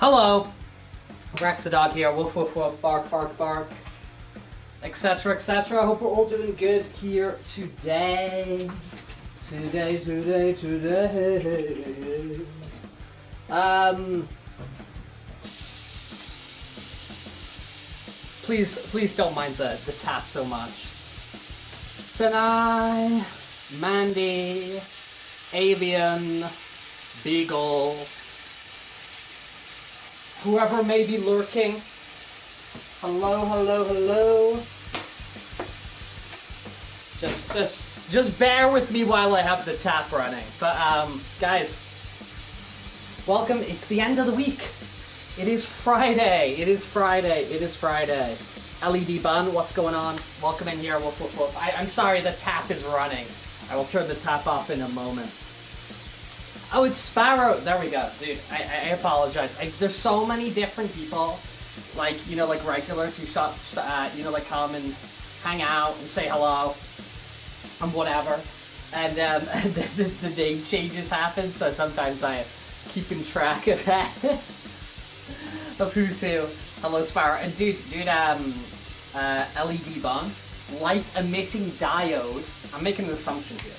Hello, Rex the dog here, woof woof woof, bark bark bark, etc etc. I hope we're all doing good here today. Today. Please don't mind the tap so much. Tonight, Mandy, Avian, Beagle, whoever may be lurking. Hello. Just bear with me while I have the tap running. But guys, welcome. It's the end of the week. It is Friday. LED Bun, what's going on? Welcome in here. Woof woof woof. I'm sorry, the tap is running. I will turn the tap off in a moment. Oh, it's Sparrow. There we go, dude. I apologize. There's so many different people, like regulars who come and hang out and say hello and whatever, and the name changes happen. So sometimes I keep in track of that of who's who. Hello, Sparrow, and dude, LED Bun, light emitting diode. I'm making an assumption here.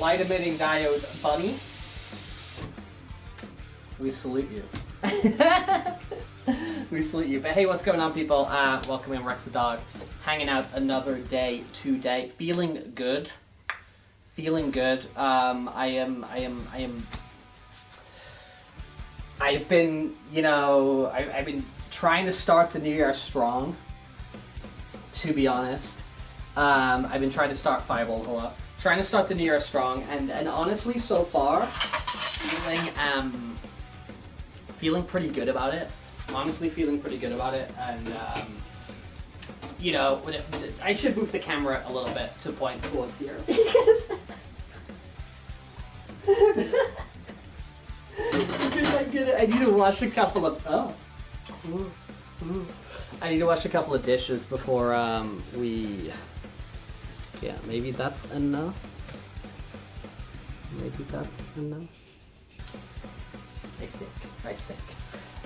Light emitting diode, Bunny. We salute you. We salute you. But hey, what's going on, people? Welcome in, Rex the dog. Hanging out another day today. Feeling good. I've been trying to start the new year strong, to be honest. I've been trying to start trying to start the new year strong, and honestly, so far, feeling pretty good about it. Honestly, feeling pretty good about it, and I should move the camera a little bit to point towards here because I need to wash a couple of I need to wash a couple of dishes before maybe that's enough.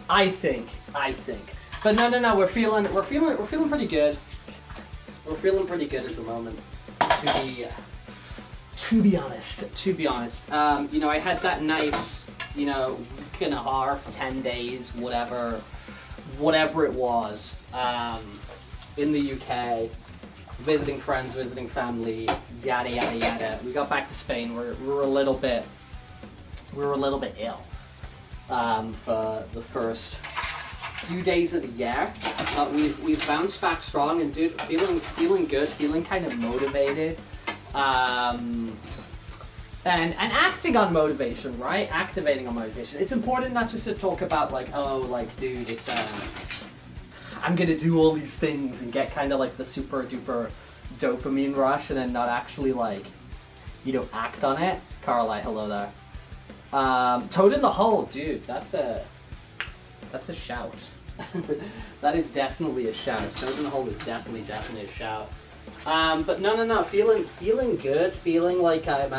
I think. But no, we're feeling pretty good. We're feeling pretty good at the moment. To be honest. I had that nice, week and a half, 10 days, whatever it was, in the UK, visiting friends, visiting family, yada yada yada. We got back to Spain. We were a little bit ill for the first few days of the year. We've bounced back strong, and dude, feeling good, feeling kind of motivated. And acting on motivation, right? Activating on motivation. It's important not just to talk about dude, it's I'm gonna do all these things and get kind of like the super duper dopamine rush, and then not actually act on it. Carly, hello there. Toad in the hole, dude. That's a shout. That is definitely a shout. Toad in the hole is definitely a shout. But no. Feeling good. Feeling like I'm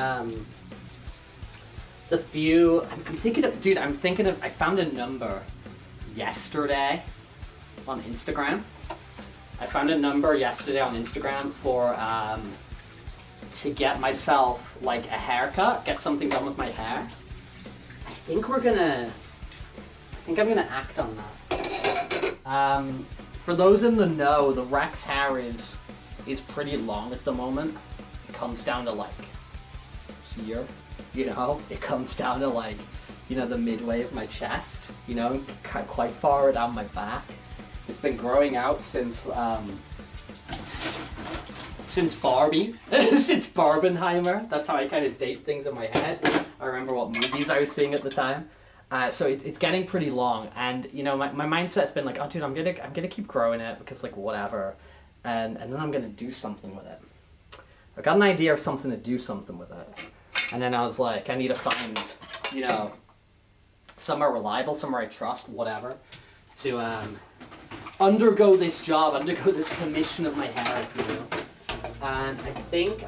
I'm thinking of. I found a number yesterday on Instagram. For to get myself a haircut, get something done with my hair. I think I'm gonna act on that. For those in the know, the Rex hair is pretty long at the moment. It comes down to here, it comes down to the midway of my chest, quite far down my back. It's been growing out since Barbie, since Barbenheimer. That's how I kind of date things in my head. I remember what movies I was seeing at the time. So it's getting pretty long, and my mindset's been oh dude, I'm gonna keep growing it because whatever, and then I'm gonna do something with it. I got an idea of something to do something with it, and then I was I need to find somewhere reliable, somewhere I trust, whatever, to undergo this commission of my hair, if you will. And I think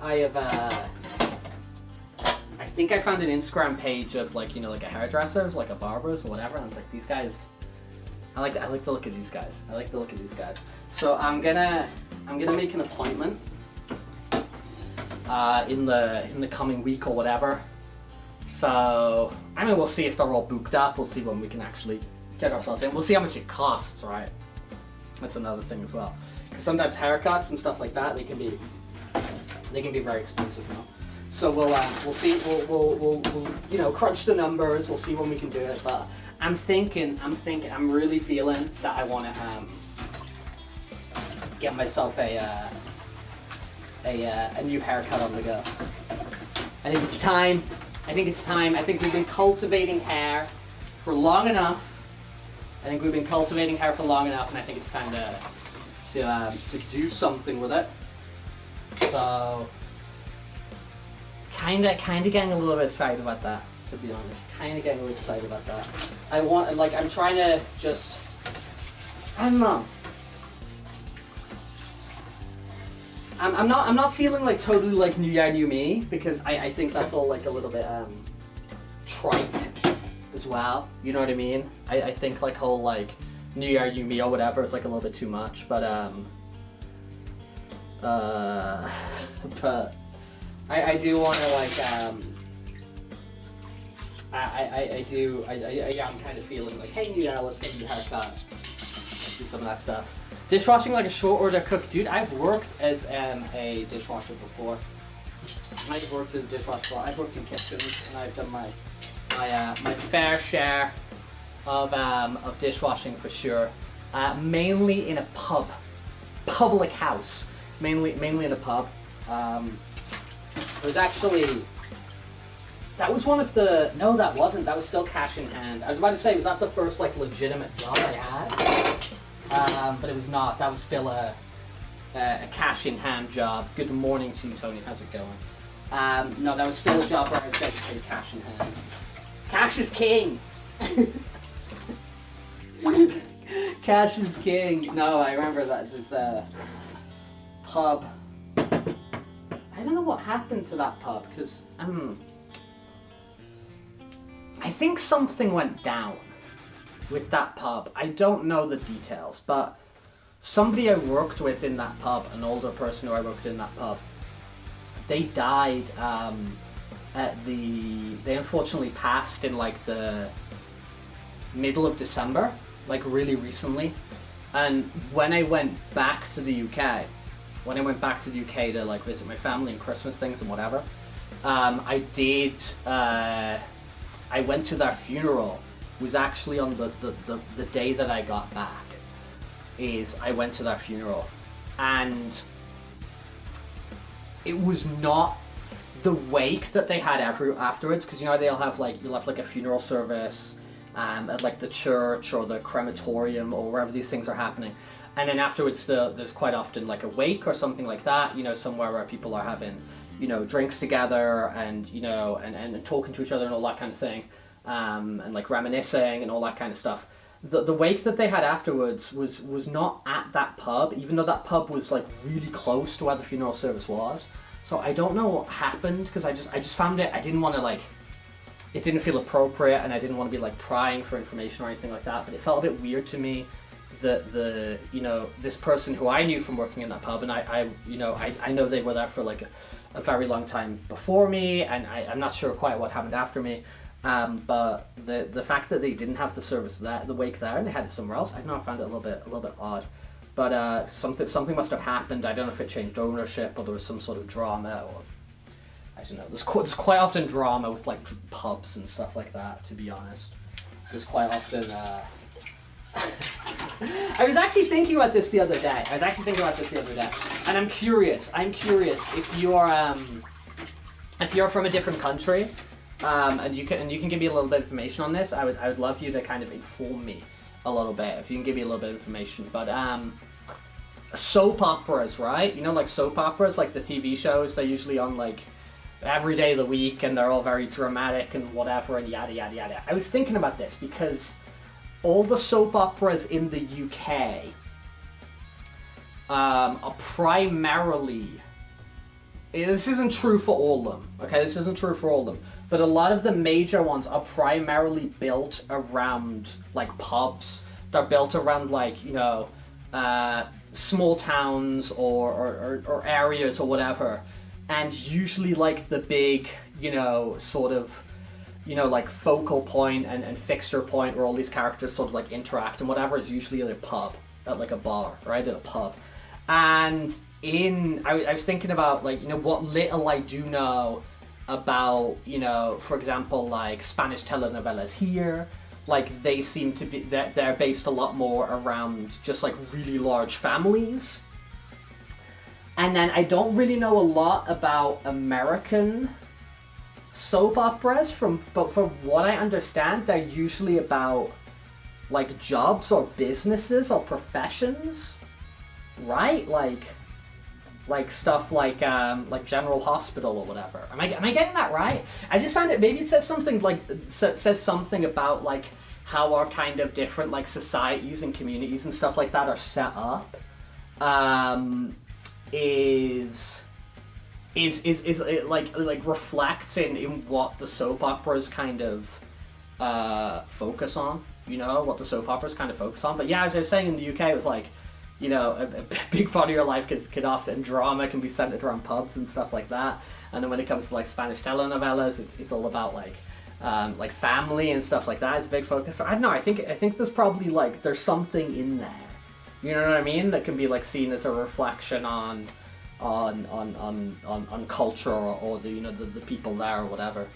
I found an Instagram page of a hairdresser's, a barber's or whatever, and it's these guys I like the look of these guys. I like the look of these guys. So I'm gonna make an appointment in the coming week or whatever. So I mean, we'll see if they're all booked up. We'll see when we can actually get ourselves in. We'll see how much it costs, right? That's another thing as well. Because sometimes haircuts and stuff like that, they can be very expensive now. So we'll see. We'll you know, crunch the numbers. We'll see when we can do it. But I'm really feeling that I want to get myself a new haircut on the go. I think it's time. I think we've been cultivating hair for long enough. And I think it's time to do something with it. So kind of getting a little bit excited about that, to be honest. I'm trying to just, I don't know. I'm not feeling like totally like new year, new me, because I think that's all like a little bit trite as well. You know what I mean? I think like whole like new year, new me or whatever is like a little bit too much, but but I do want to like I am kind of feeling like, hey, new year, let's get a new haircut, let's do some of that stuff. Dishwashing like a short order cook, dude. I've worked as a dishwasher before. I've worked in kitchens, and I've done my fair share of dishwashing for sure. Mainly in a public house. Mainly in a pub. It was actually, that was one of the, no, that wasn't. That was still cash in hand. I was about to say, was that the first like legitimate job I had? But it was not. That was still a cash in hand job. Good morning to you, Tony. How's it going? No, that was still a job where I was getting paid cash in hand. Cash is king. Cash is king. No, I remember that. There's the pub. I don't know what happened to that pub because I think something went down with that pub. I don't know the details, but somebody I worked with in that pub, an older person who I worked in that pub, they died they unfortunately passed in like the middle of December, like really recently. And when I went back to the UK, to like visit my family and Christmas things and whatever, I went to their funeral. It was actually on the day that I got back. I went to their funeral, and it was not the wake that they had afterwards, because you know you'll have like a funeral service at like the church or the crematorium or wherever these things are happening, and then afterwards there's quite often like a wake or something like that, you know, somewhere where people are having, you know, drinks together and, you know, and talking to each other and all that kind of thing, and like reminiscing and all that kind of stuff. The wake that they had afterwards was not at that pub, even though that pub was like really close to where the funeral service was. So I don't know what happened, because I just found it, I didn't want to like, it didn't feel appropriate, and I didn't want to be like prying for information or anything like that, but it felt a bit weird to me that you know, this person who I knew from working in that pub, and I know they were there for like a very long time before me, and I'm not sure quite what happened after me, but the fact that they didn't have the service there, the wake there, and they had it somewhere else, I don't know, I found it a little bit odd. But something must have happened. I don't know if it changed ownership or there was some sort of drama, or I don't know. There's quite often drama with like pubs and stuff like that, to be honest. There's quite often. I was actually thinking about this the other day. And I'm curious if you're from a different country, and you can give me a little bit of information on this. I would love you to kind of inform me a little bit, if you can give me a little bit of information. But soap operas, right? You know, like soap operas, like the TV shows, they're usually on like every day of the week, and they're all very dramatic and whatever, and yada yada yada. I was thinking about this because all the soap operas in the UK are primarily, this isn't true for all of them, okay? This isn't true for all of them, but a lot of the major ones are primarily built around like pubs. they're built around like, you know, small towns or areas or whatever, and usually like the big, you know, sort of, you know, like focal point and fixture point where all these characters sort of like interact and whatever is usually at a pub, at like a bar, right, at a pub. And I was thinking about, like, you know, what little I do know about, you know, for example, like Spanish telenovelas here, like they seem to be, they're based a lot more around just like really large families. And then I don't really know a lot about American soap operas, but from what I understand, they're usually about like jobs or businesses or professions, right? Like stuff like General Hospital or whatever. Am I getting that right? I just found it, maybe it says something like, says something about like how our kind of different like societies and communities and stuff like that are set up. Is it like reflects in what the soap operas kind of focus on, you know, what the soap operas kind of focus on. But yeah, as I was saying, in the UK it was like, you know, a big part of your life can often, drama can be centered around pubs and stuff like that. And then when it comes to like Spanish telenovelas, it's all about like family and stuff like that. It's a big focus. I don't know. I think there's probably like there's something in there. You know what I mean? That can be like seen as a reflection on culture or the, you know, the people there or whatever.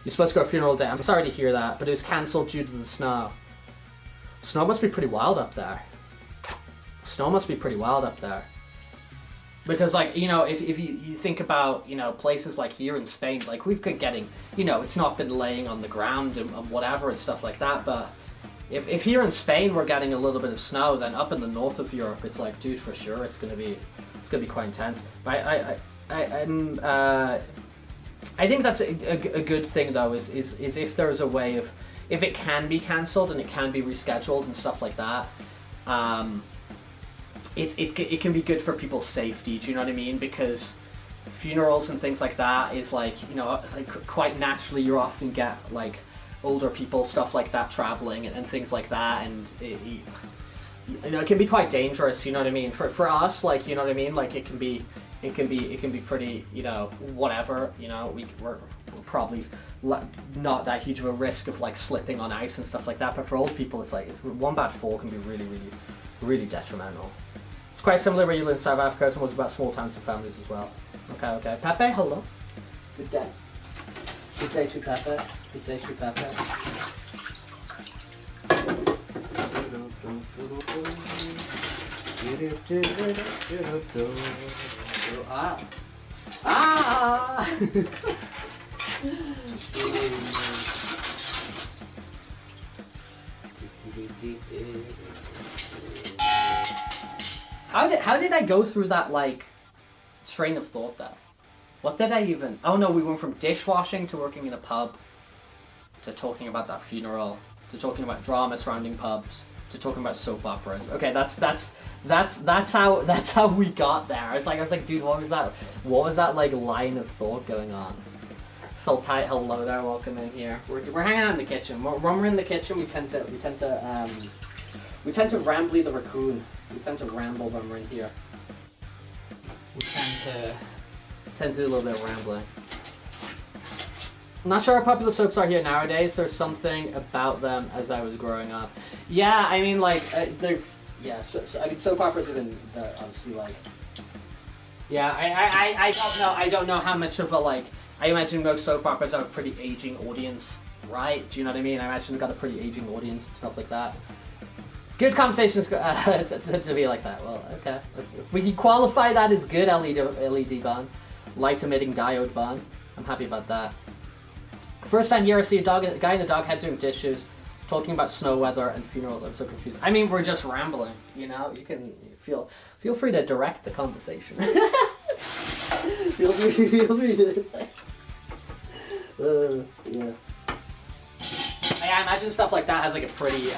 You're supposed to go to a funeral day. I'm sorry to hear that, but it was cancelled due to the snow. Snow must be pretty wild up there. Snow must be pretty wild up there. Because, like, you know, if you think about, you know, places like here in Spain, like, we've been getting, you know, it's not been laying on the ground and whatever and stuff like that, but if here in Spain we're getting a little bit of snow, then up in the north of Europe, it's like, dude, for sure, it's gonna be quite intense. But I think that's a good thing, though, is if there's a way of, if it can be cancelled and it can be rescheduled and stuff like that, it can be good for people's safety. Do you know what I mean? Because funerals and things like that is like, you know, like quite naturally you often get like older people, stuff like that, traveling and things like that, and you know, it can be quite dangerous. You know what I mean? For us, like, you know what I mean? Like it can be pretty, you know, whatever. You know, we're probably not that huge of a risk of like slipping on ice and stuff like that. But for old people, it's like one bad fall can be really detrimental. It's quite similar where you live in South Africa. It's almost about small towns and families as well. Okay. Pepe, hello. Good day. Good day to Pepe. Good day to Pepe. Ah! How did I go through that, like, train of thought, though? What did I even... Oh, no, we went from dishwashing to working in a pub, to talking about that funeral, to talking about drama surrounding pubs, to talking about soap operas. Okay, that's how we got there. I was like, dude, what was that like line of thought going on? Sultite, hello there, welcome in here. We're hanging out in the kitchen. When we're in the kitchen, we tend to rambly the raccoon. We tend to ramble when we're in here. We tend to do a little bit of rambling. I'm not sure how popular soaps are here nowadays. There's something about them as I was growing up. Yeah, I mean, like, they've... Yeah, so I mean, soap operas have been, obviously, like... Yeah, I don't know how much of a, like... I imagine most soap operas have a pretty aging audience, right? Do you know what I mean? I imagine they've got a pretty aging audience and stuff like that. Good conversations to be like that. Well, okay. If we can qualify that as good, LED bond. Light emitting diode bond. I'm happy about that. First time here I see a guy in a dog head doing dishes, talking about snow weather and funerals. I'm so confused. I mean, we're just rambling, you know? You can feel free to direct the conversation. feel free to... yeah. I imagine stuff like that has like a pretty,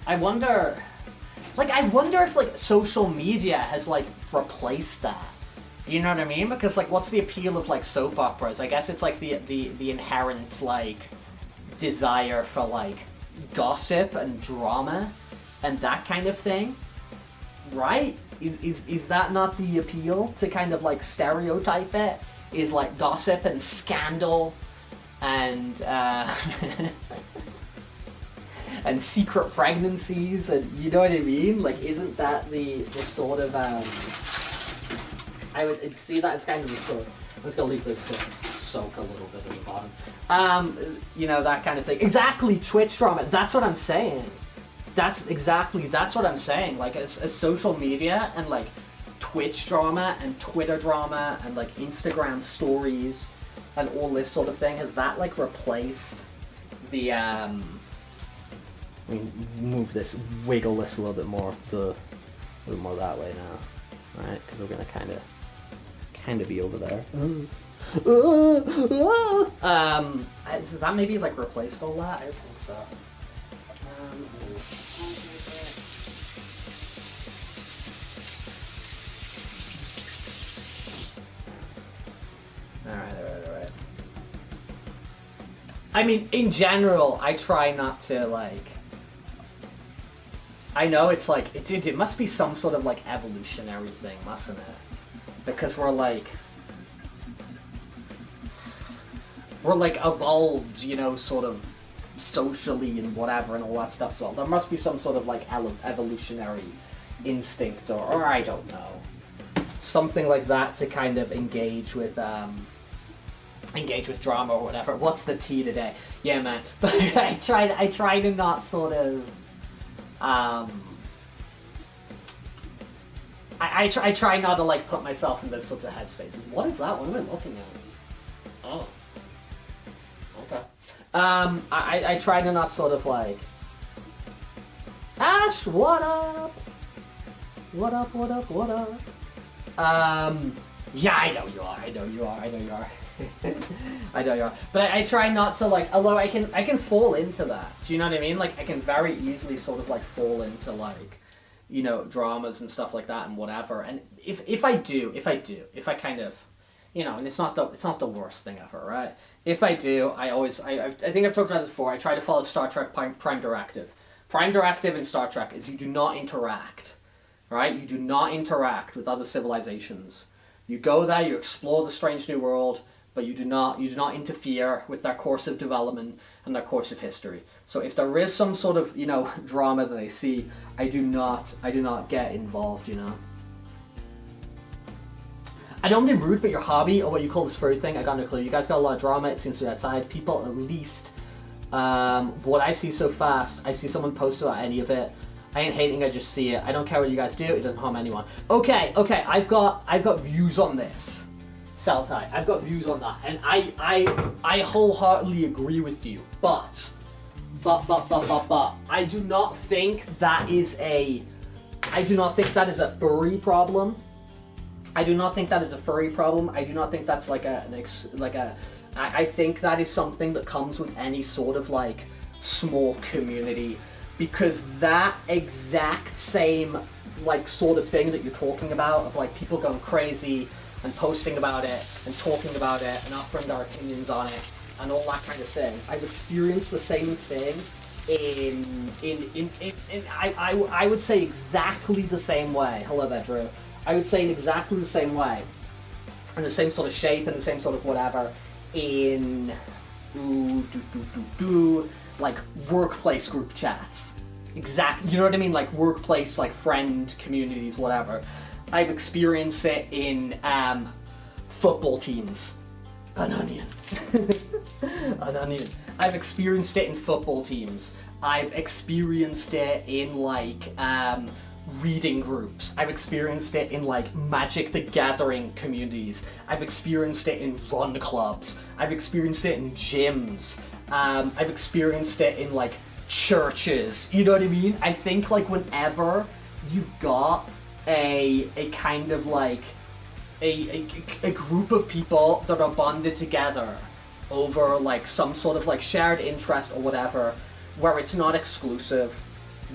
I wonder if like social media has like replaced that. You know what I mean? Because like, what's the appeal of like soap operas? I guess it's like the inherent like desire for like gossip and drama and that kind of thing, right? Is that not the appeal, to kind of like stereotype it? Is like gossip and scandal and and secret pregnancies, and you know what I mean? Like, isn't that the sort of I would see that as kind of the sort of, I'm just gonna leave this to soak a little bit at the bottom. You know, that kind of thing. Exactly, Twitch drama. That's what I'm saying. That's what I'm saying. Like, as social media and like Twitch drama and Twitter drama and like Instagram stories and all this sort of thing, has that like replaced the we move this, wiggle this a little bit more, a little more that way now, right? Because we're gonna kind of be over there. Has that maybe like replaced all that? I don't think so. All right. I mean, in general, I try not to like. I know it's like it must be some sort of like evolutionary thing, mustn't it? Because we're like evolved, you know, sort of socially and whatever and all that stuff. So there must be some sort of like evolutionary instinct, or I don't know, something like that to kind of engage with drama or whatever. What's the tea today? Yeah, man. But I try to not sort of. I try not to like put myself in those sorts of headspaces. What is that? What am I looking at? Oh. Okay. I try to not sort of like, Ash, what up? What up? Yeah, I know you are. I know you are. But I try not to like, although I can fall into that. Do you know what I mean? Like, I can very easily sort of like fall into like, you know, dramas and stuff like that and whatever. And if I kind of, you know, and it's not the worst thing ever, right? If I do, I think I've talked about this before. I try to follow Star Trek Prime Directive. Prime Directive in Star Trek is you do not interact, right? You do not interact with other civilizations. You go there, you explore the strange new world, but you do not interfere with their course of development and their course of history. So if there is some sort of, you know, drama that I see, I do not get involved, you know. I don't mean rude, but your hobby, or what you call this furry thing, I got no clue. You guys got a lot of drama, it seems to be outside. People, at least, what I see so fast, I see someone post about any of it. I ain't hating, I just see it. I don't care what you guys do, it doesn't harm anyone. Okay, I've got views on this. Celtai, I've got views on that, and I wholeheartedly agree with you, but, I do not think that is a furry problem. I do not think that is a furry problem. I do not think that's I think that is something that comes with any sort of like small community, because that exact same like sort of thing that you're talking about, of like people going crazy and posting about it and talking about it and offering their opinions on it and all that kind of thing. I've experienced the same thing I would say exactly the same way. Hello there, Drew. I would say in exactly the same way, in the same sort of shape and the same sort of whatever, in like workplace group chats. Exactly, you know what I mean? Like workplace, like friend communities, whatever. I've experienced it in football teams. An onion. An onion. I've experienced it in football teams. I've experienced it in like reading groups. I've experienced it in like Magic the Gathering communities. I've experienced it in run clubs. I've experienced it in gyms. I've experienced it in like churches. You know what I mean? I think like whenever you've got a kind of like a group of people that are bonded together over like some sort of like shared interest or whatever, where it's not exclusive,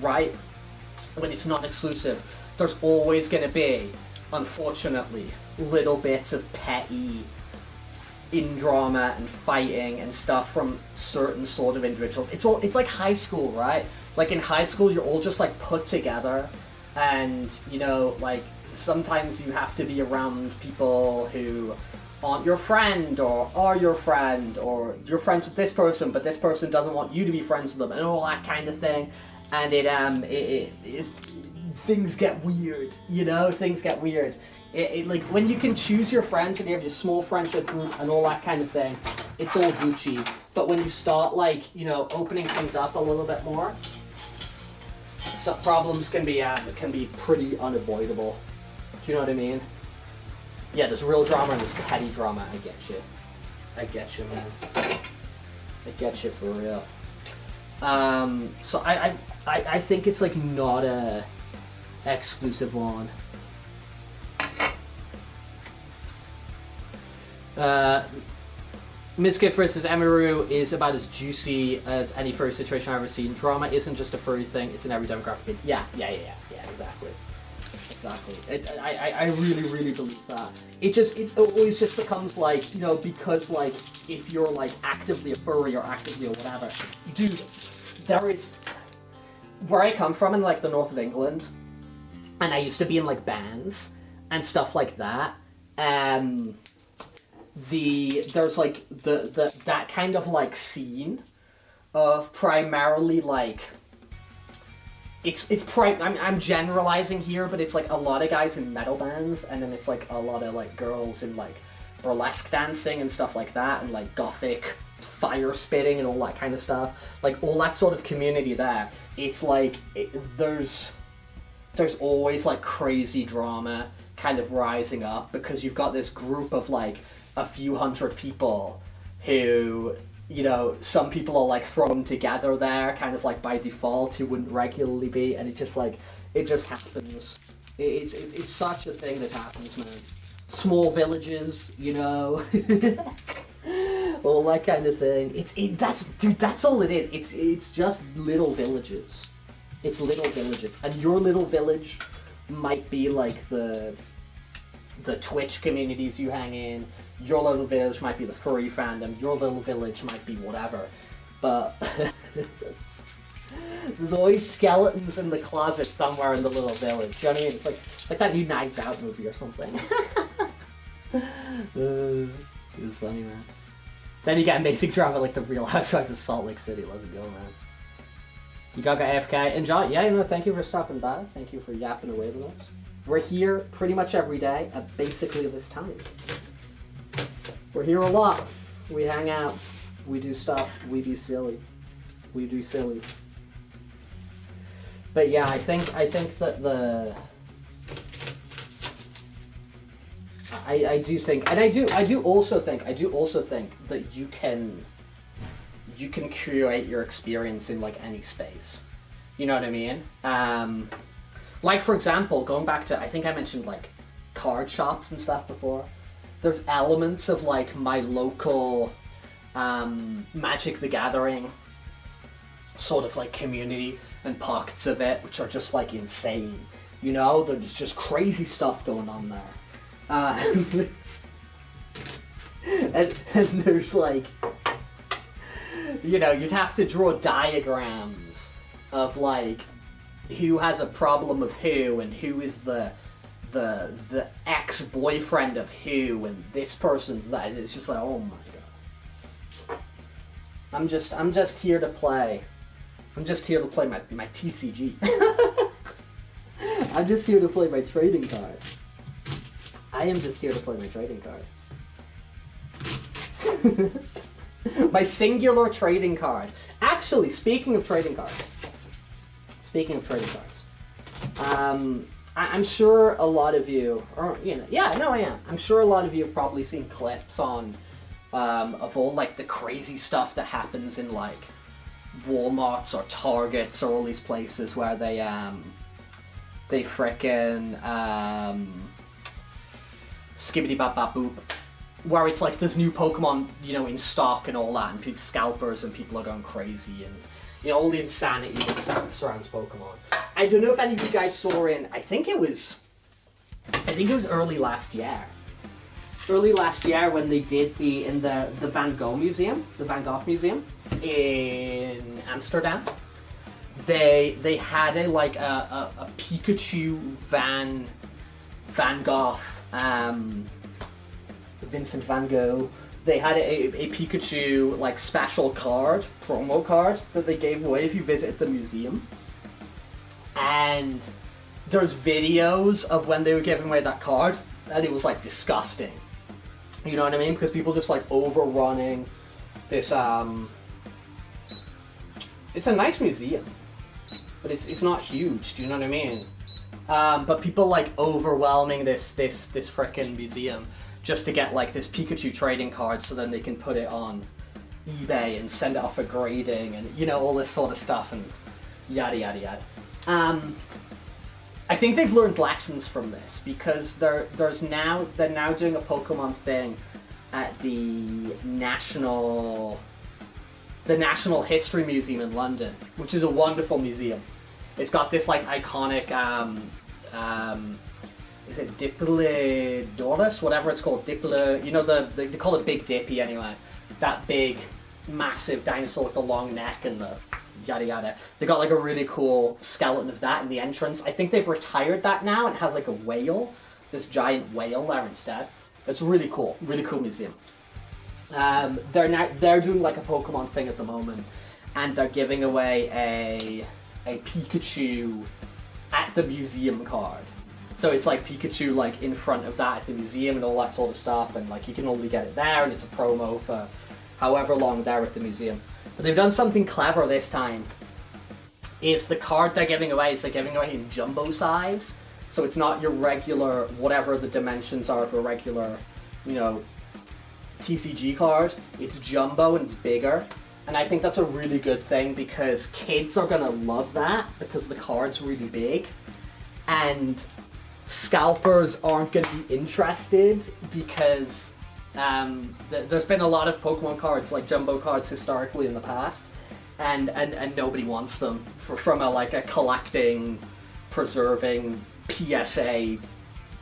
right? When it's not exclusive, there's always going to be, unfortunately, little bits of petty in drama and fighting and stuff from certain sort of individuals. It's like high school, right? Like in high school, you're all just like put together, and you know, like sometimes you have to be around people who aren't your friend or are your friend, or you're friends with this person but this person doesn't want you to be friends with them, and all that kind of thing. And it things get weird, you know, things get weird. Like when you can choose your friends and you have your small friendship group and all that kind of thing, it's all Gucci. But when you start, like, you know, opening things up a little bit more, so problems can be pretty unavoidable. Do you know what I mean? Yeah, there's real drama and there's petty drama. I get you. I get you, man. I get you for real. So I think it's like not a exclusive one. Miss Gifford says Emiru is about as juicy as any furry situation I've ever seen. Drama isn't just a furry thing; it's in every demographic. Yeah, exactly. I really believe that. It always just becomes like, you know, because like if you're like actively a furry or actively or whatever, dude, there is where I come from in like the north of England, and I used to be in like bands and stuff like that. There's like the that kind of like scene of primarily like I'm generalizing here, but it's like a lot of guys in metal bands, and then it's like a lot of like girls in like burlesque dancing and stuff like that, and like gothic fire spitting and all that kind of stuff, like all that sort of community there. It's like there's always like crazy drama kind of rising up, because you've got this group of like a few hundred people who, you know, some people are like thrown together there kind of like by default who wouldn't regularly be, and it just happens. It's such a thing that happens, man. Small villages, you know. All that kind of thing. That's all it is. It's just little villages. It's little villages. And your little village might be like the Twitch communities you hang in. Your little village might be the furry fandom. Your little village might be whatever. But there's always skeletons in the closet somewhere in the little village. You know what I mean? It's like that new Knives Out movie or something. It's funny, man. Then you get amazing drama like the Real Housewives of Salt Lake City. Let's go, man. You got AFK. Enjoy. Yeah, you know, thank you for stopping by. Thank you for yapping away with us. We're here pretty much every day at basically this time. We're here a lot. We hang out. We do stuff. We do silly. But yeah, I think that I do think, and I do also think that you can curate your experience in like any space. You know what I mean? Like for example, going back to, I think I mentioned like card shops and stuff before. There's elements of like my local Magic the Gathering sort of like community and pockets of it which are just like insane. You know, there's just crazy stuff going on there. And there's like, you know, you'd have to draw diagrams of like who has a problem with who, and who is the ex-boyfriend of who, and this person's that. It's just like, oh my god. I'm just here to play. I'm just here to play my TCG. I'm just here to play my trading card. I am just here to play my trading card. My singular trading card. Actually, speaking of trading cards. I'm sure a lot of you, or you know, yeah, no, I am. I'm sure a lot of you have probably seen clips on of all like the crazy stuff that happens in like Walmarts or Targets or all these places where they frickin' skibbity bap bap boop, where it's like there's new Pokemon, you know, in stock and all that, and people, scalpers and people are going crazy, and you know, all the insanity that surrounds Pokemon. I don't know if any of you guys saw I think it was early last year. early last year when they did in the Van Gogh Museum, the Van Gogh Museum in Amsterdam. They had a Pikachu Van Gogh, Vincent Van Gogh. They had a Pikachu like special card, promo card that they gave away if you visited the museum. And there's videos of when they were giving away that card, and it was like disgusting. You know what I mean? Because people just like overrunning this. It's a nice museum, but it's not huge. Do you know what I mean? But people like overwhelming this frickin' museum just to get like this Pikachu trading card, so then they can put it on eBay and send it off for grading, and you know, all this sort of stuff, and yada yada yada. I think they've learned lessons from this, because they're now doing a Pokemon thing at the National History Museum in London, which is a wonderful museum. It's got this like iconic is it Diplodocus, whatever it's called, you know, they call it Big Dippy anyway. That big, massive dinosaur with the long neck and the yada yada. They got like a really cool skeleton of that in the entrance. I think they've retired that now, and it has like a whale, this giant whale there instead. It's really cool museum. They're doing like a Pokemon thing at the moment, and they're giving away a Pikachu at the museum card. So it's like Pikachu like in front of that at the museum and all that sort of stuff, and like you can only get it there, and it's a promo for however long they're at the museum. But they've done something clever this time. Is the card they're giving away in jumbo size. So it's not your regular, whatever the dimensions are of a regular, you know, TCG card. It's jumbo and it's bigger. And I think that's a really good thing, because kids are going to love that, because the card's really big. And scalpers aren't going to be interested, because there's been a lot of Pokemon cards, like jumbo cards historically in the past, and nobody wants them from a collecting, preserving PSA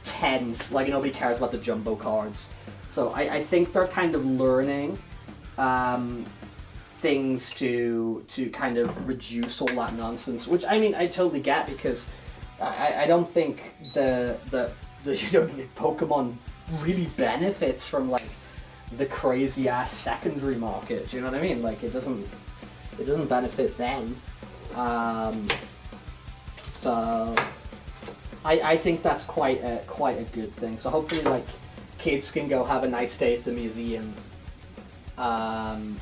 10s. Like, nobody cares about the jumbo cards. So I think they're kind of learning things to kind of reduce all that nonsense, which I mean I totally get, because I don't think the Pokemon really benefits from like the crazy ass secondary market. Do you know what I mean? Like it doesn't benefit them. So I think that's quite a good thing. So hopefully like kids can go have a nice day at the museum, and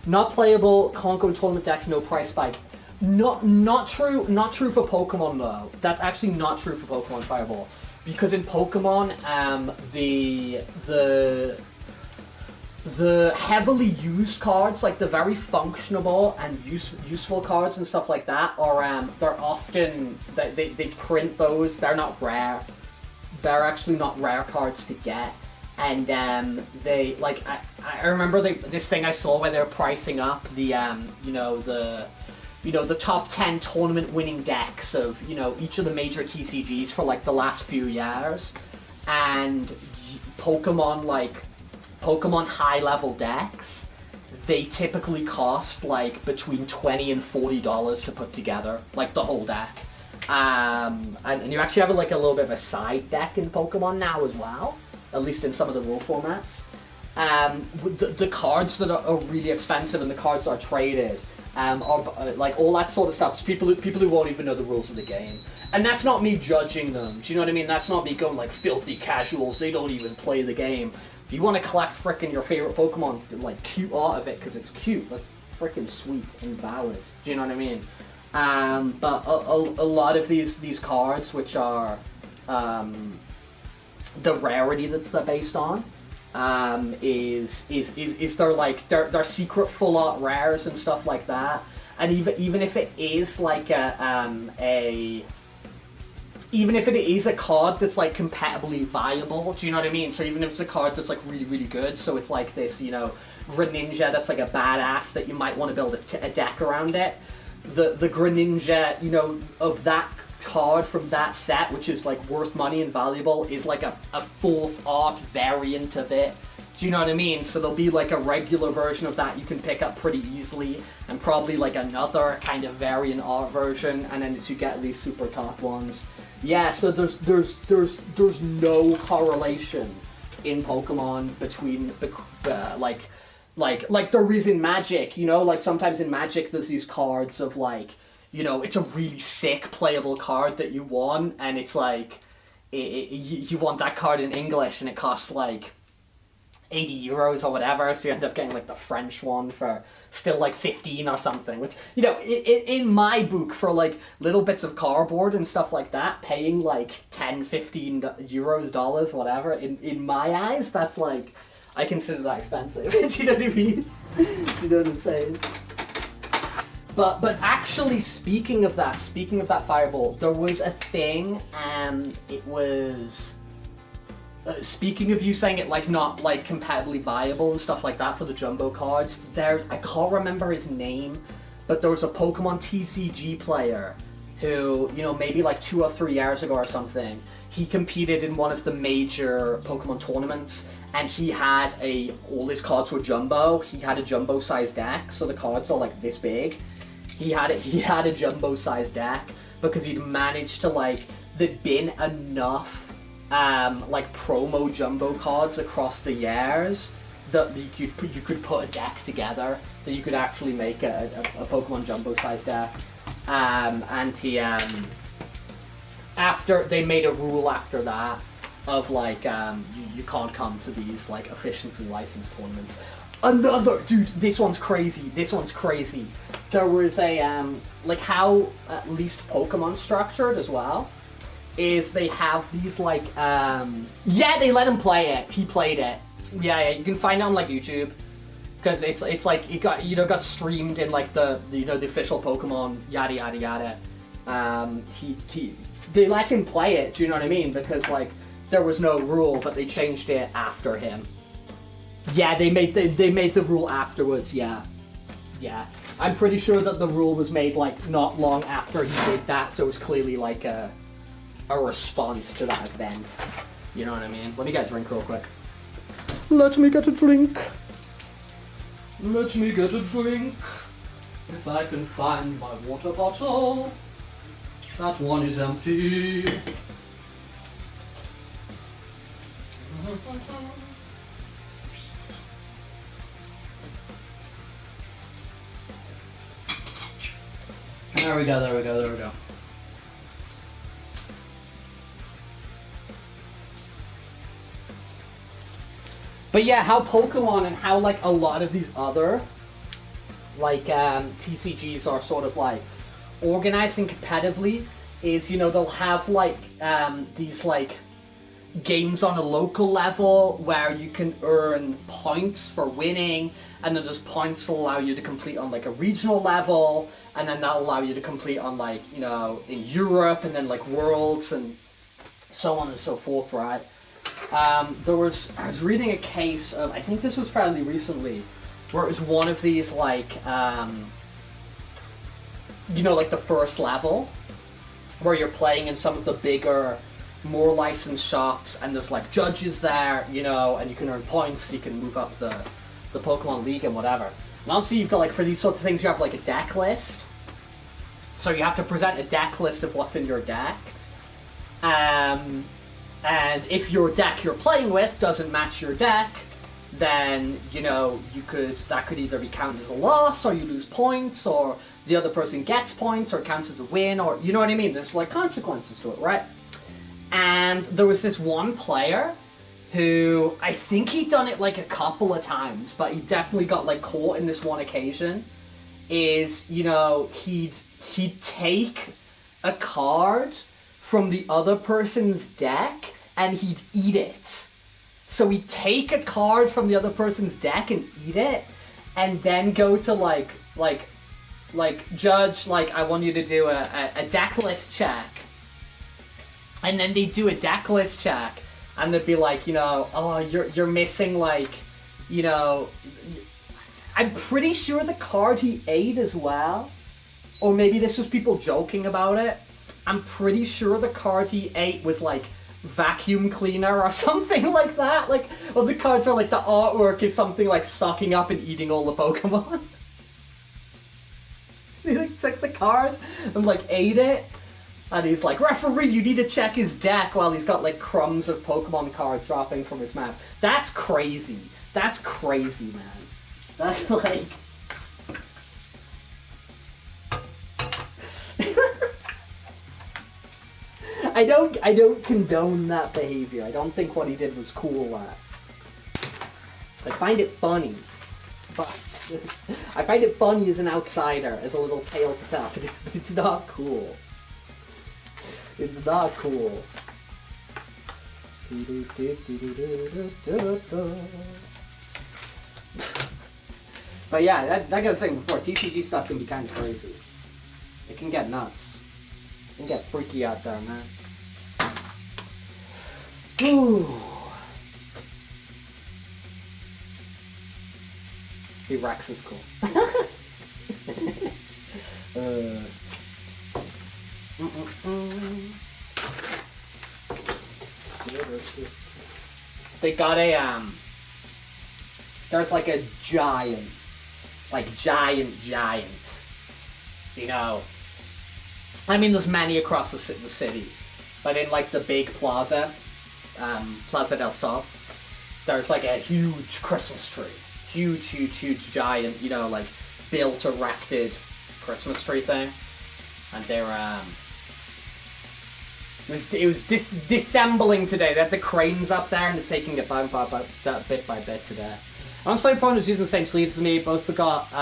not playable, can't go in tournament decks, no price spike. Not true for Pokemon though. That's actually not true for Pokemon Fireball, because in Pokemon, the heavily used cards, like the very functional and useful cards and stuff like that, are they're often they print those. They're not rare. They're actually not rare cards to get. And they like I remember this thing I saw where they're pricing up the the top 10 tournament winning decks of each of the major TCGs for like the last few years, and Pokemon high level decks, they typically cost like between $20 and $40 to put together, like the whole deck. And you actually have like a little bit of a side deck in Pokemon now as well, at least in some of the rule formats. The cards that are really expensive and the cards that are traded are like all that sort of stuff. It's people who won't even know the rules of the game, and that's not me judging them. Do you know what I mean? That's not me going like filthy casuals. They don't even play the game. If you want to collect frickin' your favorite Pokemon, like cute art of it because it's cute, that's frickin' sweet and valid. Do you know what I mean? But a lot of these cards, which are the rarity they're based on, is they're secret full art rares and stuff like that. And even if it is like even if it is a card that's like competitively viable, do you know what I mean? So even if it's a card that's like really, really good, so it's like this, Greninja that's like a badass that you might want to build a deck around it. The Greninja, of that card from that set, which is like worth money and valuable, is like a fourth art variant of it. Do you know what I mean? So there'll be like a regular version of that you can pick up pretty easily, and probably like another kind of variant art version, and then as you get these super top ones. Yeah, so there's no correlation in Pokemon between like there is in Magic, you know, like sometimes in Magic there's these cards of like, you know, it's a really sick playable card that you won, and it's like you want that card in English and it costs like 80 euros or whatever, so you end up getting like the French one for still like 15 or something, which, you know, in my book, for like little bits of cardboard and stuff like that, paying like 10, 15 euros, dollars, whatever, in my eyes, that's like, I consider that expensive. Do you know what I mean? You know what I'm saying? But actually, speaking of that Fireball, there was a thing, it was... speaking of you saying it like not like compatibly viable and stuff like that for the jumbo cards, I can't remember his name, but there was a Pokemon TCG player who, you know, maybe like 2 or 3 years ago or something, he competed in one of the major Pokemon tournaments, and he had all his cards were jumbo. He had a jumbo sized deck, so the cards are like this big. He had a jumbo sized deck because he'd managed to like, there'd been enough like promo jumbo cards across the years that you could put a deck together that you could actually make a Pokemon jumbo sized deck. And he after they made a rule after that of like you can't come to these like efficiency license tournaments. Another dude, this one's crazy. There was a like how at least Pokemon's structured as well is they have these like yeah, they let him play it. He played it. Yeah, you can find it on like YouTube because it's like it got streamed in like the you know the official Pokemon yada yada yada. They let him play it. Do you know what I mean? Because like there was no rule, but they changed it after him. Yeah, they made the rule afterwards. Yeah. I'm pretty sure that the rule was made like not long after he did that, so it was clearly like a response to that event. You know what I mean? Let me get a drink real quick. Let me get a drink. If I can find my water bottle. That one is empty. There we go. But yeah, how Pokemon and how like a lot of these other like TCGs are sort of like organizing competitively is, you know, they'll have like these like games on a local level where you can earn points for winning, and then those points will allow you to complete on like a regional level, and then that'll allow you to complete on like, you know, in Europe, and then like worlds and so on and so forth, right? I was reading a case of, I think this was fairly recently, where it was one of these like, you know, like the first level, where you're playing in some of the bigger, more licensed shops, and there's like judges there, you know, and you can earn points, so you can move up the Pokemon League and whatever. And obviously you've got like, for these sorts of things, you have like a deck list. So you have to present a deck list of what's in your deck. And if your deck you're playing with doesn't match your deck, then, you know, that could either be counted as a loss, or you lose points, or the other person gets points, or it counts as a win, or, you know what I mean? There's like consequences to it, right? And there was this one player who, I think he'd done it like a couple of times, but he definitely got like caught in this one occasion, is, you know, he'd take a card from the other person's deck and he'd eat it. So he'd take a card from the other person's deck and eat it, and then go to like judge, like, I want you to do a deck list check. And then they'd do a deck list check, and they'd be like, you know, oh, you're missing like, you know, I'm pretty sure the card he ate as well, or maybe this was people joking about it, I'm pretty sure the card he ate was like vacuum cleaner or something like that. Like, well, the cards are like the artwork is something like sucking up and eating all the Pokemon. He like took the card and like ate it, and he's like, referee, you need to check his deck, while he's got like crumbs of Pokemon cards dropping from his mouth. That's crazy. That's crazy, man. That's like... I don't condone that behavior. I don't think what he did was cool. I find it funny, but I find it funny as an outsider, as a little tale to tell. But it's not cool. It's not cool. But yeah, like I was saying before, TCG stuff can be kind of crazy. It can get nuts. It can get freaky out there, man. Ooh. The Rex is cool. They got a there's like a giant, you know. I mean, there's many across the city, but in like the big plaza, Plaza del Sol, there's like a huge Christmas tree. Huge, giant, you know, like built, erected Christmas tree thing. And they're, it was dissembling today. They had the cranes up there and they're taking it bit by bit today. Once my opponent was using the same sleeves as me, both forgot,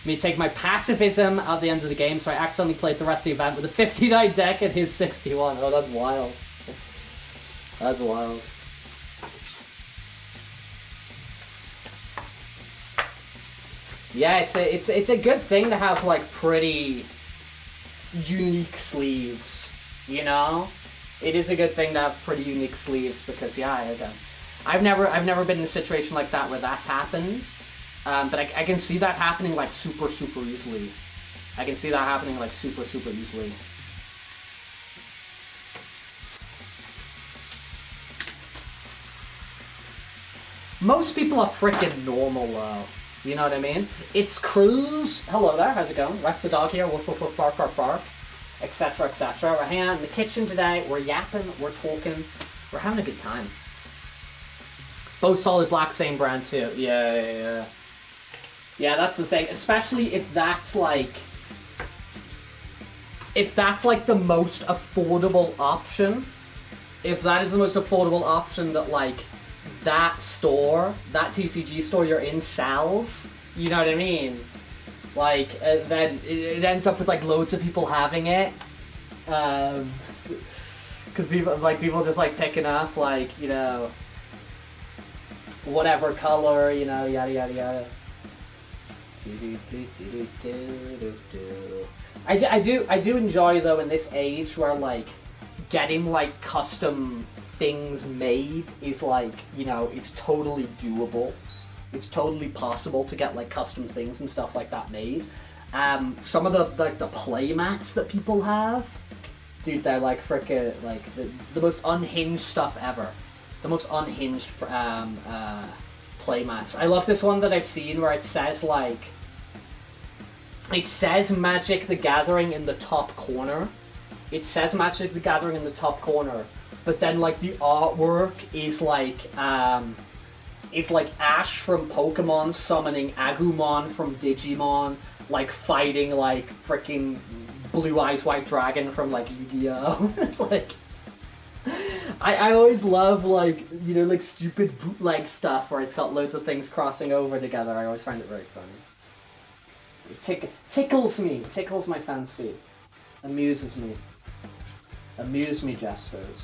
me to take my pacifism at the end of the game, so I accidentally played the rest of the event with a 59 deck and his 61. Oh, that's wild. That's wild. Yeah, it's a good thing to have like pretty unique sleeves, you know? It is a good thing to have pretty unique sleeves because yeah, I've never been in a situation like that where that's happened. But I can see that happening like super easily. I can see that happening like super easily. Most people are freaking normal though. You know what I mean? It's Cruz. Hello there, how's it going? Rex the dog here, woof woof woof, bark bark bark, etc etc. We're hanging out in the kitchen today, we're yapping, we're talking, we're having a good time. Both solid black, same brand too. Yeah. Yeah, that's the thing. Especially if that's like the most affordable option. If that is the most affordable option that like that store, that TCG store you're in sells, you know what I mean? Like, then it ends up with like loads of people having it. Because people just like picking up like, you know, whatever color, you know, yada yada yada. I do enjoy though in this age where like getting like custom things made is like, you know, it's totally doable. It's totally possible to get like custom things and stuff like that made. Some of the like the play mats that people have, dude, they're like frickin' like the most unhinged stuff ever. The most unhinged play mats. I love this one that I've seen where it says like, it says Magic the Gathering in the top corner. It says Magic the Gathering in the top corner, but then like the artwork is like Ash from Pokemon summoning Agumon from Digimon, like fighting like freaking Blue Eyes White Dragon from like Yu-Gi-Oh! It's like, I always love like, you know, like stupid bootleg stuff where it's got loads of things crossing over together. I always find it very funny. It tickles me, tickles my fancy, amuses me. Amuse me, jesters.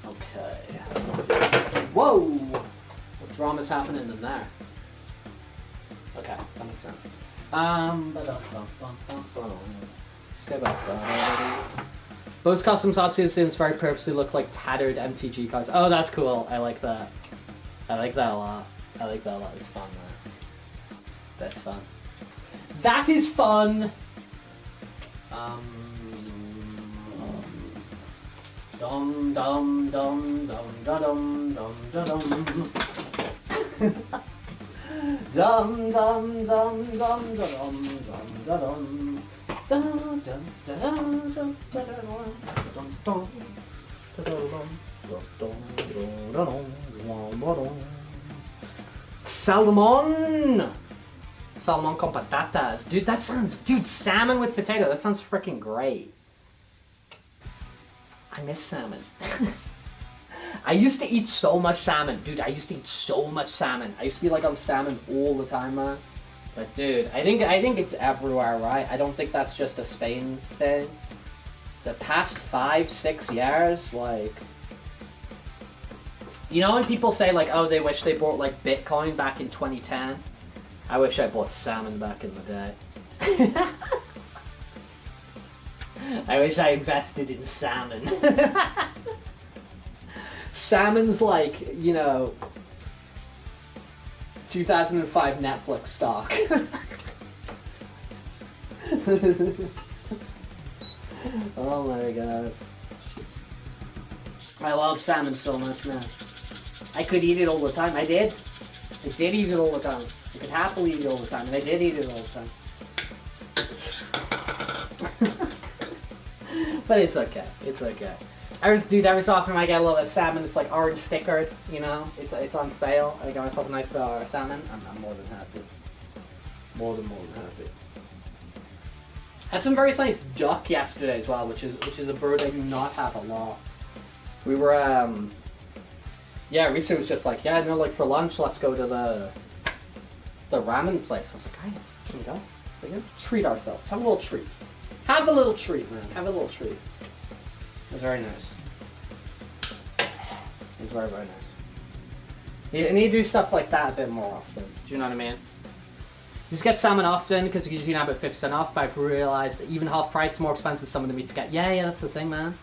Okay. Whoa! What drama's happening in there? Okay, that makes sense. Let's go back there. Those customs Arceus very purposely look like tattered MTG cards. Oh, that's cool. I like that. I like that a lot. It's fun, man. That's fun. That is fun. Dum dum dum dum dum dum dum dum. Dum dum dum dum dum dum dum. Salmon! Salmon con patatas. Dude, that sounds... Dude, salmon with potato. That sounds freaking great. I miss salmon. I used to eat so much salmon. Dude, I used to eat so much salmon. I used to be like on salmon all the time, man. But dude, I think it's everywhere, right? I don't think that's just a Spain thing. The past 5-6 years, like... You know when people say like, oh, they wish they bought like Bitcoin back in 2010? I wish I bought salmon back in the day. I wish I invested in salmon. Salmon's like, you know, 2005 Netflix stock. Oh my god. I love salmon so much, man. I could eat it all the time. I did. I did eat it all the time. I could happily eat it all the time, and I did eat it all the time. But it's okay. It's okay. Every so often I get a little bit of salmon. It's like orange stickered, you know. It's on sale. I got myself a nice bit of salmon. I'm more than happy. More than happy. Had some very nice duck yesterday as well, which is a bird I do not have a lot. We were yeah, Risa was just like, yeah, no, like for lunch, let's go to the ramen place. I was like, guys, can we go? Like, let's treat ourselves. Have a little treat. Have a little treat, man. Have a little treat. It was very nice. It was very, very nice. You need to do stuff like that a bit more often. Do you know what I mean? You just get salmon often because you usually have it 50% off, but I've realized that even half price is more expensive some of the meats get. Yeah, that's the thing, man.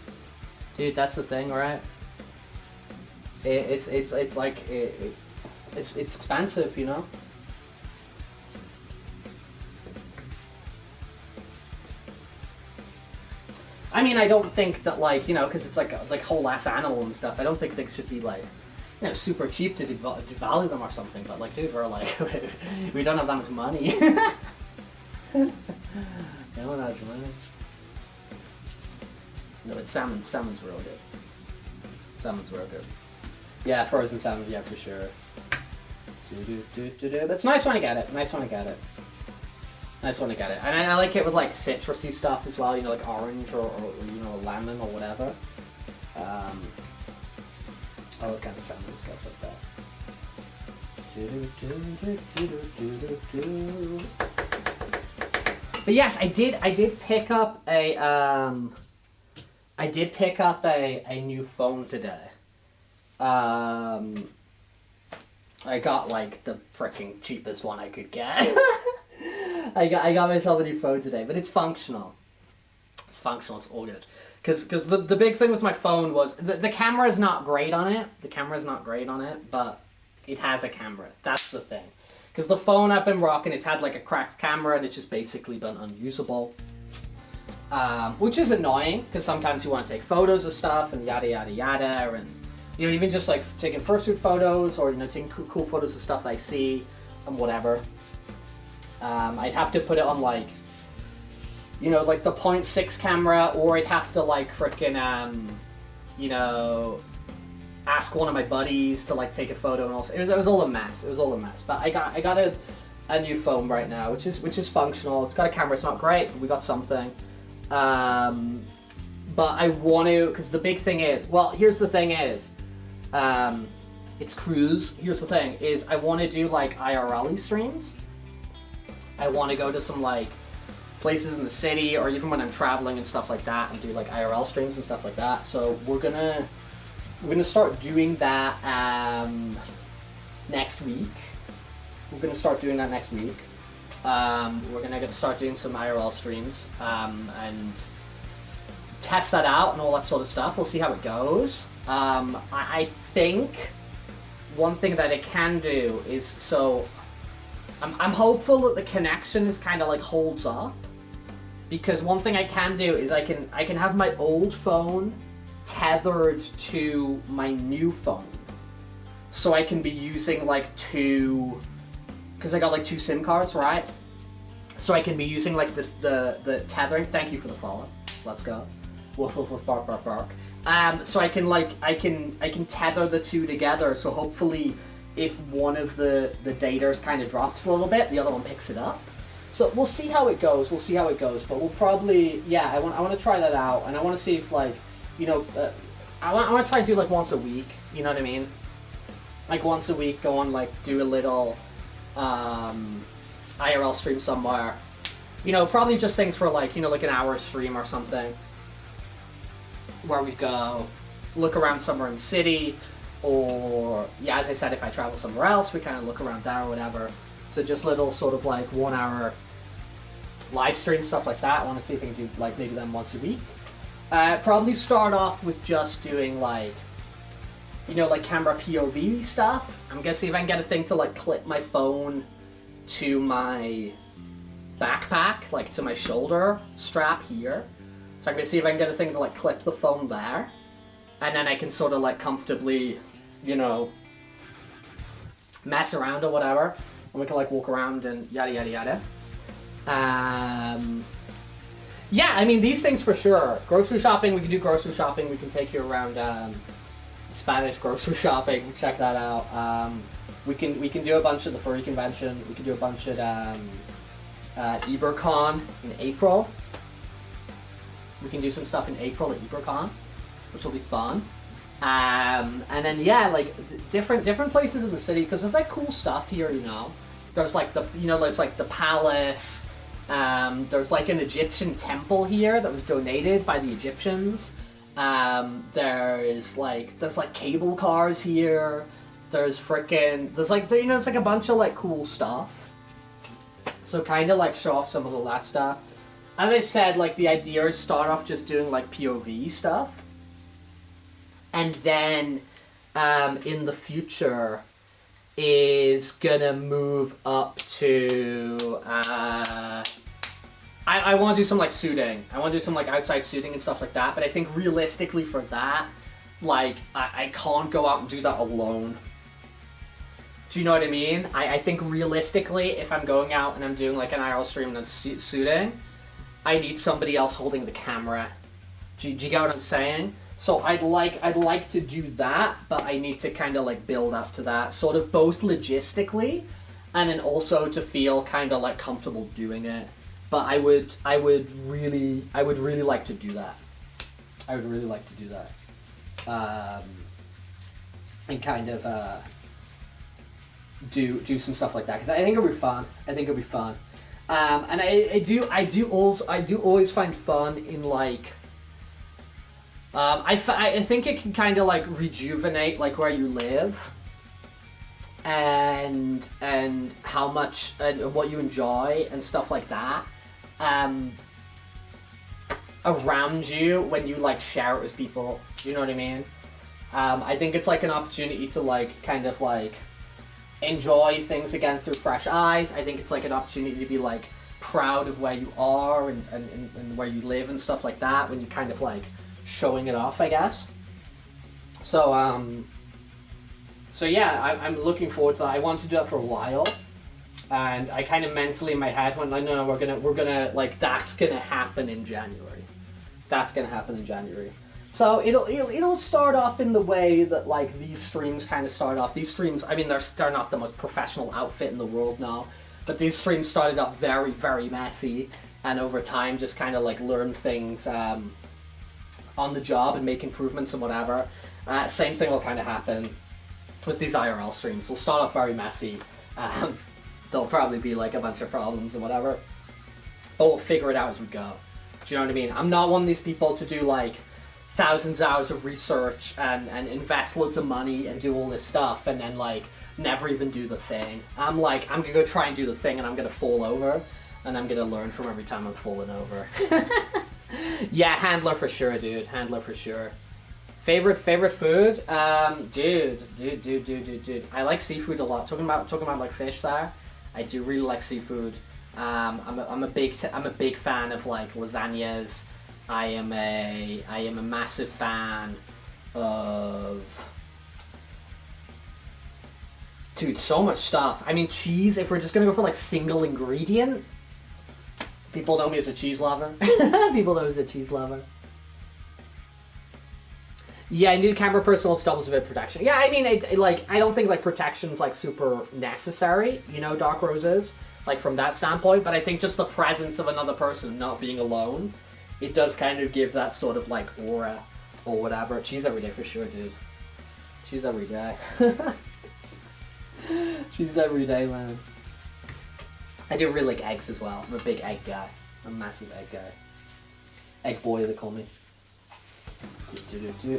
Dude, that's the thing, right? It's expensive, you know? I mean, I don't think that, like, you know, because it's like whole ass animal and stuff. I don't think things should be like, you know, super cheap to devalue them or something. But like, dude, we're like, we don't have that much money. We don't have that much money. No, but salmon's real good. Salmon's real good. Yeah, frozen salmon, yeah, for sure. That's nice when I get it. Nice when I get it. Nice when I get it. And I like it with like citrusy stuff as well, you know, like orange or you know, lemon or whatever. All that kind of salmon stuff like that. But yes, I did pick up a new phone today. I got like the freaking cheapest one I could get. I got myself a new phone today, but it's functional. It's functional. It's all good. Because the big thing with my phone was the camera is not great on it. The camera is not great on it, but it has a camera. That's the thing. Because the phone I've been rocking, it's had like a cracked camera and it's just basically been unusable. Which is annoying because sometimes you want to take photos of stuff and yada yada yada, and you know, even just like taking Fursuit photos or, you know, taking cool photos of stuff that I see and whatever. I'd have to put it on like, you know, like the 0.6 camera, or I'd have to like frickin' you know, ask one of my buddies to like take a photo, and also it was all a mess. It was all a mess. But I got a new phone right now, which is functional. It's got a camera. It's not great, but we got something. But I want to, because the big thing is, well, here's the thing is, it's cruise. Here's the thing is, I want to do like IRL streams. I want to go to some like places in the city, or even when I'm traveling and stuff like that, and do like IRL streams and stuff like that. So we're gonna start doing that next week. We're gonna start doing that next week. We're gonna start doing some IRL streams and test that out and all that sort of stuff. We'll see how it goes. I think one thing that it can do is, so I'm hopeful that the connection is kind of like holds up, because one thing I can do is I can have my old phone tethered to my new phone, so I can be using like two, because I got like 2 SIM cards, right? So I can be using like this the tethering. Thank you for the follow. Let's go. Woof woof woof bark bark bark. So I can tether the two together. So hopefully, if one of the daters kind of drops a little bit, the other one picks it up. So we'll see how it goes. But we'll probably, yeah. I want to try that out, and I want to see if like, you know, I want to try to do like once a week. You know what I mean? Like once a week, go on like do a little IRL stream somewhere. You know, probably just things for like, you know, like an hour stream or something, where we go look around somewhere in the city, or yeah, as I said, if I travel somewhere else, we kind of look around there or whatever. So just little sort of like 1 hour live stream stuff like that. I want to see if I can do like maybe them once a week. Probably start off with just doing like, you know, like camera POV stuff. I'm gonna see if I can get a thing to like clip my phone to my backpack, like to my shoulder strap here. So I'm gonna see if I can get a thing to like clip the phone there, and then I can sort of like comfortably, you know, mess around or whatever, and we can like walk around and yada yada yada. Yeah, I mean these things for sure. Grocery shopping, we can do grocery shopping. We can take you around Spanish grocery shopping. Check that out. We can do a bunch at the Furry convention. We can do a bunch at EberCon in April. We can do some stuff in April at EberCon, which will be fun. And then yeah, like different places in the city, because there's like cool stuff here. You know, there's like there's like the palace. There's like an Egyptian temple here that was donated by the Egyptians. There's like cable cars here. There's like it's like a bunch of like cool stuff. So kind of like show off some of all that stuff. As I said, like the idea is start off just doing like POV stuff, and then in the future is gonna move up to I want to do some like suiting. I want to do some like outside suiting and stuff like that. But I think realistically for that, like I can't go out and do that alone. Do you know what I mean? I think realistically, if I'm going out and I'm doing like an IRL stream and I'm suiting, I need somebody else holding the camera. Do you get what I'm saying? So I'd like to do that, but I need to kind of like build up to that, sort of both logistically, and then also to feel kind of like comfortable doing it. But I would really like to do that. I would really like to do that, and kind of do some stuff like that, because I think it'll be fun. And I do always find fun in like. I think it can kind of like rejuvenate like where you live, and how much and what you enjoy and stuff like that around you when you like share it with people. You know what I mean? I think it's like an opportunity to like kind of like enjoy things again through fresh eyes. I think it's like an opportunity to be like proud of where you are and where you live and stuff like that when you kind of like showing it off, I guess. So yeah, I'm looking forward to that. I want to do that for a while, and I kind of mentally in my head went, no, we're gonna like that's gonna happen in January. So it'll start off in the way that like these streams kind of start off. These streams, I mean, they're not the most professional outfit in the world now, but these streams started off very, very messy, and over time just kind of like learn things on the job and make improvements and whatever. Same thing will kind of happen with these IRL streams. They'll start off very messy. There'll probably be like a bunch of problems and whatever, but we'll figure it out as we go. Do you know what I mean? I'm not one of these people to do like thousands of hours of research and invest loads of money and do all this stuff and then like never even do the thing. I'm gonna go try and do the thing, and I'm gonna fall over, and I'm gonna learn from every time I'm falling over. Yeah, handler for sure, dude. Handler for sure. Favorite food? Dude. I like seafood a lot. Talking about like fish there. I do really like seafood. I'm a big fan of like lasagnas. I am a massive fan of, dude, so much stuff. I mean, cheese. If we're just gonna go for like single ingredient, people know me as a cheese lover. People know me as a cheese lover. Yeah, I need a camera person with doubles a bit of protection. Yeah, I mean, like, I don't think, like, protection's, like, super necessary, you know, Dark Rose is, like, from that standpoint, but I think just the presence of another person not being alone, it does kind of give that sort of, like, aura or whatever. Cheese every day for sure, dude. Cheese every day. Cheese every day, man. I do really like eggs as well. I'm a big egg guy. I'm a massive egg guy. Egg boy, they call me.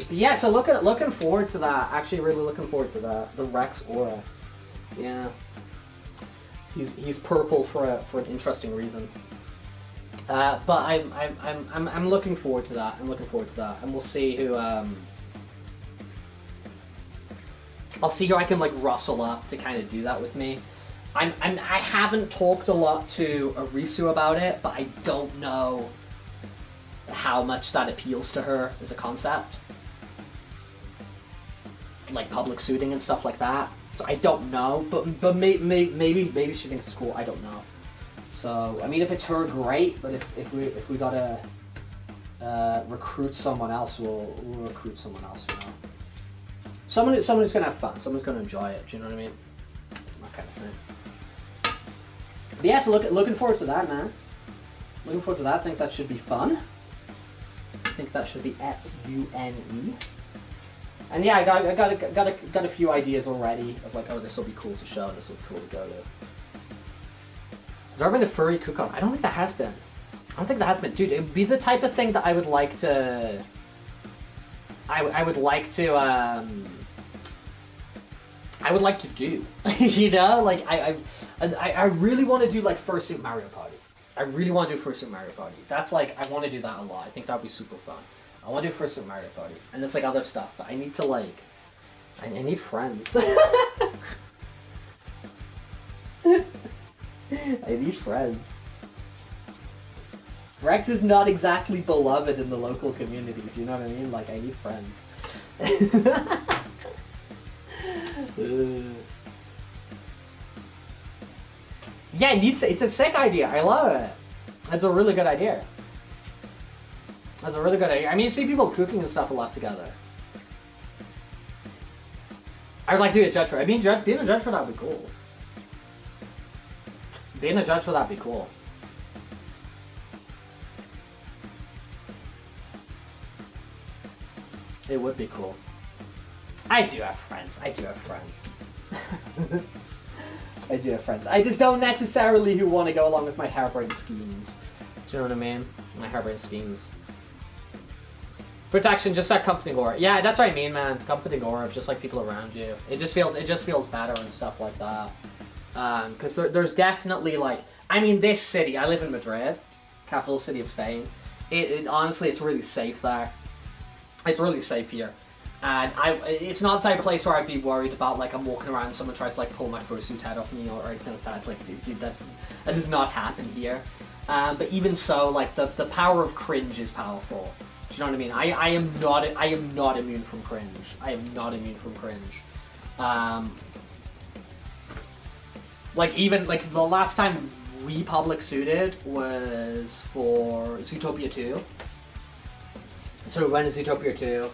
Yeah, so looking forward to that. Actually, really looking forward to that. The Rex aura. Yeah. He's purple for an interesting reason. But I'm looking forward to that. I'm looking forward to that, and we'll see who. I'll see who I can like rustle up to kind of do that with me. I haven't talked a lot to Arisu about it, but I don't know how much that appeals to her as a concept, like public suiting and stuff like that. So I don't know, but maybe she thinks it's cool. I don't know. So I mean, if it's her, great. But if we gotta recruit someone else, we'll recruit someone else. You know, someone who's gonna have fun, someone's gonna enjoy it. Do you know what I mean? That kind of thing. But yeah, so looking forward to that, man. Looking forward to that. I think that should be fun. I think that should be FUNE. And yeah, I got a few ideas already of like, oh, this will be cool to show, this will be cool to go to. Has there ever been a furry cook-off? I don't think that has been. I don't think that has been. Dude, it would be the type of thing that I would like to... I would like to do. You know? Like, I really want to do like Fursuit Mario Party. I really want to do Fursuit Mario Party. That's like, I want to do that a lot. I think that would be super fun. I want to do Fursuit Mario Party. And there's like other stuff, but I need to like, I need friends. I need friends. Rex is not exactly beloved in the local community, do you know what I mean? Like, I need friends. Yeah, it's a sick idea. I love it. That's a really good idea. That's a really good idea. I mean, you see people cooking and stuff a lot together. I would like to be a judge for it. Being a judge for that would be cool. Being a judge for that would be cool. It would be cool. I do have friends. I do have friends. I do have friends. I just don't necessarily who want to go along with my harebrained schemes. Do you know what I mean? My harebrained schemes. Protection, just that comforting aura. Yeah, that's what I mean, man. Comforting aura of just like people around you. It just feels better and stuff like that. Because there's definitely like, I mean, this city. I live in Madrid, capital city of Spain. It honestly, it's really safe there. It's really safe here. And it's not the type of place where I'd be worried about, like, I'm walking around and someone tries to, like, pull my fursuit head off me or anything like that. It's like, dude, that does not happen here. But even so, like, the power of cringe is powerful. Do you know what I mean? I am not immune from cringe. I am not immune from cringe. Like, even, like, the last time we public suited was for Zootopia 2. So we went to Zootopia 2.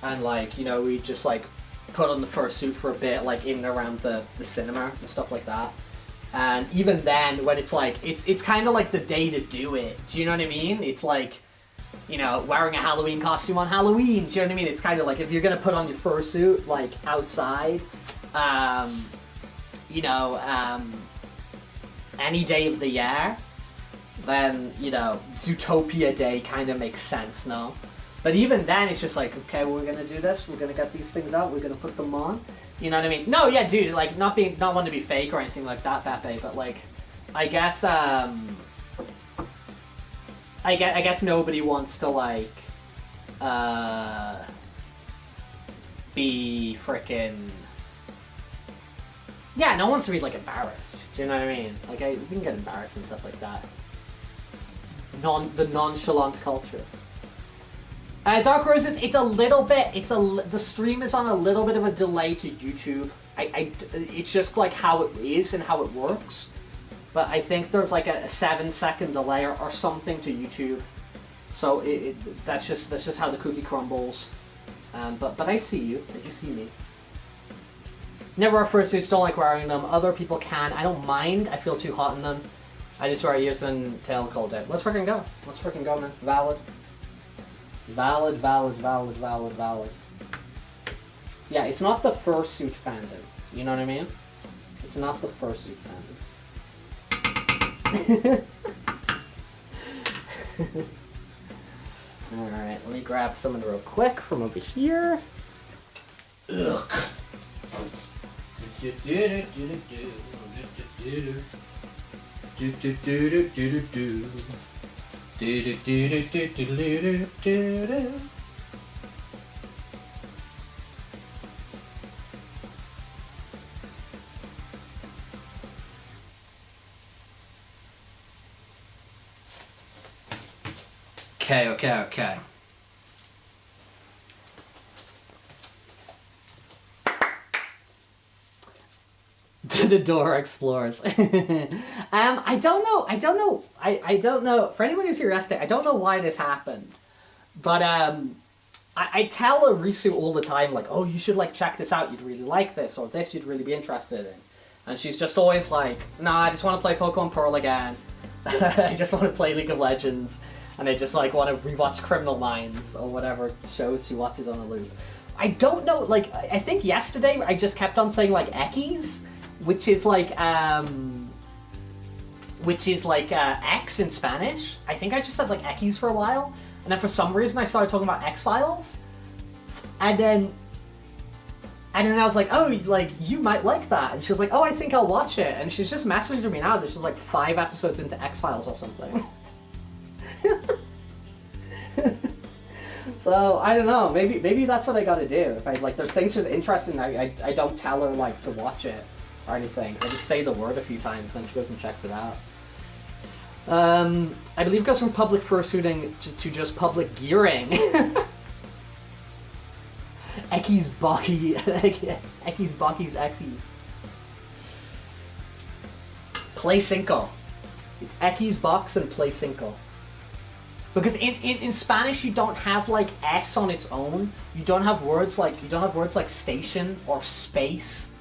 And, like, you know, we just, like, put on the fursuit for a bit, like, in and around the cinema and stuff like that. And even then, when it's, like, it's kind of like the day to do it. Do you know what I mean? It's, like, you know, wearing a Halloween costume on Halloween. Do you know what I mean? It's kind of like, if you're going to put on your fursuit, like, outside, you know, any day of the year, then, you know, Zootopia Day kind of makes sense, no? But even then, it's just like, okay, well, we're gonna do this. We're gonna get these things out. We're gonna put them on. You know what I mean? No, yeah, dude. Like, not wanting to be fake or anything like that, Pepe. But like, I guess nobody wants to like, be frickin'. Yeah, no one wants to be like embarrassed. Do you know what I mean? Like, you can get embarrassed and stuff like that. The nonchalant culture. Dark Roses, it's a little bit. The stream is on a little bit of a delay to YouTube. It's just like how it is and how it works. But I think there's like a 7-second delay or something to YouTube. So that's just how the cookie crumbles. But I see you. You see me. Never wear fursuits, don't like wearing them. Other people can. I don't mind. I feel too hot in them. I just wear ears and tail and cold day. Let's freaking go. Let's freaking go, man. Valid. Valid, valid, valid, valid, valid. Yeah, it's not the fursuit fandom. You know what I mean? It's not the fursuit fandom. Alright, let me grab some of it real quick from over here. Ugh. Okay. The door explores. I don't know. For anyone who's curious, I don't know why this happened. But I tell Arisu all the time, like, oh, you should like check this out, you'd really like this, or this you'd really be interested in. And she's just always like, nah, I just want to play Pokemon Pearl again. I just want to play League of Legends. And I just like want to rewatch Criminal Minds or whatever shows she watches on a loop. I don't know, like, I think yesterday I just kept on saying like Ekis, which is like X in Spanish. I think I just said like Ekis for a while, and then for some reason I started talking about X-Files, and then I was like, oh, like, you might like that, and she was like, oh, I think I'll watch it, and she's just messaging me now that she's like 5 episodes into X-Files or something. So I don't know, maybe that's what I gotta do. If I like, there's things she's interested in, I don't tell her like to watch it or anything. I just say the word a few times, and then she goes and checks it out. I believe it goes from public fursuiting to just public gearing. Ekis Baki, Ekis Baki's Ekis. Play Cinco. It's Ekis Box and Play Cinco. Because in Spanish you don't have like S on its own. You don't have words like station or space,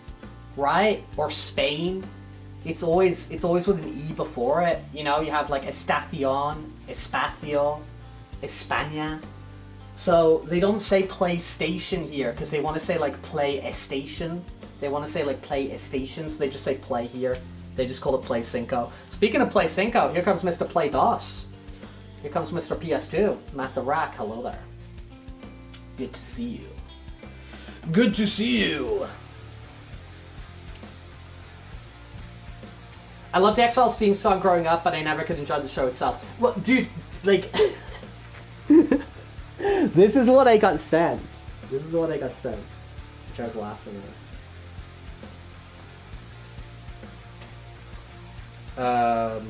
right? Or Spain. It's always with an E before it. You know, you have like estación, espacio, España. So they don't say PlayStation here because they want to say like play a station. They want to say like play a station, so they just say play here. They just call it Play Cinco. Speaking of Play Cinco, here comes Mr. Play DOS. Here comes Mr. PS2, Matt the Rack. Hello there. Good to see you. Good to see you. I loved the X-Files theme song growing up, but I never could enjoy the show itself. Well, dude, like, this is what I got sent. This is what I got sent, which I was laughing at.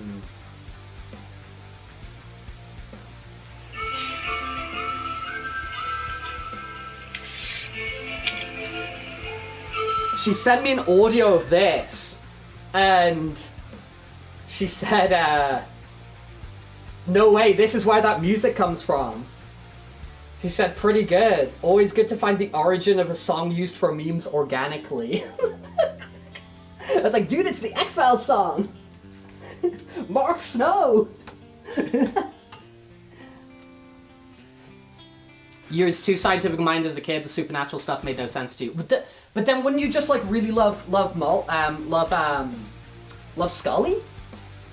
She sent me an audio of this, and she said, no way, this is where that music comes from. She said, pretty good. Always good to find the origin of a song used for memes organically. I was like, dude, it's the X-Files song. Mark Snow. You're too scientific minded as a kid. The supernatural stuff made no sense to you. But then wouldn't you just like really love Scully?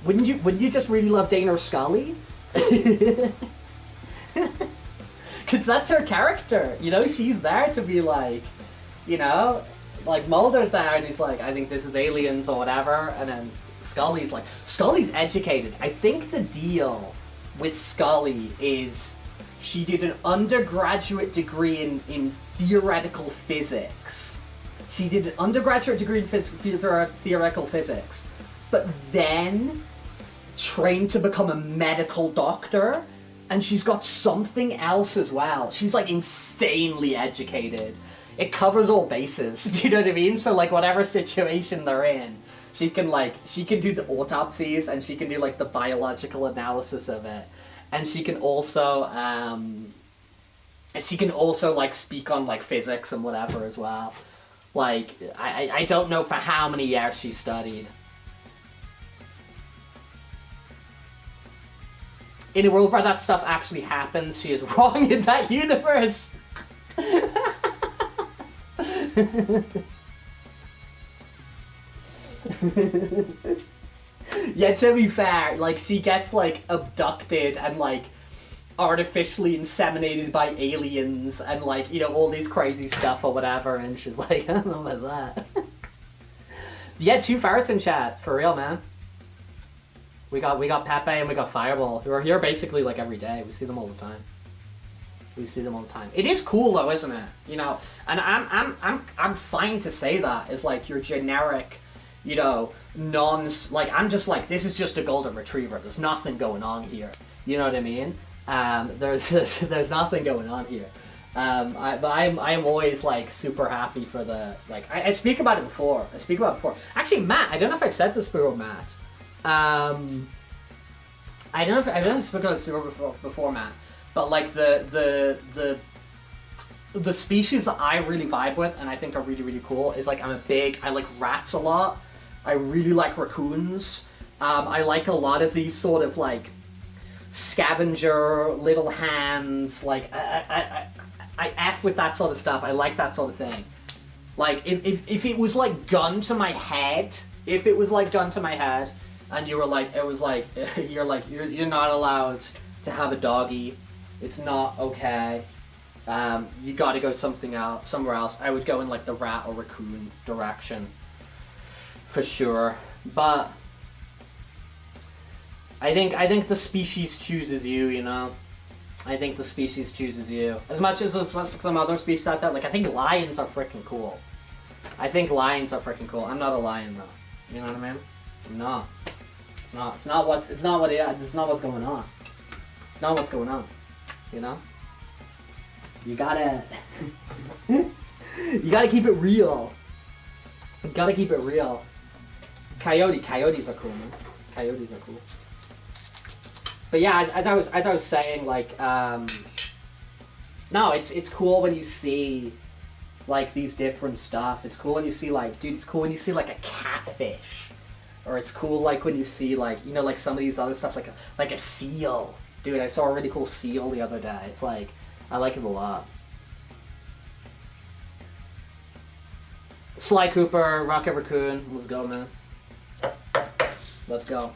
Wouldn't you just really love Dana or Scully? Because that's her character. You know, she's there to be like, you know, like Mulder's there and he's like, I think this is aliens or whatever, and then Scully's educated. I think the deal with Scully is she did an undergraduate degree in theoretical physics. She did an undergraduate degree in theoretical physics, but then trained to become a medical doctor, and she's got something else as well. She's like insanely educated. It covers all bases. Do you know what I mean? So like whatever situation they're in, she can do the autopsies, and she can do like the biological analysis of it, and she can also like speak on like physics and whatever as well. Like I don't know for how many years she studied. In a world where that stuff actually happens, she is wrong in that universe. Yeah, to be fair, like, she gets, like, abducted and, like, artificially inseminated by aliens and, like, you know, all this crazy stuff or whatever, and she's like, I don't know about that. Yeah, 2 ferrets in chat, for real, man. We got Pepe and we got Fireball, who are here basically, like, every day. We see them all the time. It is cool though, isn't it? You know, and I'm fine to say that as like your generic, you know, I'm just like, this is just a golden retriever. There's nothing going on here. You know what I mean? There's nothing going on here. I'm always like super happy for the like. I speak about it before. Actually, Matt, I don't know if I've said this before, Matt. I don't know if I've spoken about this before, Matt. But like the species that I really vibe with and I think are really, really cool is like I like rats a lot. I really like raccoons. I like a lot of these sort of like scavenger little hands. Like I F with that sort of stuff. I like that sort of thing. Like if it was like gun to my head, and you were like, it was like you're not allowed to have a doggy. It's not okay. You got to go somewhere else. I would go in like the rat or raccoon direction, for sure. But I think the species chooses you. You know, I think the species chooses you as much as some other species out there. Like I think lions are freaking cool. I'm not a lion though. You know what I mean? I'm not. It's not what's going on. It's not what's going on. You know? You gotta keep it real. Coyotes are cool, man. Coyotes are cool. But yeah, as I was saying, like, no, it's cool when you see like these different stuff. It's cool when you see like, dude, it's cool when you see like a catfish. Or it's cool like when you see like, you know, like some of these other stuff, like a seal. Dude, I saw a really cool seal the other day. It's like, I like it a lot. Sly Cooper, Rocket Raccoon, let's go, man. Let's go.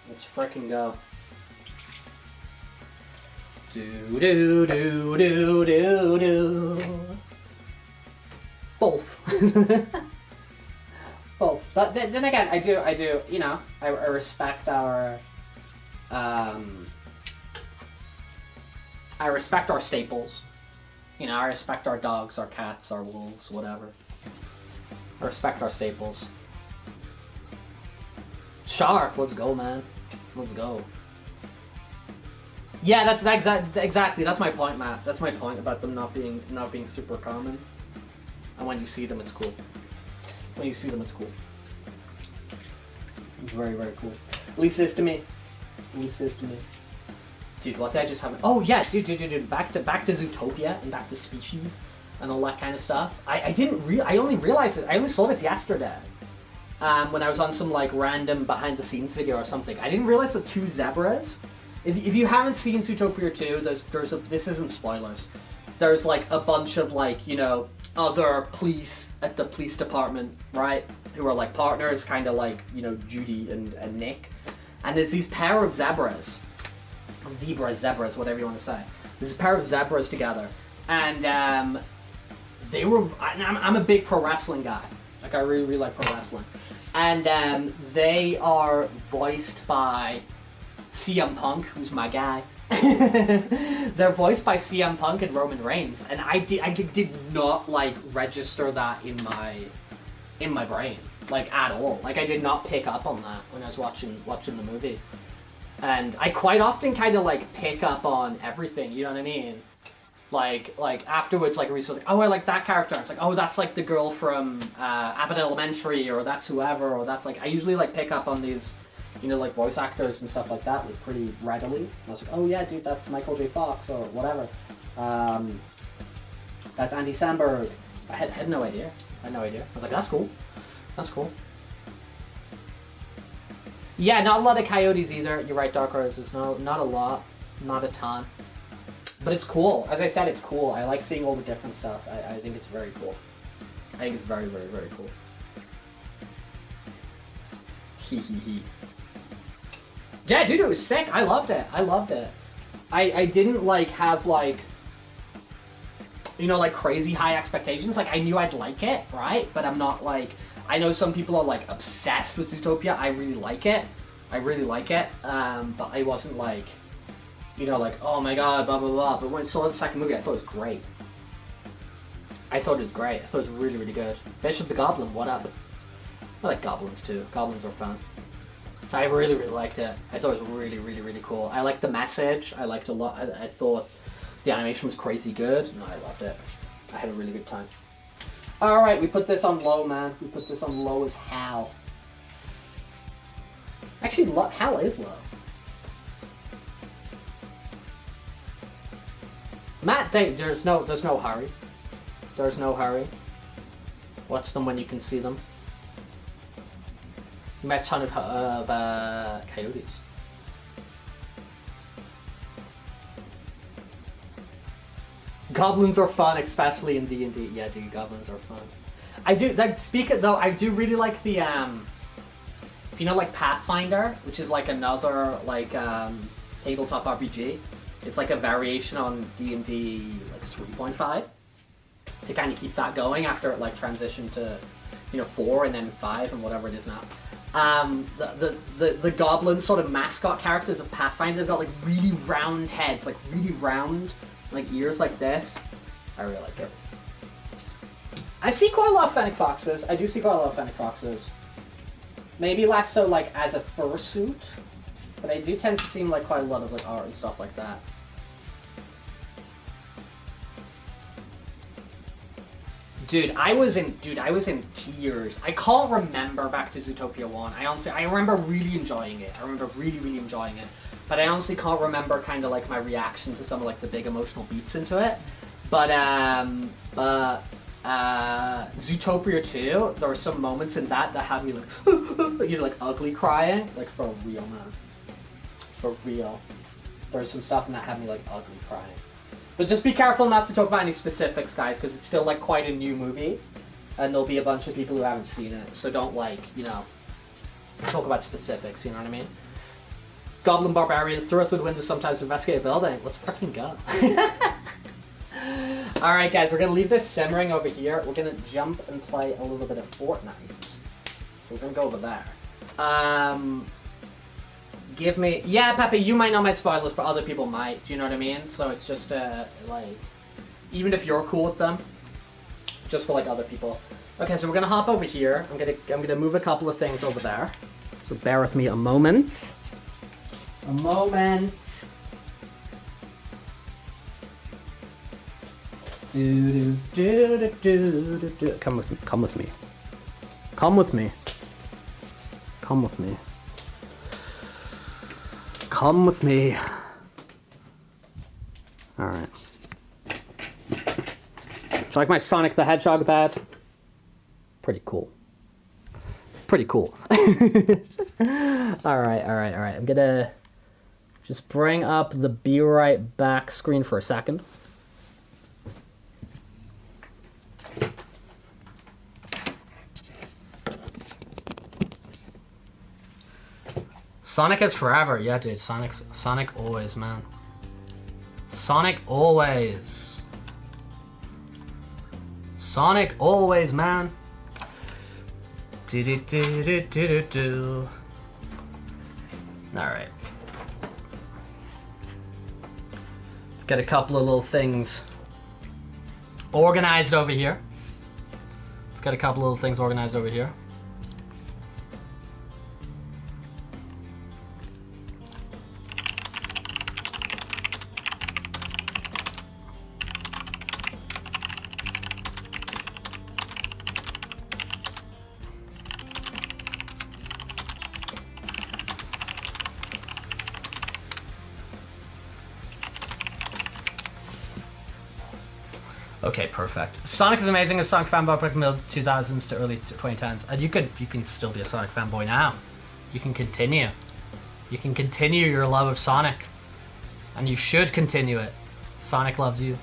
Let's frickin' go. Do do do do do do. Both. Both. But then again, I do. You know, I respect our. I respect our staples. You know, I respect our dogs, our cats, our wolves, whatever. I respect our staples. Shark, let's go, man. Let's go. Yeah, that's exactly. That's my point, Matt. That's my point about them not being super common. And when you see them, it's cool. It's very, very cool. At least it is to me. Dude, what did I just have? Oh yeah, dude. Back to Zootopia and back to species and all that kind of stuff. I only realized it. I only saw this yesterday. When I was on some like random behind the scenes video or something. I didn't realize the 2 zebras. If you haven't seen Zootopia 2, this isn't spoilers. There's like a bunch of like, you know, other police at the police department, right? Who are like partners, kind of like, you know, Judy and Nick. And there's these pair of zebras, whatever you want to say. There's a pair of zebras together. And they were, I'm a big pro wrestling guy. Like I really, really like pro wrestling. And they are voiced by CM Punk, who's my guy, They're voiced by CM Punk and Roman Reigns, and I did not like register that in my brain, like at all. Like I did not pick up on that when I was watching the movie. And I quite often kind of like pick up on everything, you know what I mean? Like afterwards, like Reese was like, oh, I like that character. It's like, oh, that's like the girl from Abbott Elementary, or that's whoever, or that's like, I usually like pick up on these, you know, like voice actors and stuff like that, like pretty readily. And I was like, oh yeah, dude, that's Michael J. Fox or whatever. That's Andy Samberg. I had no idea. I was like, that's cool. That's cool. Yeah, not a lot of coyotes either. You're right, Dark Roses. No, not a lot. Not a ton. But it's cool. As I said, it's cool. I like seeing all the different stuff. I think it's very cool. I think it's very, very, very cool. Hee. Yeah, dude, it was sick. I loved it. I didn't, like, have, like, you know, like, crazy high expectations. Like, I knew I'd like it, right? But I'm not, like... I know some people are, like, obsessed with Zootopia. I really like it. But I wasn't, like... You know, like, oh my god, blah, blah, blah. But when I saw the second movie, I thought it was great. I thought it was really, really good. Bishop the Goblin, what up? I like goblins, too. Goblins are fun. I really, really liked it. I thought it was really, really, really cool. I liked the message. I liked a lot. I thought the animation was crazy good. No, I loved it. I had a really good time. Alright, we put this on low, man. We put this on low as hell. Actually, hell is low. Matt, there's no hurry. There's no hurry. Watch them when you can see them. You met a ton of coyotes. Goblins are fun, especially in D&D. Yeah, dude, goblins are fun. I do, like, I do really like the, if you know, like, Pathfinder, which is, like, another, like, tabletop RPG. It's like a variation on D&D, like, 3.5. To kind of keep that going after it, like, transitioned to, you know, 4 and then 5 and whatever it is now. The goblin sort of mascot characters of Pathfinder, they've got, like, really round heads, like, really round, like, ears like this. I really like it. I see quite a lot of fennec foxes. I do see quite a lot of fennec foxes. Maybe less so, like, as a fursuit. But I do tend to seem like quite a lot of, like, art and stuff like that. Dude, I was in tears. I can't remember back to Zootopia 1. I remember really enjoying it. Really enjoying it. But I honestly can't remember kind of like my reaction to some of like the big emotional beats into it. But Zootopia 2, there were some moments in that had me like, you know, like ugly crying. Like for real, man. For real. There's some stuff in that had me like ugly crying. But just be careful not to talk about any specifics, guys, because it's still, like, quite a new movie. And there'll be a bunch of people who haven't seen it. So don't, like, you know, talk about specifics, you know what I mean? Goblin Barbarian threw through the window sometimes to investigate a building. Let's freaking go. Alright, guys, we're going to leave this simmering over here. We're going to jump and play a little bit of Fortnite. So we're going to go over there. Give me... Yeah, Pepe, you might not make spoilers, but other people might. Do you know what I mean? So it's just, like... Even if you're cool with them, just for, like, other people. Okay, so we're gonna hop over here. I'm gonna move a couple of things over there. So bear with me a moment. A moment. Do, do, do, do, do, do. Come with me. Come with me. Come with me. Come with me. Come with me. Alright. Do you like my Sonic the Hedgehog bed? Pretty cool. Pretty cool. Alright. I'm gonna just bring up the Be Right Back screen for a second. Sonic is forever. Yeah, dude. Sonic always, man. Sonic always. Sonic always, man. Do. All right. get a couple of little things organized over here. Let's get a couple of little things organized over here. Okay, perfect. Sonic is amazing. A Sonic fanboy from the 2000s to early 2010s, and you can still be a Sonic fanboy now. You can continue. You can continue your love of Sonic, and you should continue it. Sonic loves you.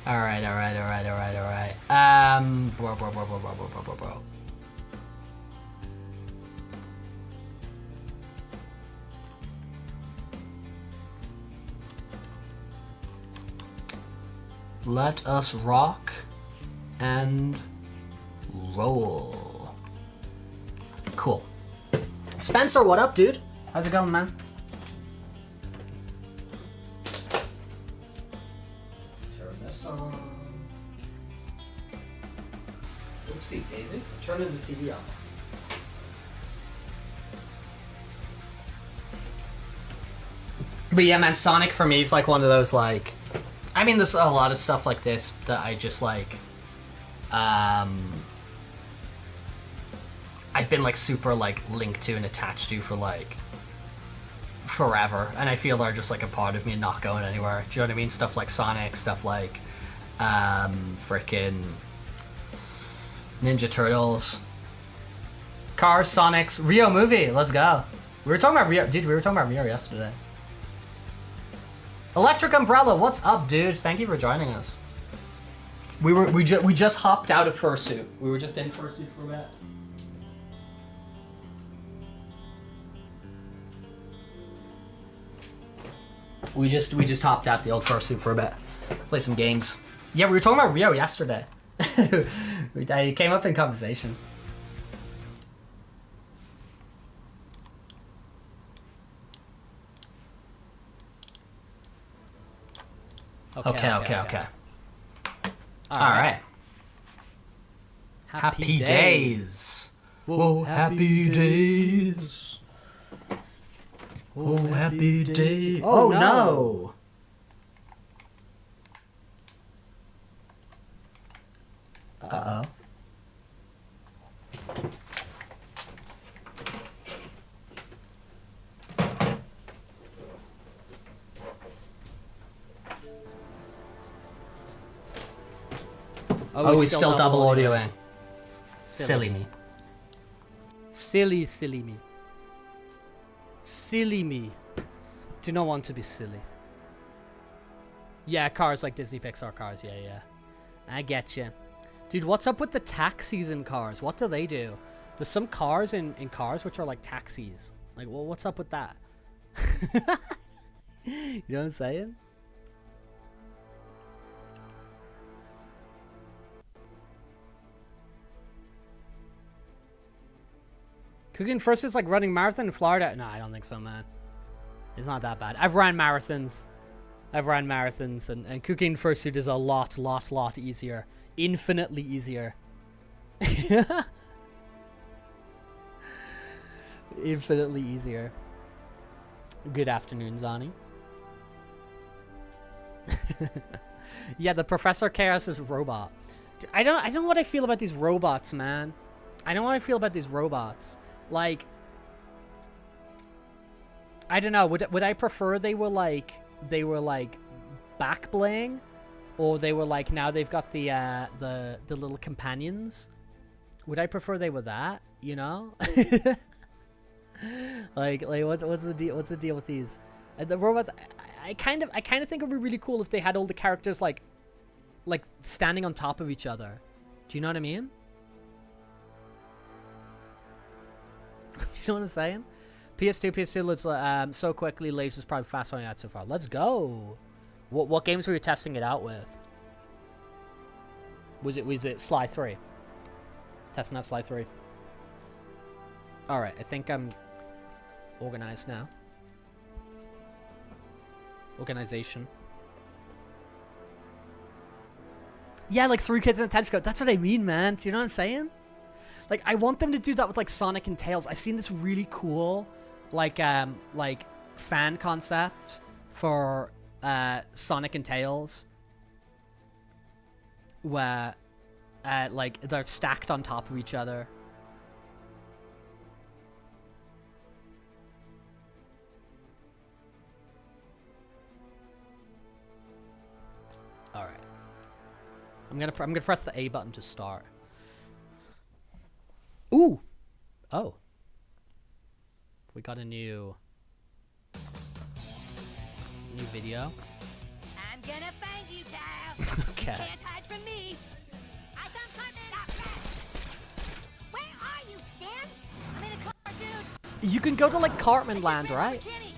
All right. Bro. Let us rock and roll. Cool. Spencer, what up, dude? How's it going, man? Let's turn this on. Oopsie daisy. Turning the TV off. But yeah, man, Sonic for me is like one of those like... I mean, there's a lot of stuff like this that I just like, I've been like super like linked to and attached to for like forever, and I feel they're just like a part of me and not going anywhere. Do you know what I mean? Stuff like Sonic, stuff like frickin' Ninja Turtles, Cars, Sonics, Rio movie. Let's go. We were talking about Rio, dude. We were talking about Rio yesterday. Electric Umbrella, what's up, dude? Thank you for joining us. We just hopped out of Fursuit. We were just in Fursuit for a bit. We just hopped out the old Fursuit for a bit. Play some games. Yeah, we were talking about Rio yesterday. I came up in conversation. Okay. All right. Happy days. Whoa, happy days. Oh, happy days. Oh, no. Uh-oh. Oh, he's still double audioing. Silly me. Silly me. Silly me. Do not want to be silly. Yeah, cars like Disney Pixar cars. Yeah. I get you. Dude, what's up with the taxis in cars? What do they do? There's some cars in cars which are like taxis. Like, well, what's up with that? You know what I'm saying? Cooking first is like running marathon in Florida. No, I don't think so, man. It's not that bad. I've ran marathons, and cooking fursuit is a lot easier. Infinitely easier. Infinitely easier. Good afternoon, Zani. Yeah, the Professor Chaos is robot. Dude, I don't know what I feel about these robots, man. I don't know what I feel about these robots. Like, I don't know. Would I prefer they were like back bling, or they were like now they've got the little companions? Would I prefer they were that? You know? like what's the deal? What's the deal with these? The robots. I kind of think it would be really cool if they had all the characters like standing on top of each other. Do you know what I mean? You know what I'm saying? PS2, let's so quickly. Laser's probably fast running out so far. Let's go. What games were you testing it out with? Was it Sly 3? Testing out Sly 3. All right, I think I'm organized now. organization. Yeah, like 3 kids in a trench coat. That's what I mean, man. Do you know what I'm saying? Like, I want them to do that with, like, Sonic and Tails. I've seen this really cool, like, fan concept for, Sonic and Tails. Where, like, they're stacked on top of each other. All right. I'm gonna press the A button to start. Ooh. Oh. We got a new video. I'm gonna find you, pal. Okay. You can't hide from me. I found Cartman. Where are you, Stan? I'm in a car, dude. You can go to like Cartman Land, right? Kenny.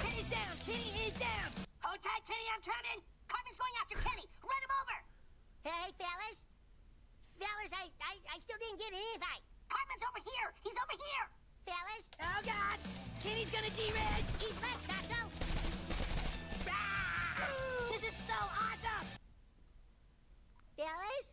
Kenny's down. Kenny is down. Hold tight, Kenny. I'm coming. Cartman's going after Kenny. Run him over. Hey, fellas. Fellas, I still didn't get an invite. Cartman's over here. He's over here. Fellas. Oh, God. Kenny's gonna D-Red. He's left, Tasso. This is so awesome. Fellas?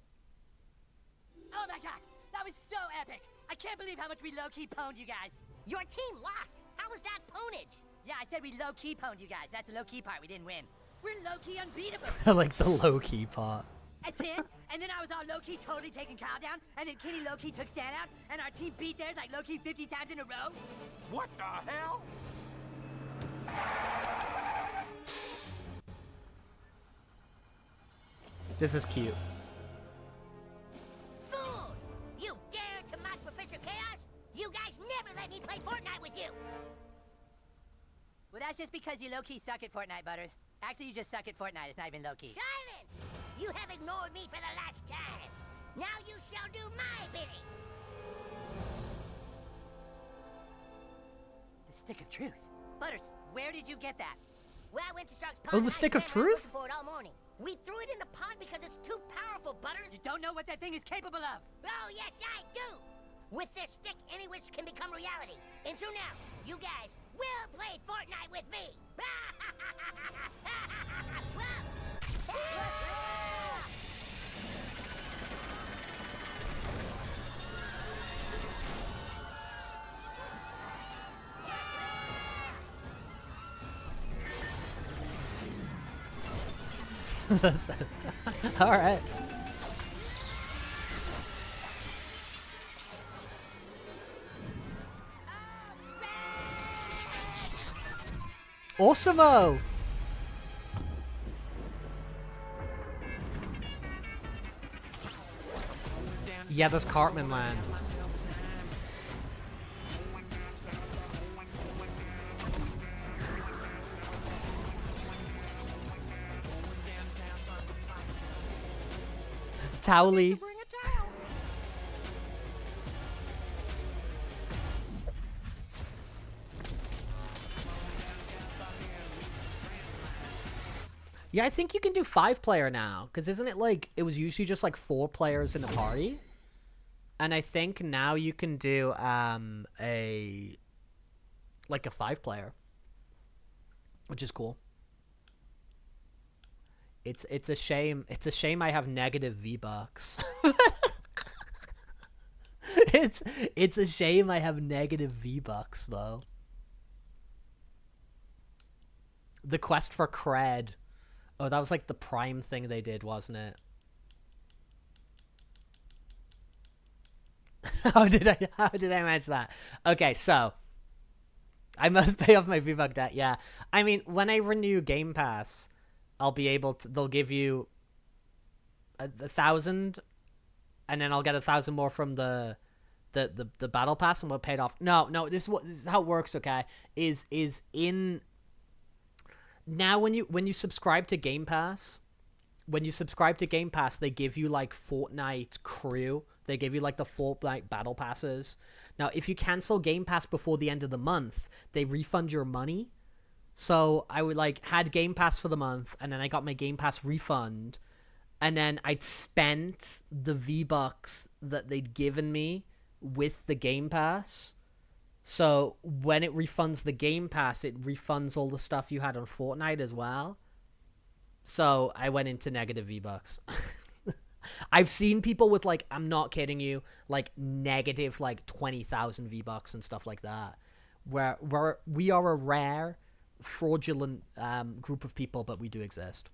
Oh, my God. That was so epic. I can't believe how much we low-key pwned you guys. Your team lost. How was that pwnage? Yeah, I said we low-key pwned you guys. That's the low-key part. We didn't win. We're low-key unbeatable. Like the low-key part. At 10, and then I was all low-key totally taking Kyle down, and then Kenny low-key took Stan out, and our team beat theirs like low-key 50 times in a row. What the hell? This is cute. Fools! You dare to mock Professor Chaos? You guys never let me play Fortnite with you! Well, that's just because you low-key suck at Fortnite, Butters. Actually, you just suck at Fortnite. It's not even low-key. Silence! You have ignored me for the last time. Now you shall do my bidding. The stick of truth. Butters, where did you get that? Well, I went to Stark's pond. Oh, the stick of truth? For it all morning. We threw it in the pond because it's too powerful, Butters. You don't know what that thing is capable of. Oh, yes, I do. With this stick, any wish can become reality. And so now, you guys will play Fortnite with me. That's all right. Awesome-o! Yeah, there's Cartman Land. Towley. Yeah, I think you can do 5-player now, because isn't it like, it was usually just like 4 players in a party? And I think now you can do, a 5-player. Which is cool. It's a shame I have negative V-Bucks. It's a shame I have negative V-Bucks, though. The quest for cred. Oh, that was like the Prime thing they did, wasn't it? How did I manage that? Okay, so I must pay off my V-Buck debt. Yeah, I mean, when I renew Game Pass, I'll be able to. They'll give you 1,000, and then I'll get 1,000 more from the Battle Pass, and we'll pay it off. No, this is how it works. Okay, is in. Now, when you subscribe to Game Pass, they give you like Fortnite crew. They give you like the Fortnite battle passes. Now, if you cancel Game Pass before the end of the month, they refund your money. So I would had Game Pass for the month, and then I got my Game Pass refund, and then I'd spent the V-Bucks that they'd given me with the Game Pass, So when it refunds the Game Pass, it refunds all the stuff you had on Fortnite as well. So I went into negative V-Bucks. I've seen people with, like, I'm not kidding you, like, negative, like, 20,000 V-Bucks and stuff like that. Where we are a rare, fraudulent group of people, but we do exist.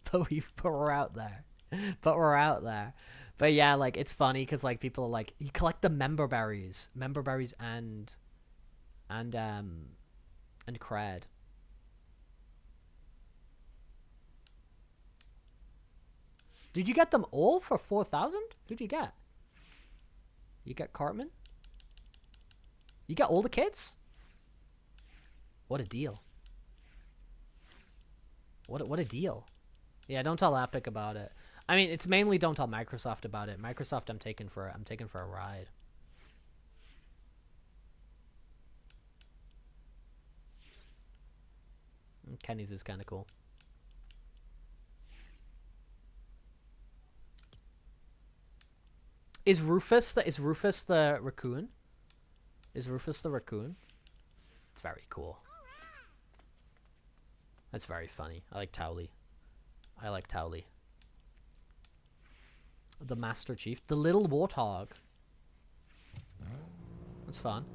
but we're out there. But we're out there. But yeah, like, it's funny because, like, people are like, you collect the member berries and cred. Did you get them all for 4,000? Who'd you get? You get Cartman? You got all the kids? What a deal. What a deal. Yeah, don't tell Epic about it. I mean, it's mainly don't tell Microsoft about it. Microsoft, I'm taking for a ride. Kenny's is kind of cool. Is Rufus the raccoon? Is Rufus the raccoon? It's very cool. That's very funny. I like Towley. The Master Chief. The little warthog. That's fun.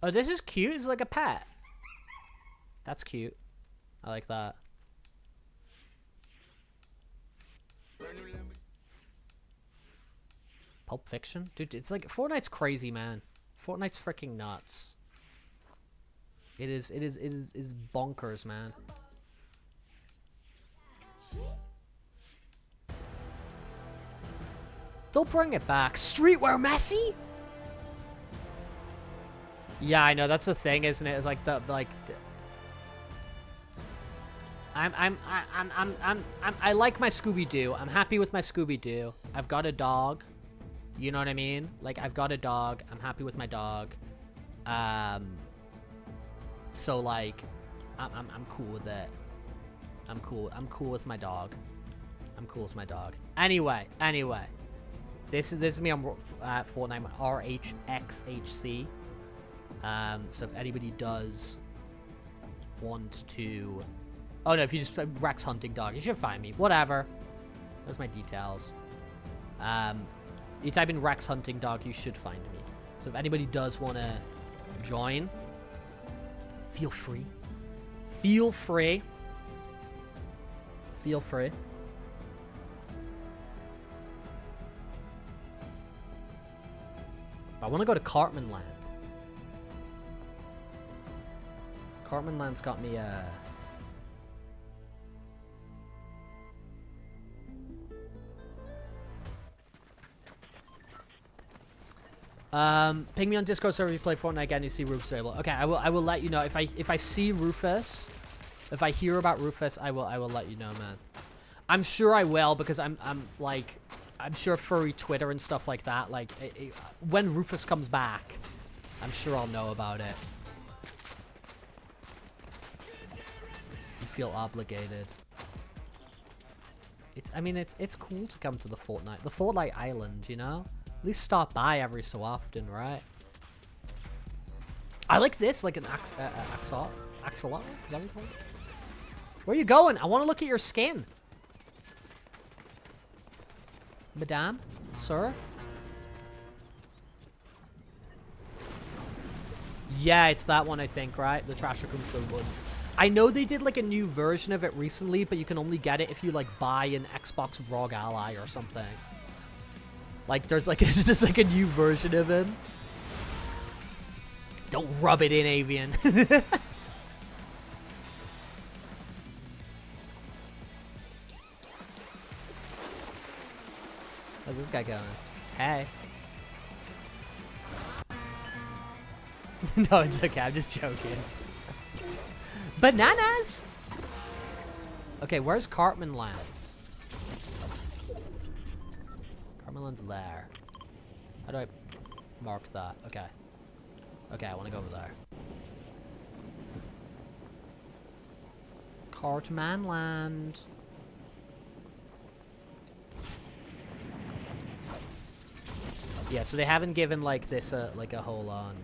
Oh, this is cute. It's like a pet. That's cute. I like that. Pulp Fiction? Dude, it's like, Fortnite's crazy, man. Fortnite's freaking nuts. It is bonkers, man. They'll bring it back. Streetwear Messi? Yeah, I know, that's the thing, isn't it? It's like I like my Scooby-Doo. I'm happy with my Scooby-Doo. I've got a dog. You know what I mean? Like, I've got a dog. I'm happy with my dog. So like, I'm cool with it. I'm cool with my dog. Anyway. This is me on Fortnite, RHXHC. So if anybody does want to... Oh no, if you just Rex Hunting Dog, you should find me. Whatever. Those are my details. You type in Rex Hunting Dog, you should find me. So if anybody does want to join, feel free. Feel free. I want to go to Cartman Land. Cartman Land's got me ping me on Discord server if you play Fortnite again, you see Rufus available. Okay, I will let you know. If I see Rufus, if I hear about Rufus, I will let you know, man. I'm sure I will, because I'm sure Furry Twitter and stuff like that, like, when Rufus comes back, I'm sure I'll know about it. You feel obligated. I mean, it's cool to come to the Fortnite Island, you know? At least stop by every so often, right? I like this, like an axolotl. Is that what you call it? Where are you going? I want to look at your skin. Madame? Sir? Yeah, it's that one, I think, right? The Trash Raccoon Food one. I know they did, like, a new version of it recently, but you can only get it if you, like, buy an Xbox ROG Ally or something. Like, there's, like, just, like, a new version of him. Don't rub it in, Avian. How's this guy going? Hey. No, it's okay. I'm just joking. Bananas! Okay, where's Cartman Land? Cartman Land's there. How do I mark that? Okay. Okay, I want to go over there. Cartman Land. Yeah, so they haven't given like this like a whole on.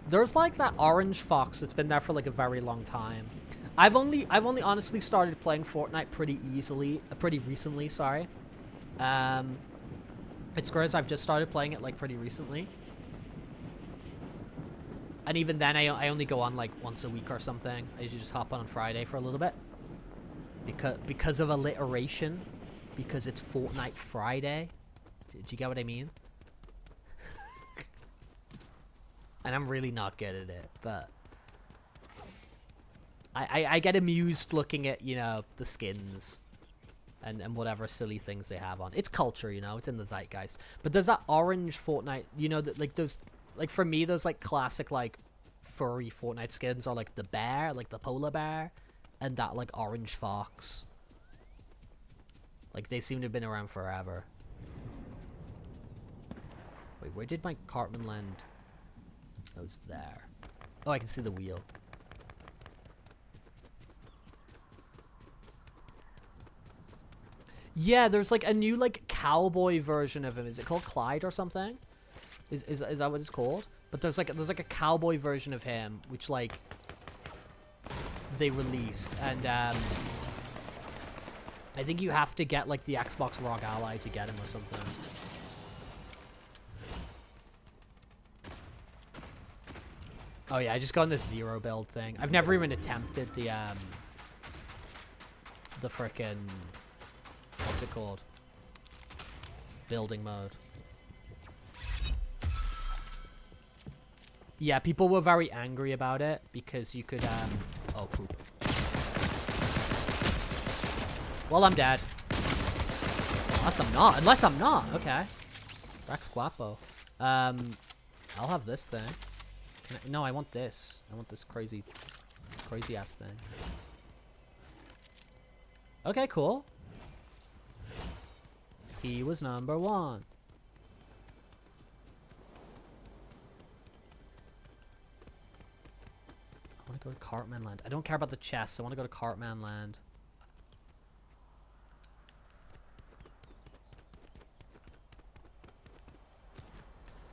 There's like that orange fox that's been there for like a very long time. I've only honestly started playing Fortnite pretty recently, sorry. It's gross, I've just started playing it like pretty recently. And even then I only go on like once a week or something. I usually just hop on Friday for a little bit. Because of alliteration. Because it's Fortnite Friday. Do you get what I mean? And I'm really not good at it, but I get amused looking at, you know, the skins and whatever silly things they have on. It's culture, you know, it's in the zeitgeist. But there's that orange Fortnite, you know, that like those, like for me, those like classic like furry Fortnite skins are like the bear, like the polar bear, and that like orange fox. Like they seem to have been around forever. Wait, where did my Cartman land? Oh, it's there. Oh, I can see the wheel. Yeah, there's like a new like cowboy version of him. Is it called Clyde or something? Is that what it's called? But there's like a cowboy version of him which like they released, and I think you have to get like the Xbox ROG Ally to get him or something. Oh yeah, I just got on this zero build thing. I've never even attempted the frickin', what's it called? Building mode. Yeah, people were very angry about it because you could oh poop. Well, I'm dead. Unless I'm not. Okay. Rex Guapo. I'll have this thing. No, I want this. I want this crazy ass thing. Okay, cool. He was number one. I want to go to Cartman Land. I don't care about the chests. I want to go to Cartman Land.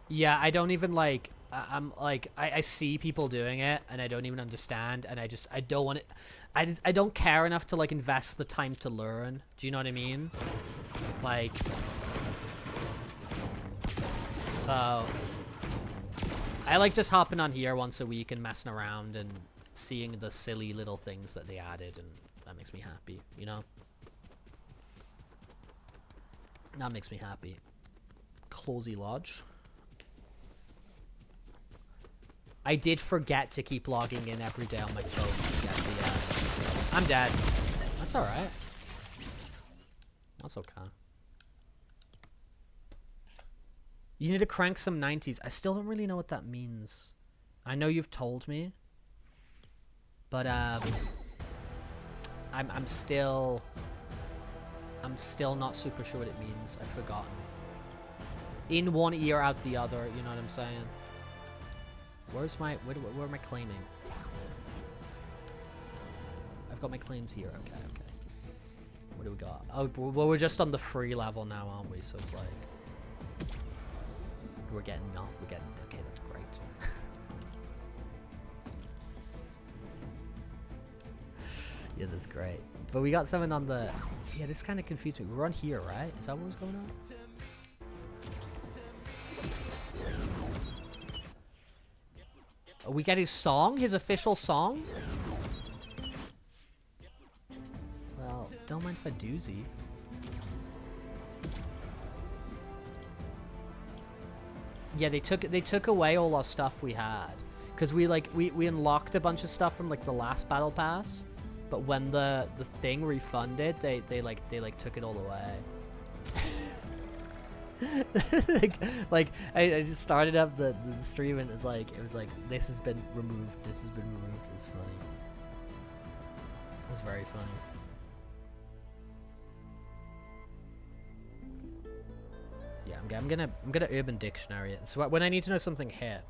Yeah, I don't even like... I'm like, I see people doing it and I don't even understand, and I don't want it. I don't care enough to like invest the time to learn. Do you know what I mean? Like, so I like just hopping on here once a week and messing around and seeing the silly little things that they added, and that makes me happy, you know? That makes me happy. Closey Lodge. I did forget to keep logging in every day on my phone to get the, I'm dead. That's alright. That's okay. You need to crank some 90s. I still don't really know what that means. I know you've told me. But, I'm still not super sure what it means. I've forgotten. In one ear, out the other, you know what I'm saying? Where's my, where am I claiming? I've got my claims here. Okay, okay. What do we got? Oh, well, we're just on the free level now, aren't we? So it's like, we're getting off. We're getting, okay, that's great. Yeah, that's great. But we got something on the, yeah, this kind of confused me. We're on here, right? Is that what was going on? We get his song? His official song? Well, don't mind if I doozy. Yeah, they took away all our stuff we had. Cause we unlocked a bunch of stuff from like the last battle pass. But when the thing refunded, they took it all away. I just started up the stream and it was like this has been removed. This has been removed. It was funny. It was very funny. Yeah, I'm gonna Urban Dictionary it. So when I need to know something hip,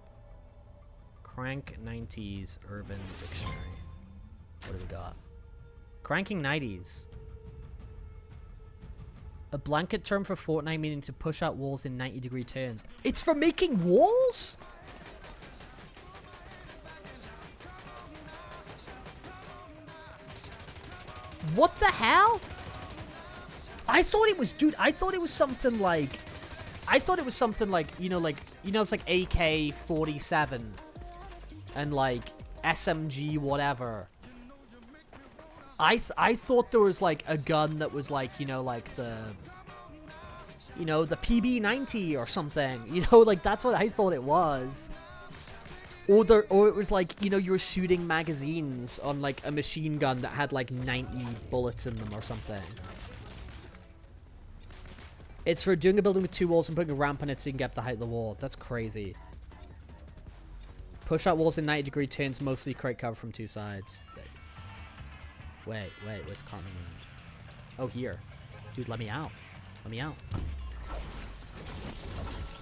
crank 90s Urban Dictionary. What do we got? Cranking 90s. A blanket term for Fortnite meaning to push out walls in 90-degree turns. It's for making walls? What the hell? I thought it was, dude, I thought it was something like, you know, it's like AK-47 and like SMG whatever. I thought there was like a gun that was like, you know, like the PB-90 or something. You know, like that's what I thought it was. Or it was like, you know, you were shooting magazines on like a machine gun that had like 90 bullets in them or something. It's for doing a building with 2 walls and putting a ramp on it so you can get up the height of the wall. That's crazy. Push out walls in 90-degree turns, mostly create cover from 2 sides. Wait, where's Cartman Land? Oh, here. Dude, let me out. Let me out.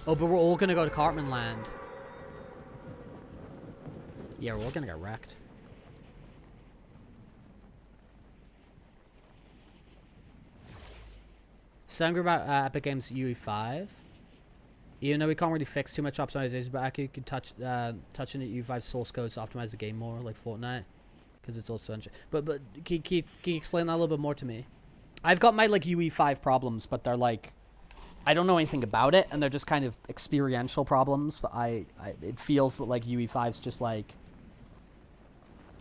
Oh, but we're all gonna go to Cartman Land. Yeah, we're all gonna get wrecked. Something about Epic Games UE5. Even though we can't really fix too much optimization, but actually you can touch into UE5 source codes to optimize the game more, like Fortnite. Because it's also... But can you explain that a little bit more to me? I've got my, like, UE5 problems, but they're, like... I don't know anything about it, and they're just kind of experiential problems. That it feels that, like, UE5's just, like...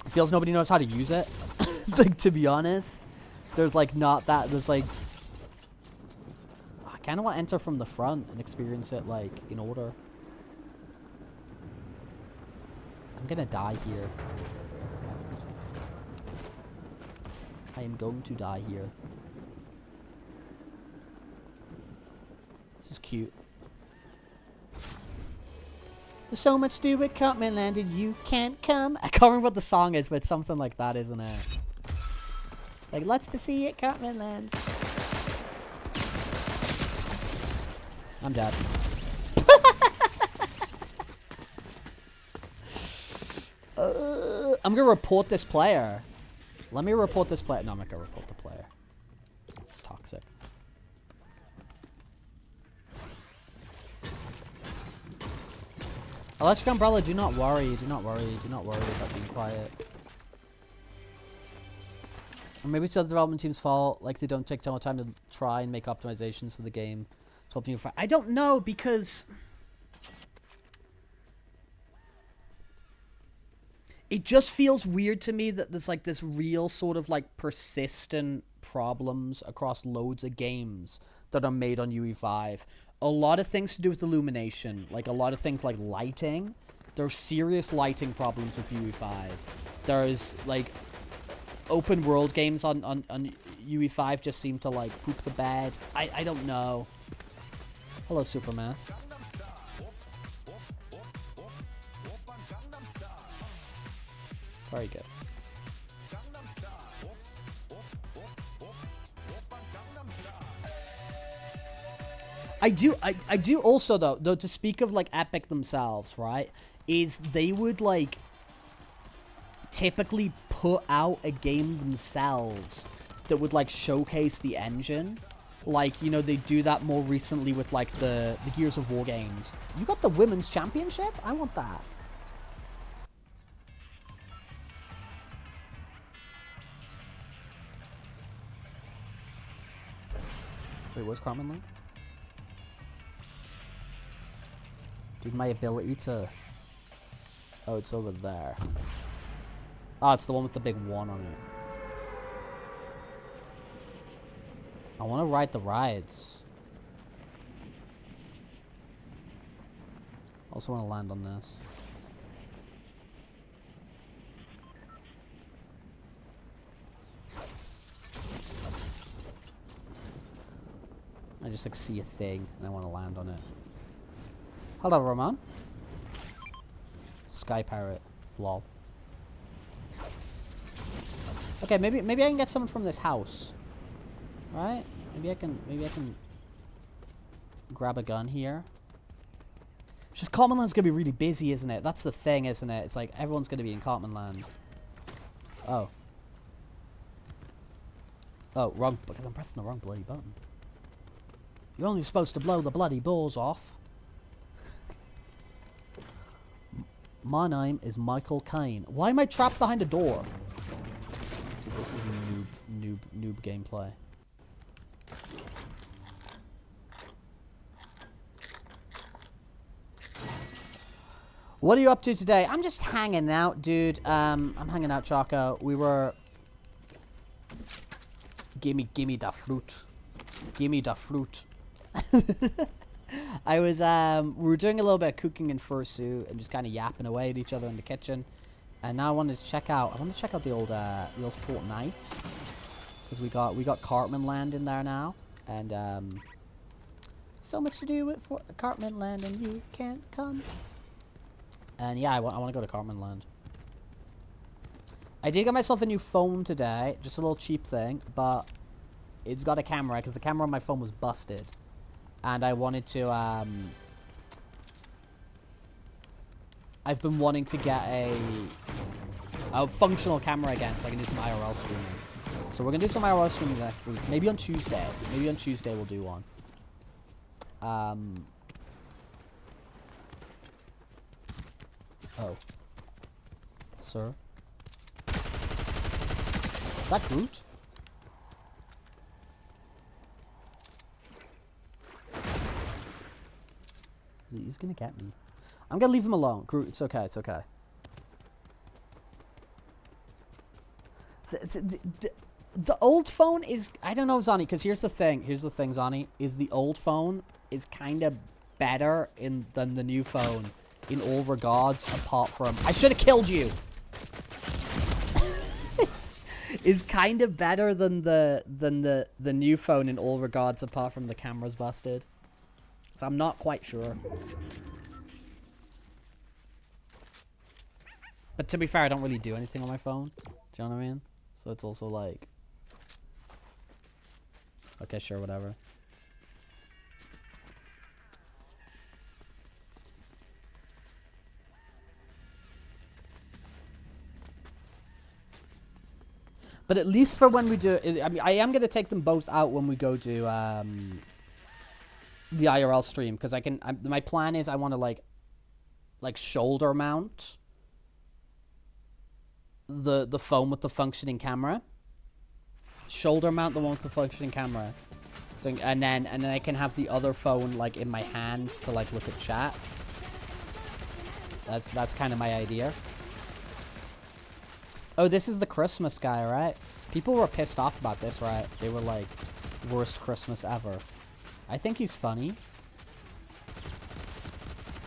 It feels nobody knows how to use it. Like, to be honest. There's, like, not that... There's, like... I kind of want to enter from the front and experience it, like, in order. I'm gonna die here. I am going to die here. This is cute. There's so much to do with Cartman Land and you can't come. I can't remember what the song is, but it's something like that, isn't it? It's like, lots to see at Cartman Land. I'm dead. I'm gonna report this player. Let me report this player. No, I'm not gonna report the player. It's toxic. Electric Umbrella, do not worry. Do not worry. Do not worry about being quiet. Or maybe it's the development team's fault. Like, they don't take too much time to try and make optimizations for the game. To help you find. I don't know, because... It just feels weird to me that there's like this real sort of like persistent problems across loads of games that are made on UE5. A lot of things to do with illumination, like a lot of things like lighting. There's serious lighting problems with UE5. There's like open world games on UE5 just seem to like poop the bed. I don't know. Hello, Superman. Very good. I do also though to speak of like Epic themselves, right? Is they would like typically put out a game themselves that would like showcase the engine. Like, you know, they do that more recently with like the Gears of War games. You got the women's championship? I want that. Wait, where's Cartman Land? Dude, my ability to... Oh, it's over there. Oh, it's the one with the big 1 on it. I want to ride the rides. Also want to land on this. I just like see a thing and I want to land on it. Hello, Roman. Sky Pirate. Lol. Okay, maybe I can get someone from this house. Right? Maybe I can grab a gun here. It's just Cartman Land's gonna be really busy, isn't it? That's the thing, isn't it? It's like everyone's gonna be in Cartman Land. Oh. Oh, wrong, because I'm pressing the wrong bloody button. You're only supposed to blow the bloody balls off. My name is Michael Caine. Why am I trapped behind a door? This is noob gameplay. What are you up to today? I'm just hanging out, dude. I'm hanging out, Choco. We were... Gimme the fruit. Gimme the fruit. I was, we were doing a little bit of cooking in Fursuit and just kind of yapping away at each other in the kitchen. And now I wanted to check out the old Fortnite. Because we got Cartman Land in there now. And, so much to do with Cartman Land and you can't come. And yeah, I want to go to Cartman Land. I did get myself a new phone today. Just a little cheap thing. But it's got a camera because the camera on my phone was busted. And I wanted to, I've been wanting to get a functional camera again so I can do some IRL streaming. So we're going to do some IRL streaming next week. Maybe on Tuesday. Maybe on Tuesday we'll do one. Oh. Sir? Is that Groot? He's gonna get me. I'm gonna leave him alone. Groot, it's okay, it's okay. The old phone is... I don't know, Zonny, because here's the thing, Zonny, is the old phone is kind of better than the new phone in all regards, apart from... I should have killed you! Is kind of better than the new phone in all regards, apart from the camera's busted. So I'm not quite sure. But to be fair, I don't really do anything on my phone. Do you know what I mean? So it's also like... Okay, sure, whatever. But at least for when we do... I mean, I am going to take them both out when we go to... the IRL stream, because I can... my plan is I want to, like shoulder mount the phone with the functioning camera. Shoulder mount the one with the functioning camera. So, and then I can have the other phone, like, in my hand to, like, look at chat. That's kind of my idea. Oh, this is the Christmas guy, right? People were pissed off about this, right? They were like, worst Christmas ever. I think he's funny.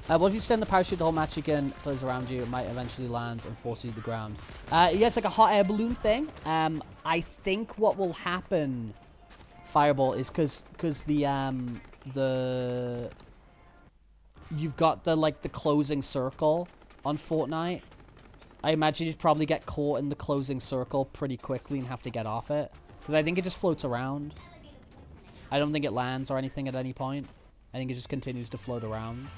What if you stand the parachute the whole match again, plays around you, it might eventually land and force you to the ground. Yeah, it's like a hot air balloon thing. I think what will happen, Fireball, is because you've got the closing circle on Fortnite. I imagine you'd probably get caught in the closing circle pretty quickly and have to get off it. Because I think it just floats around. I don't think it lands or anything at any point. I think it just continues to float around.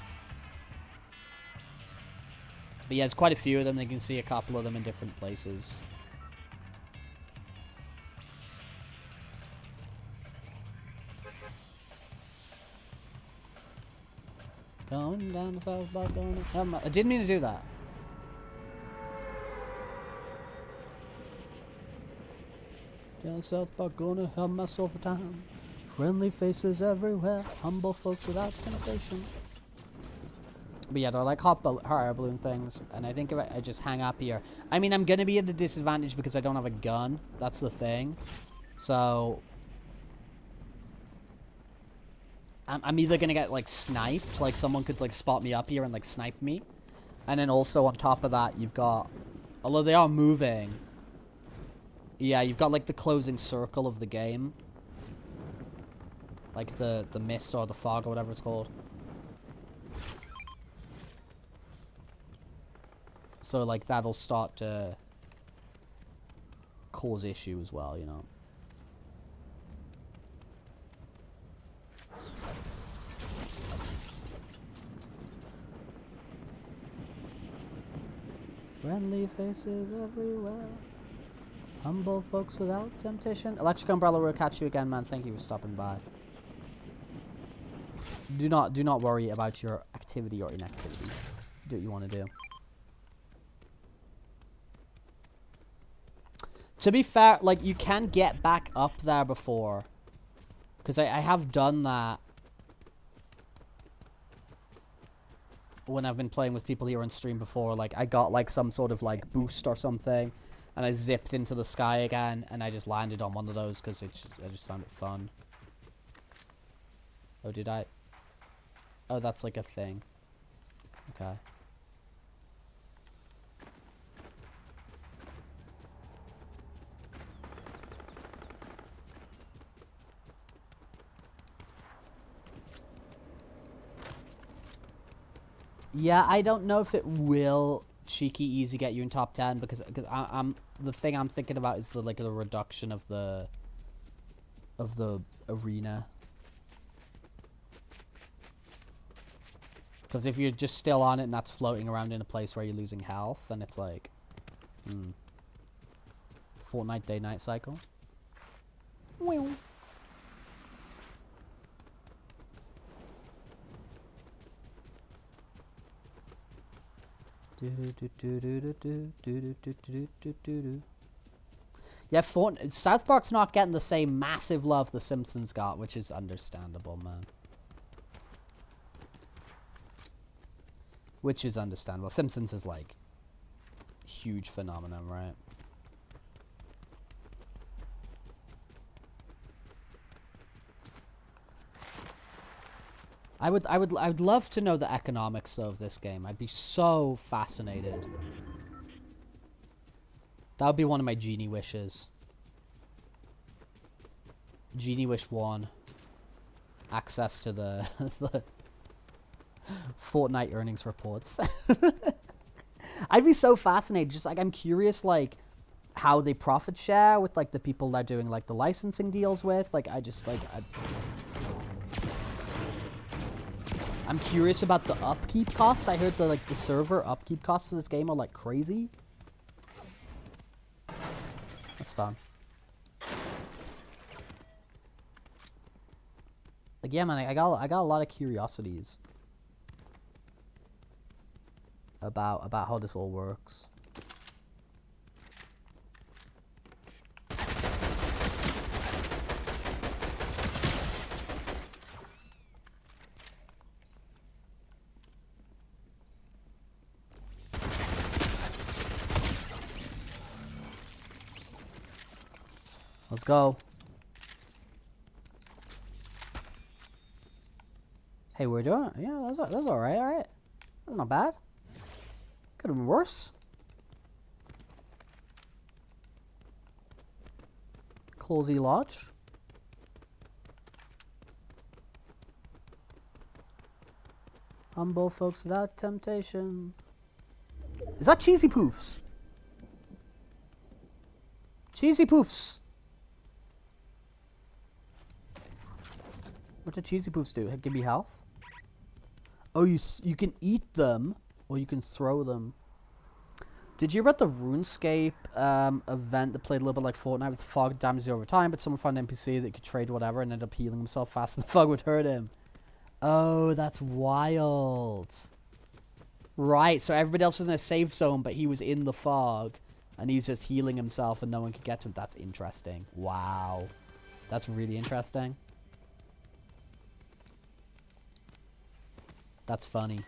But yeah, there's quite a few of them. You can see a couple of them in different places. Going down the south by going... I didn't mean to do that. Down south by gonna have myself a time. Friendly faces everywhere. Humble folks without temptation. But yeah, they're like hot air balloon things. And I think if I just hang up here. I mean, I'm gonna be at a disadvantage because I don't have a gun. That's the thing. So... I'm either gonna get, like, sniped. Like, someone could, like, spot me up here and, like, snipe me. And then also on top of that, you've got... Although they are moving... Yeah, you've got, like, the closing circle of the game. Like, the mist or the fog or whatever it's called. So, like, that'll start to cause issue as well, you know. Friendly faces everywhere. Humble folks without temptation. Electric Umbrella will catch you again, man. Thank you for stopping by. Do not worry about your activity or inactivity. Do what you want to do. To be fair, like, you can get back up there before. Because I have done that. When I've been playing with people here on stream before. Like, I got, like, some sort of, like, boost or something. And I zipped into the sky again. And I just landed on one of those because I just found it fun. Oh, did I? Oh, that's, like, a thing. Okay. Yeah, I don't know if it will cheeky easy get you in top 10 because I'm the thing I'm thinking about is the reduction of the arena. Because if you're just still on it and that's floating around in a place where you're losing health, then it's like Fortnite day-night cycle. Well. Yeah, South Park's not getting the same massive love The Simpsons got, which is understandable, man. Which is understandable. Simpsons is like huge phenomenon, right? I would love to know the economics of this game. I'd be so fascinated. That would be one of my genie wishes. Genie wish 1. Access to the, the Fortnite earnings reports. I'd be so fascinated. Just like, I'm curious, like, how they profit share with, like, the people they're doing, like, the licensing deals with. Like, I'm curious about the upkeep costs. I heard the server upkeep costs for this game are like crazy. That's fun. Like, yeah, man, I got a lot of curiosities about how this all works. Let's go. Hey, we're doing it. Yeah, that's alright, alright. That's not bad. Could have been worse. Closey Lodge. Humble folks without temptation. Is that Cheesy Poofs? Cheesy Poofs. What do Cheesy Poofs do? Give me health? Oh, you can eat them, or you can throw them. Did you read the RuneScape event that played a little bit like Fortnite with fog damages over time, but someone found an NPC that could trade whatever and ended up healing himself fast and the fog would hurt him? Oh, that's wild. Right, so everybody else was in a safe zone, but he was in the fog, and he's just healing himself and no one could get to him. That's interesting. Wow. That's really interesting. That's funny.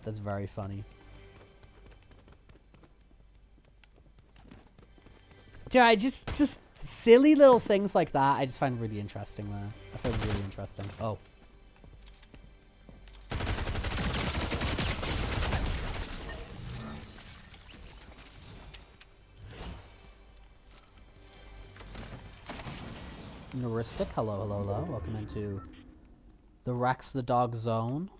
That's very funny. Dude, I just silly little things like that I just find really interesting, man. I find really interesting. Oh. Neuristic, hello, hello, hello. Welcome into the Rex the Dog Zone.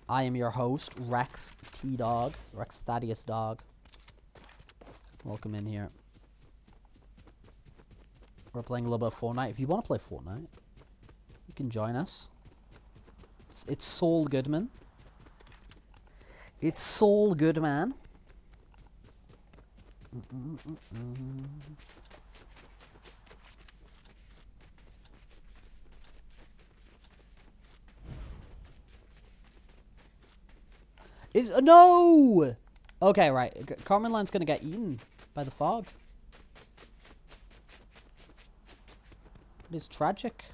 I am your host, Rex T-Dog. Rex Thaddeus Dog. Welcome in here. We're playing a little bit of Fortnite. If you want to play Fortnite, you can join us. It's Saul Goodman. It's Saul Goodman. No! Okay, right. Carmen Land's gonna get eaten by the fog. It is tragic.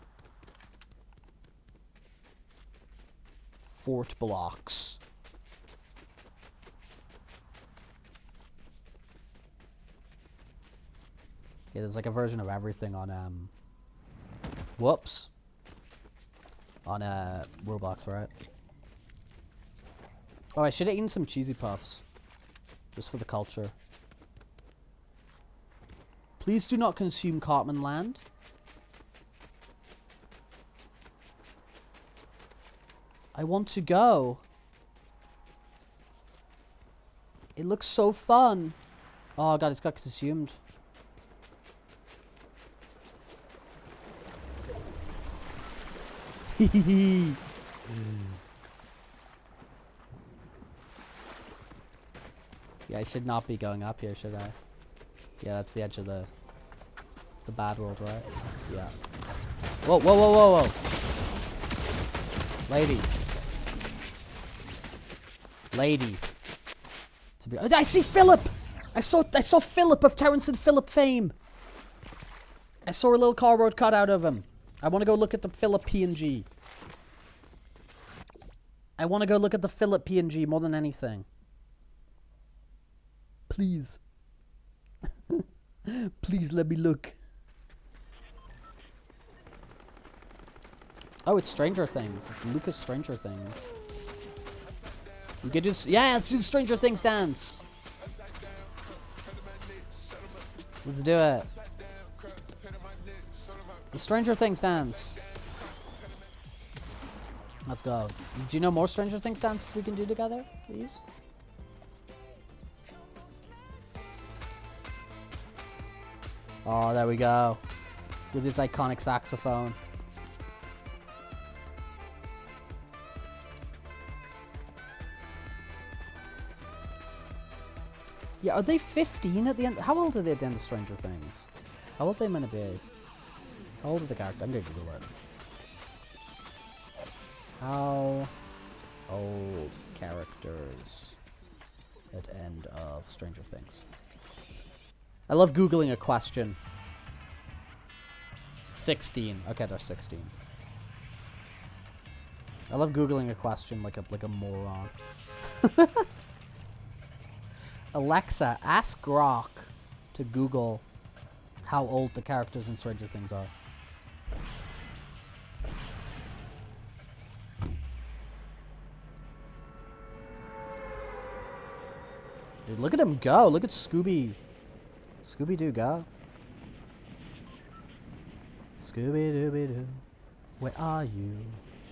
Fort blocks. Yeah, there's like a version of everything on whoops. On Roblox, right? Oh, I should have eaten some cheesy puffs. Just for the culture. Please do not consume Cartman Land. I want to go. It looks so fun. Oh god, it's got consumed. Yeah, I should not be going up here, should I? Yeah, that's the edge of the... It's the bad world, right? Yeah. Whoa, whoa, whoa, whoa, whoa! Lady. Lady. To be... I see Philip! I saw Philip of Terrence and Philip fame! I saw a little cardboard cut out of him. I want to go look at the Philip PNG. I want to go look at the Philip PNG more than anything. Please. Please let me look. Oh, it's Stranger Things. It's Lucas Stranger Things. You could just... Yeah, let's do the Stranger Things dance. Let's do it. The Stranger Things dance. Let's go. Do you know more Stranger Things dances we can do together, please? Oh, there we go. With his iconic saxophone. Yeah, are they 15 at the end? How old are they at the end of Stranger Things? How old are they meant to be? How old is the character? I'm gonna Google it. How old characters at end of Stranger Things? I love Googling a question. 16. Okay, they're 16. I love Googling a question like a moron. Alexa, ask Grok to Google how old the characters in Stranger Things are. Dude, look at him go. Look at Scooby. Scooby-Doo, go. Scooby-Dooby-Doo, where are you?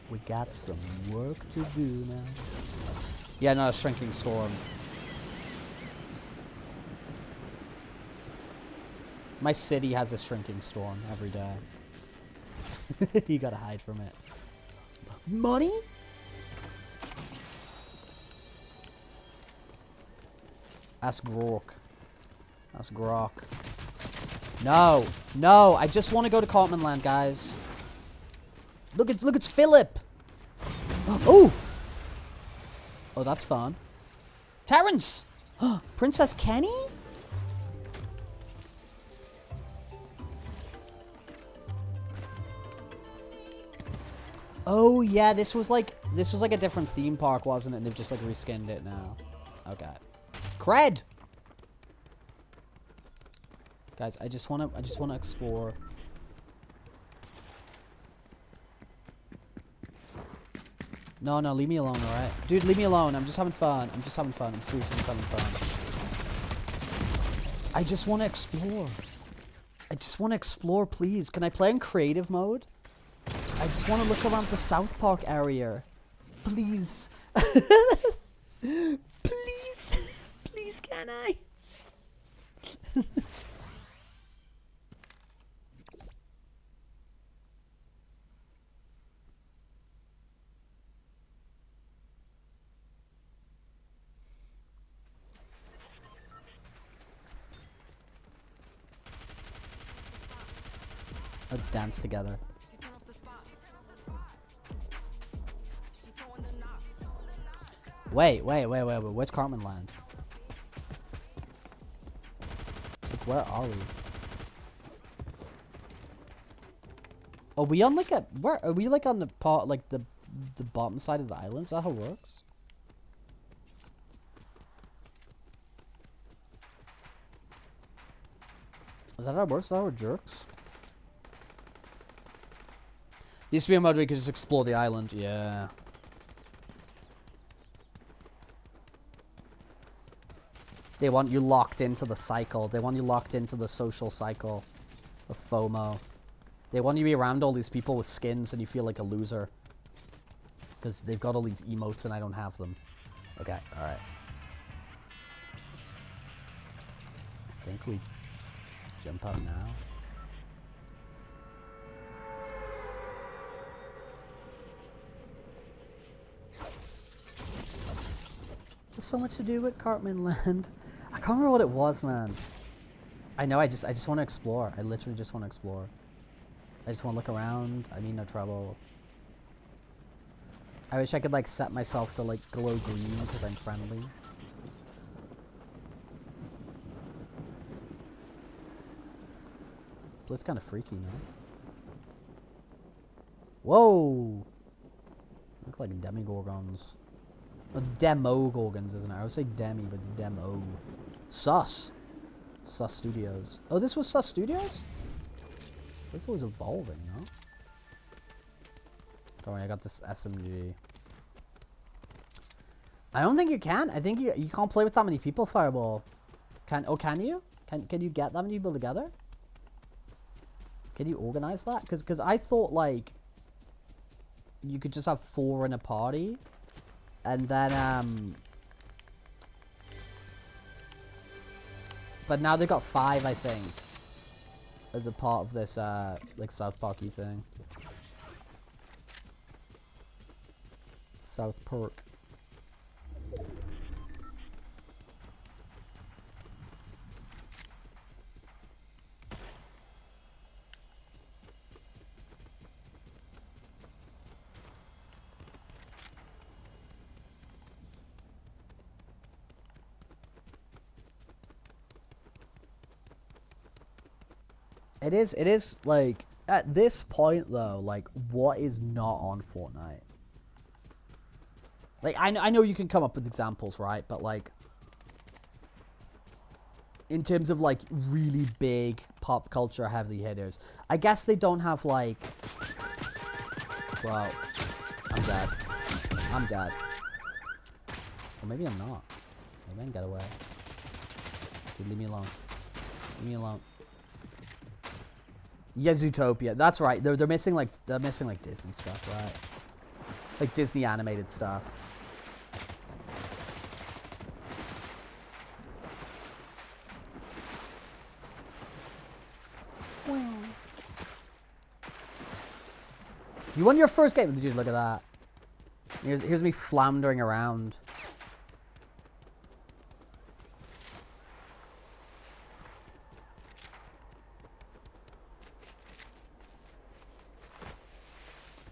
We got some work to do now. Yeah, not a shrinking storm. My city has a shrinking storm every day. You gotta hide from it. Money? Ask Grok. Ask Grok. No, no, I just want to go to Cartman Land, guys. Look, it's Philip. Oh, oh, that's fun. Terrence, Princess Kenny. Oh yeah, this was like a different theme park, wasn't it? And they've just like reskinned it now. Okay, cred. Guys, I just wanna explore. No, leave me alone, alright? Dude, leave me alone. I'm just having fun. I'm seriously just having fun. I just wanna explore. I just wanna explore, please. Can I play in creative mode? I just wanna look around the South Park area. Please. Please. Please, can I? Let's dance together. Wait. Where's Cartman Land? Like, where are we? Are we on like a where? Are we like on the part like the bottom side of the island? Is that how it works? Is that how it works? Is that how it jerks? Used to be a mode where you could just explore the island. Yeah. They want you locked into the cycle. They want you locked into the social cycle of FOMO. They want you to be around all these people with skins and you feel like a loser. Because they've got all these emotes and I don't have them. Okay, alright. I think we jump out now. There's so much to do with Cartman Land. I can't remember what it was, man. I know, I just want to explore. I literally just want to explore. I just want to look around. I mean, no trouble. I wish I could, like, set myself to, like, glow green because I'm friendly. This place kind of freaky, no? Whoa! Look like demigorgons. It's Demogorgons, isn't it? I would say Demi, but it's Demo. Sus. Sus Studios. Oh, this was Sus Studios? This was evolving, no? Don't worry, I got this SMG. I don't think you can. I think you can't play with that many people, Fireball. Can you? Can you get that many people together? Can you organize that? Because I thought, like, you could just have 4 in a party. And then, but now they've got 5, I think, as a part of this, like, South Park-y thing. South Park. It is, like, at this point, though, like, what is not on Fortnite? Like, I know you can come up with examples, right? But, like, in terms of, like, really big pop culture heavy hitters, I guess they don't have, like... Bro, I'm dead. I'm dead. Or maybe I'm not. Maybe I can get away. Dude, leave me alone. Leave me alone. Yeah, Zootopia. That's right. They're missing like Disney stuff, right? Like Disney animated stuff. You won your first game. Dude, look at that. Here's me floundering around.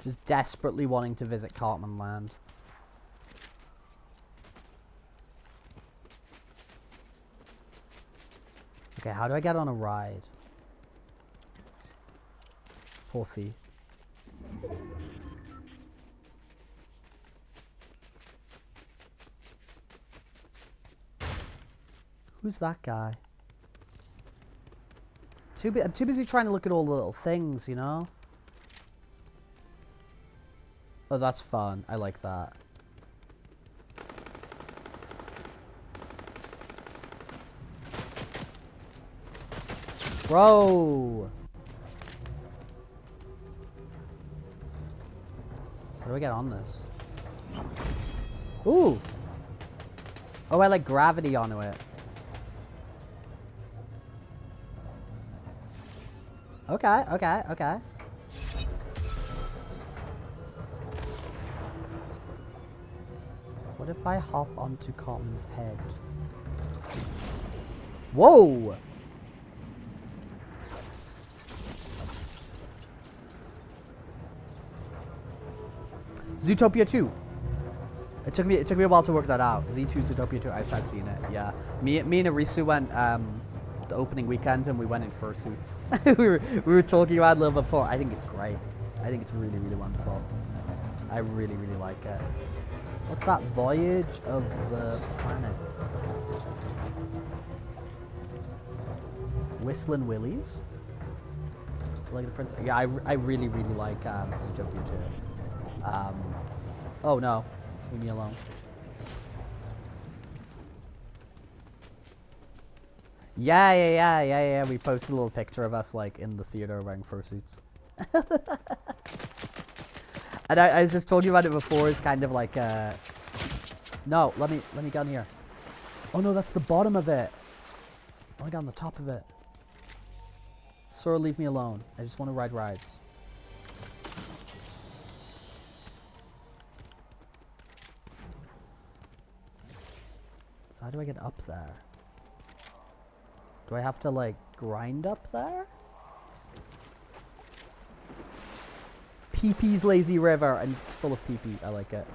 Just desperately wanting to visit Cartman Land. Okay, how do I get on a ride? Poor fee. Who's that guy? I'm too busy trying to look at all the little things, you know? Oh, that's fun. I like that. Bro! How do I get on this? Ooh! Oh, I like gravity onto it. Okay, okay, okay. What if I hop onto Cartman's head? Whoa! Zootopia 2. It took me a while to work that out. Z2 Zootopia 2. I've seen it. Yeah. Me and Arisu went the opening weekend and we went in fursuits. we were talking about it a little before. I think it's great. I think it's really, really wonderful. I really, really like it. What's that? Voyage of the Planet. Whistling Willies? Like the Prince. Yeah, I really, really like Zootopia 2. Oh no. Leave me alone. Yeah. We posted a little picture of us like in the theater wearing fursuits. And I was just talking about it before. It's kind of like no, let me get on here. Oh no, that's the bottom of it. I want to get on the top of it. Sir, leave me alone. I just want to ride rides. So how do I get up there? Do I have to like grind up there? Pee-pee's Lazy River, and it's full of pee-pee. I like it.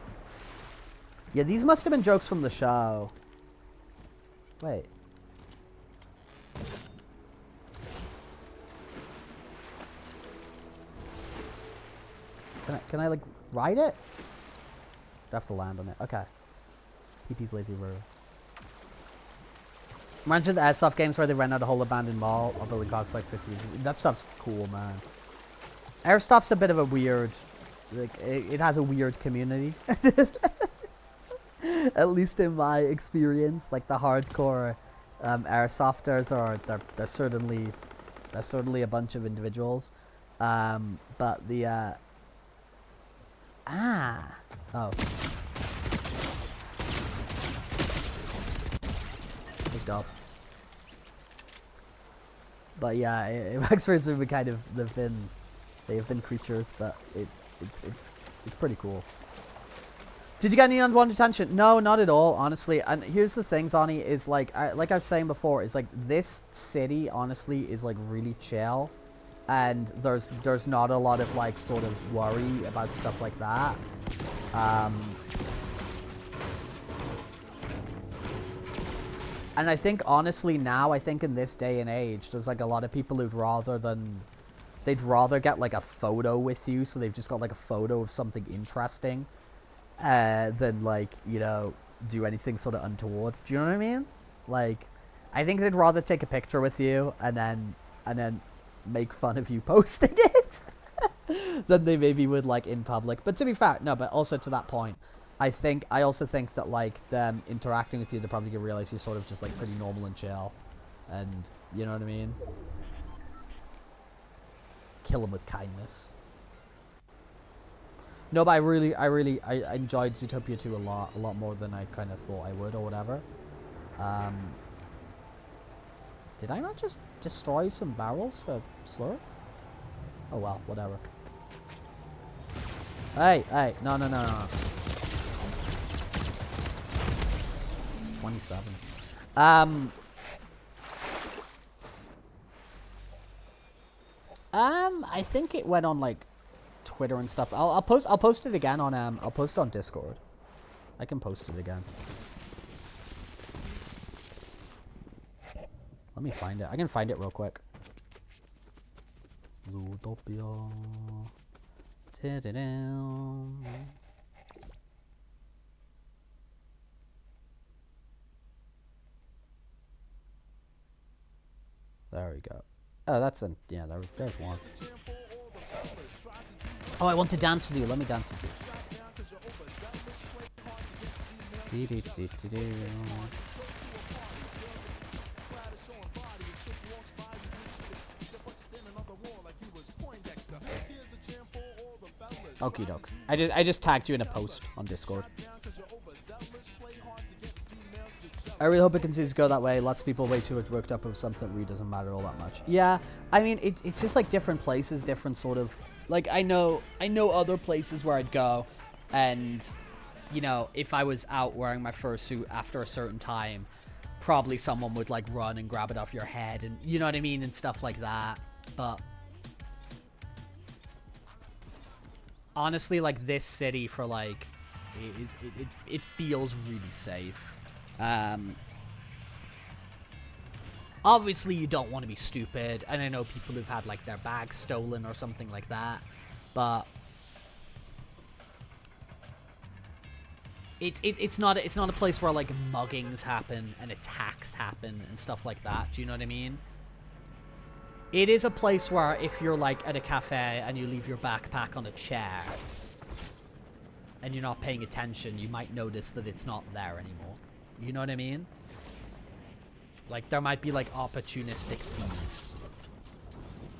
Yeah, these must have been jokes from the show. Wait. Can I like ride it? I have to land on it. Okay. Pee-pee's Lazy River. Reminds me of the airsoft games where they rent out a whole abandoned mall, although it costs like 50. That stuff's cool, man. Airsoft's a bit of a weird, like, it has a weird community. At least in my experience, like the hardcore airsofters they're certainly a bunch of individuals. But the oh. Let's go. But yeah, in my experience, they've been creatures, but it's pretty cool. Did you get any unwanted attention? No, not at all, honestly. And here's the thing, Zonny, is like I was saying before, is like this city honestly is like really chill, and there's not a lot of like sort of worry about stuff like that. And I think honestly now, I think in this day and age, there's like a lot of people they'd rather get like a photo with you, so they've just got like a photo of something interesting, than like, you know, do anything sort of untoward. Do you know what I mean? Like, I think they'd rather take a picture with you and then make fun of you posting it than they maybe would like in public. But to be fair, no, but also to that point, I also think that like them interacting with you, they're probably gonna realize you're sort of just like pretty normal and chill, and you know what I mean? Kill them with kindness. No, but I enjoyed Zootopia 2 a lot more than I kind of thought I would, or whatever. Did I not just destroy some barrels for Slur? Oh well, whatever. Hey, no. 27. I think it went on like Twitter and stuff. I'll post it again on I'll post it on Discord. I can post it again. Let me find it. I can find it real quick. Zootopia. There we go. Oh, that's a yeah. There's one. Oh, I want to dance with you. Let me dance with you. Okie doke. I just tagged you in a post on Discord. I really hope it continues to go that way. Lots of people way too worked up over something that really doesn't matter all that much. Yeah, I mean, it's just like different places, different sort of... Like, I know other places where I'd go, and, you know, if I was out wearing my fursuit after a certain time, probably someone would, like, run and grab it off your head, and, you know what I mean, and stuff like that. But... honestly, like, this city for, like, it feels really safe. Obviously, you don't want to be stupid, and I know people who've had, like, their bags stolen or something like that, but it's not a place where, like, muggings happen and attacks happen and stuff like that. Do you know what I mean? It is a place where if you're, like, at a cafe and you leave your backpack on a chair and you're not paying attention, you might notice that it's not there anymore. You know what I mean? Like, there might be, like, opportunistic thieves.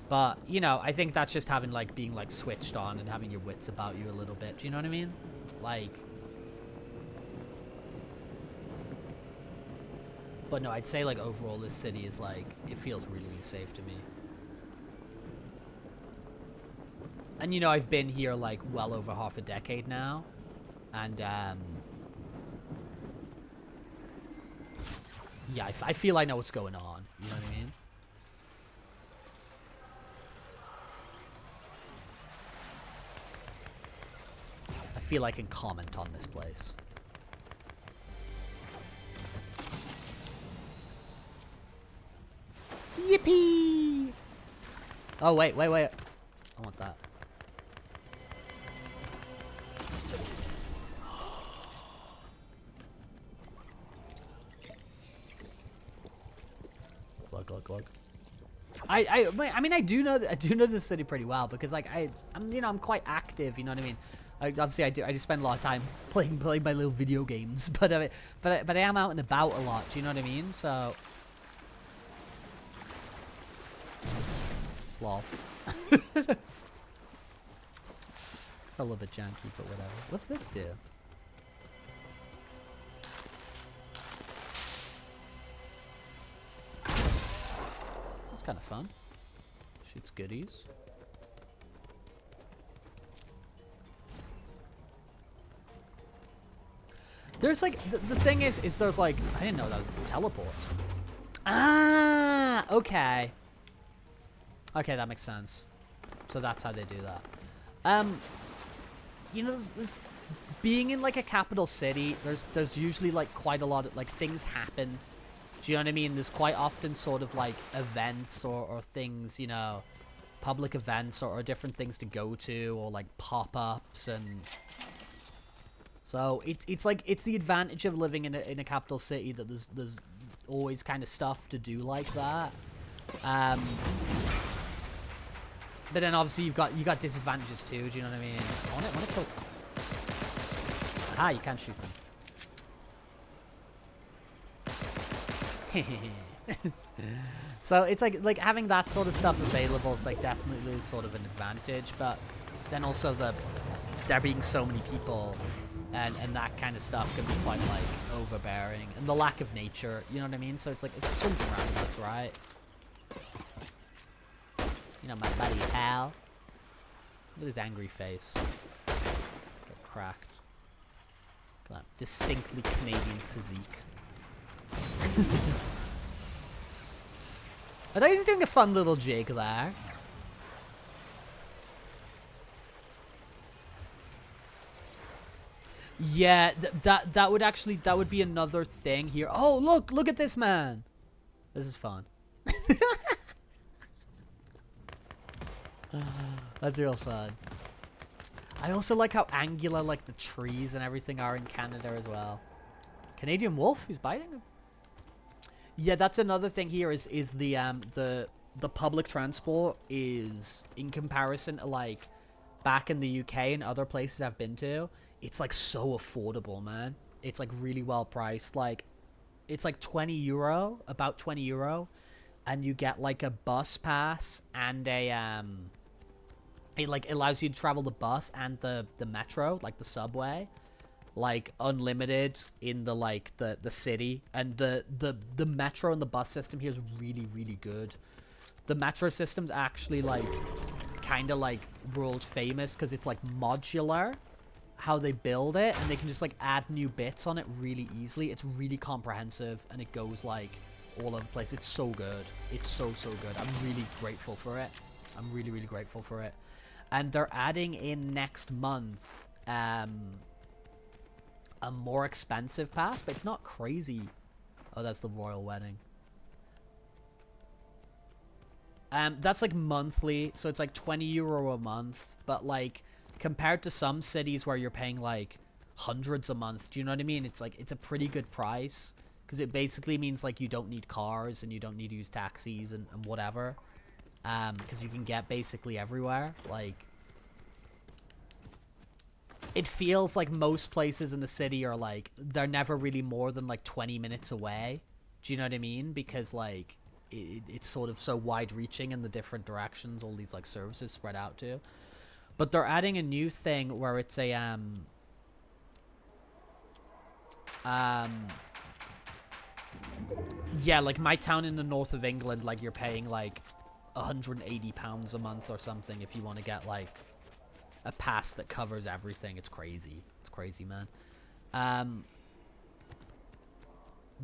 But, you know, I think that's just having, like, being, like, switched on and having your wits about you a little bit. Do you know what I mean? Like... But no, I'd say, like, overall, this city is, like, it feels really, really safe to me. And, you know, I've been here, like, well over half a decade now. And, yeah, I feel I know what's going on. You know what I mean? I feel I can comment on this place. Yippee! Oh, wait. I want that. Glug. I mean, I do know this city pretty well because, like, I'm quite active. You know what I mean? Obviously, I do spend a lot of time playing my little video games, but I am out and about a lot. Do you know what I mean? So. Lol. A little bit janky, but whatever. What's this do? That's kind of fun. Shoots goodies. There's like the thing is there's like I didn't know that was a teleport. Ah, okay. Okay, that makes sense. So that's how they do that. You know, there's being in like a capital city, there's usually like quite a lot of like things happen. Do you know what I mean? There's quite often sort of like events or things, you know, public events or different things to go to or like pop-ups and so it's like it's the advantage of living in a capital city that there's always kind of stuff to do like that. But then obviously you got disadvantages too. Do you know what I mean? I want to kill. Aha! You can't shoot them. So it's like having that sort of stuff available is like definitely sort of an advantage. But then also there being so many people and that kind of stuff can be quite like overbearing and the lack of nature. You know what I mean? So it's like it's swings and roundabouts, right? You know, my buddy Hal. Look at his angry face. Get cracked. Got that distinctly Canadian physique. I thought he was doing a fun little jig there. Yeah, that would be another thing here. Oh, look at this man. This is fun. That's real fun. I also like how angular like the trees and everything are in Canada as well. Canadian wolf, who's biting him. Yeah, that's another thing here is the public transport is in comparison to like back in the UK and other places I've been to, it's like so affordable, man. It's like really well priced. Like it's like €20, about €20, and you get like a bus pass and a it like allows you to travel the bus and the metro, like the subway, like unlimited in the like the city. And the metro and the bus system here is really, really good. The metro system's actually like kind of like world famous because it's like modular how they build it, and they can just like add new bits on it really easily. It's really comprehensive and it goes like all over the place. It's so good. It's so good. I'm really grateful for it. I'm really, really grateful for it. And they're adding in next month a more expensive pass, but it's not crazy. Oh, that's the royal wedding. That's like monthly, so it's like €20 a month, but like compared to some cities where you're paying like hundreds a month, do you know what I mean? It's like, it's a pretty good price, because it basically means like you don't need cars and you don't need to use taxis and whatever, because you can get basically everywhere. Like, it feels like most places in the city are like, they're never really more than like 20 minutes away. Do you know what I mean? Because like it's sort of so wide reaching in the different directions all these like services spread out to. But they're adding a new thing where it's a yeah, like my town in the north of England, like you're paying like £180 a month or something if you want to get like a pass that covers everything. It's crazy. It's crazy, man.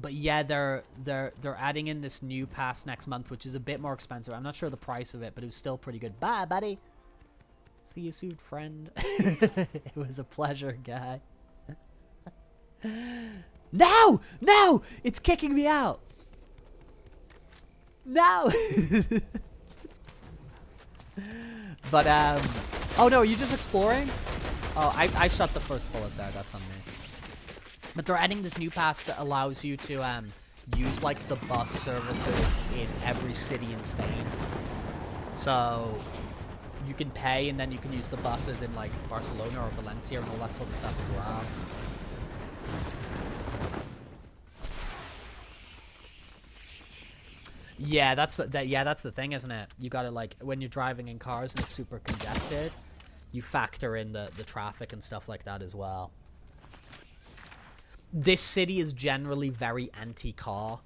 But yeah, they're adding in this new pass next month, which is a bit more expensive. I'm not sure the price of it, but it was still pretty good. Bye, buddy. See you soon, friend. It was a pleasure, guy. No! No! It's kicking me out. No! But, oh no, are you just exploring? Oh, I shot the first bullet there. That's on me. But they're adding this new pass that allows you to use like the bus services in every city in Spain. So you can pay and then you can use the buses in like Barcelona or Valencia and all that sort of stuff as well. Yeah, that's the thing, isn't it? You gotta like, when you're driving in cars and it's super congested, you factor in the traffic and stuff like that as well. This city is generally very anti-car.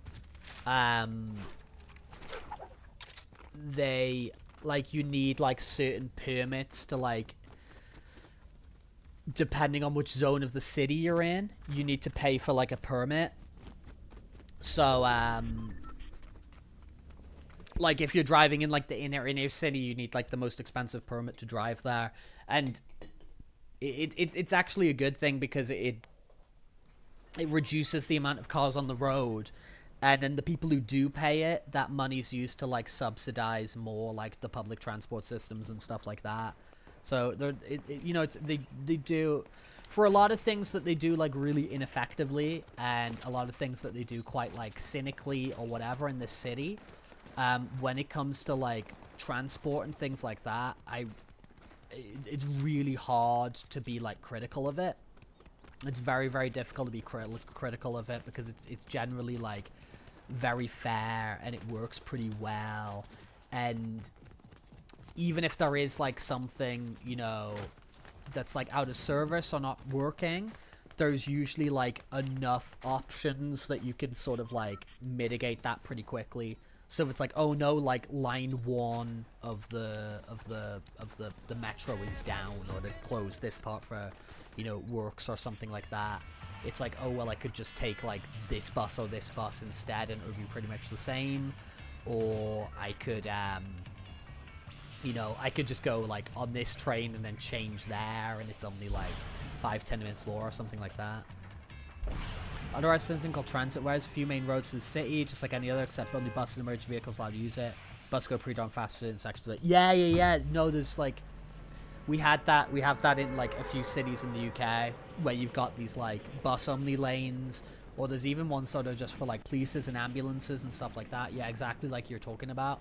They, like, you need, like, certain permits to, like, depending on which zone of the city you're in, you need to pay for, like, a permit. So, like, if you're driving in, like, the inner city, you need, like, the most expensive permit to drive there. And it's actually a good thing because it reduces the amount of cars on the road, and then the people who do pay it, that money's used to like subsidize more like the public transport systems and stuff like that. So you know, they do, for a lot of things that they do like really ineffectively, and a lot of things that they do quite like cynically or whatever in this city. When it comes to like transport and things like that, it's really hard to be like critical of it. It's very, very difficult to be critical of it because it's generally like very fair and it works pretty well. And even if there is like something, you know, that's like out of service or not working, there's usually like enough options that you can sort of like mitigate that pretty quickly. So if it's like, oh no, like line 1 of the metro is down, or they've closed this part for, you know, works or something like that, it's like, oh well, I could just take like this bus or this bus instead and it would be pretty much the same. Or I could you know, I could just go like on this train and then change there and it's only like 5-10 minutes slower or something like that. Otherwise, something called transit, whereas a few main roads to the city, just like any other, except only buses and emergency vehicles allowed to use it. Bus go pretty darn fast for certain sections of it. Yeah. No, there's like, we have that in like a few cities in the UK where you've got these like bus only lanes, or there's even one sort of just for like polices and ambulances and stuff like that. Yeah, exactly like you're talking about.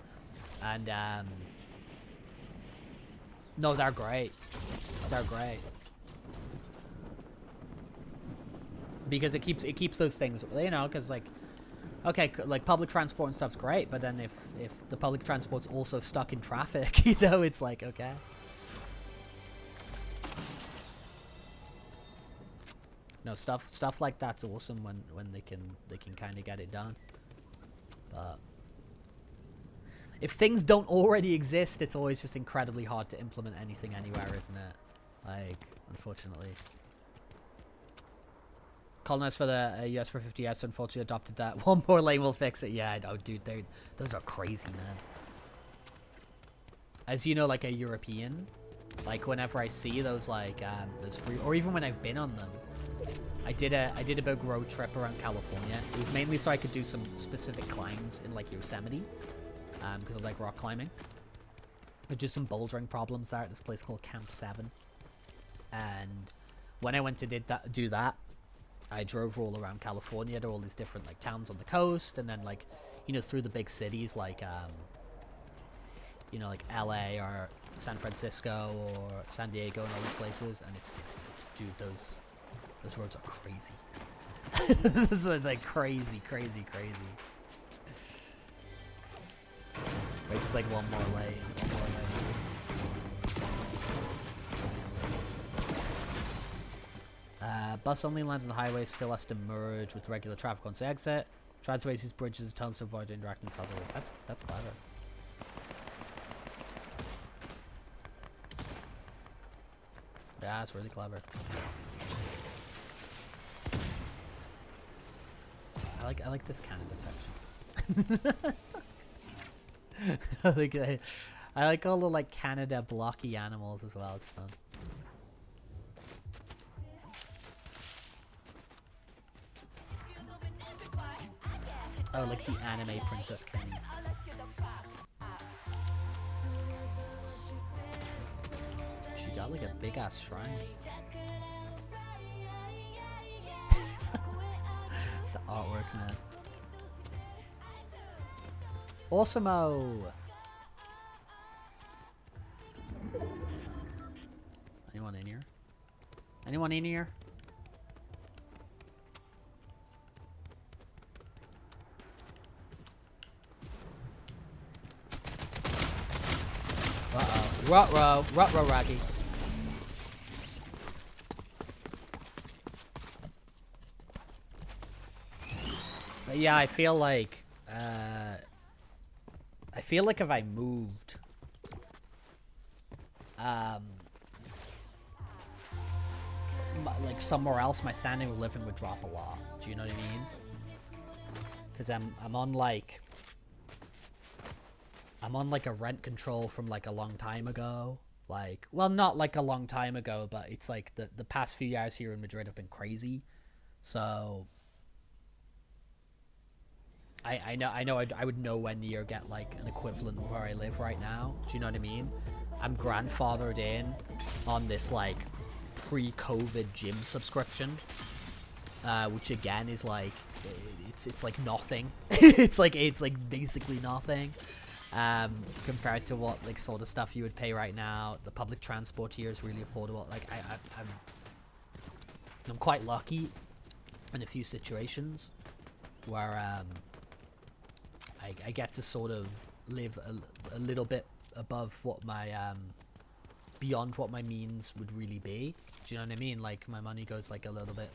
And no, they're great. They're great. Because it keeps those things, you know, because like, okay, like public transport and stuff's great, but then if the public transport's also stuck in traffic, you know, it's like, okay. No, stuff like that's awesome when they can kind of get it done. But if things don't already exist, it's always just incredibly hard to implement anything anywhere, isn't it? Like, unfortunately. Colonized for the US for 50 years, unfortunately adopted that. One more lane will fix it. Yeah, I know, dude. Those are crazy, man. As you know, like a European, Like whenever I see those like those free, or even when I've been on them. I did a big road trip around California. It was mainly so I could do some specific climbs in like Yosemite, because I like rock climbing. I do some bouldering problems there at this place called Camp 7. And when I went to do that, I drove all around California to all these different like towns on the coast, and then like, you know, through the big cities like you know, like LA or San Francisco or San Diego and all these places. And it's dude, those roads are crazy. Those are like crazy. It's just like one more lane. Bus only lands on the highway, still has to merge with regular traffic once they exit. Tries to raise these bridges and tunnels to avoid interacting with cars. That's clever. Yeah, it's really clever. I like this Canada section. I like all the like Canada blocky animals as well. It's fun. Oh, like the anime Princess Kenny. She got like a big ass shrine. The artwork, man. Awesome-o! Anyone in here? Anyone in here? Uh-oh. Ruh-roh, Raggy. But yeah, I feel like if I moved, like somewhere else, my standing of living would drop a lot. Do you know what I mean? Because I'm on like a rent control from like a long time ago. Like, well, not like a long time ago, but it's like the past few years here in Madrid have been crazy. So I know I would nowhere near get like an equivalent of where I live right now. Do you know what I mean? I'm grandfathered in on this like pre-COVID gym subscription, which again is like it's like nothing. it's like basically nothing compared to what like sort of stuff you would pay right now. The public transport here is really affordable. Like I'm quite lucky in a few situations where I get to sort of live a little bit above what my beyond what my means would really be. Do you know what I mean? Like my money goes like a little bit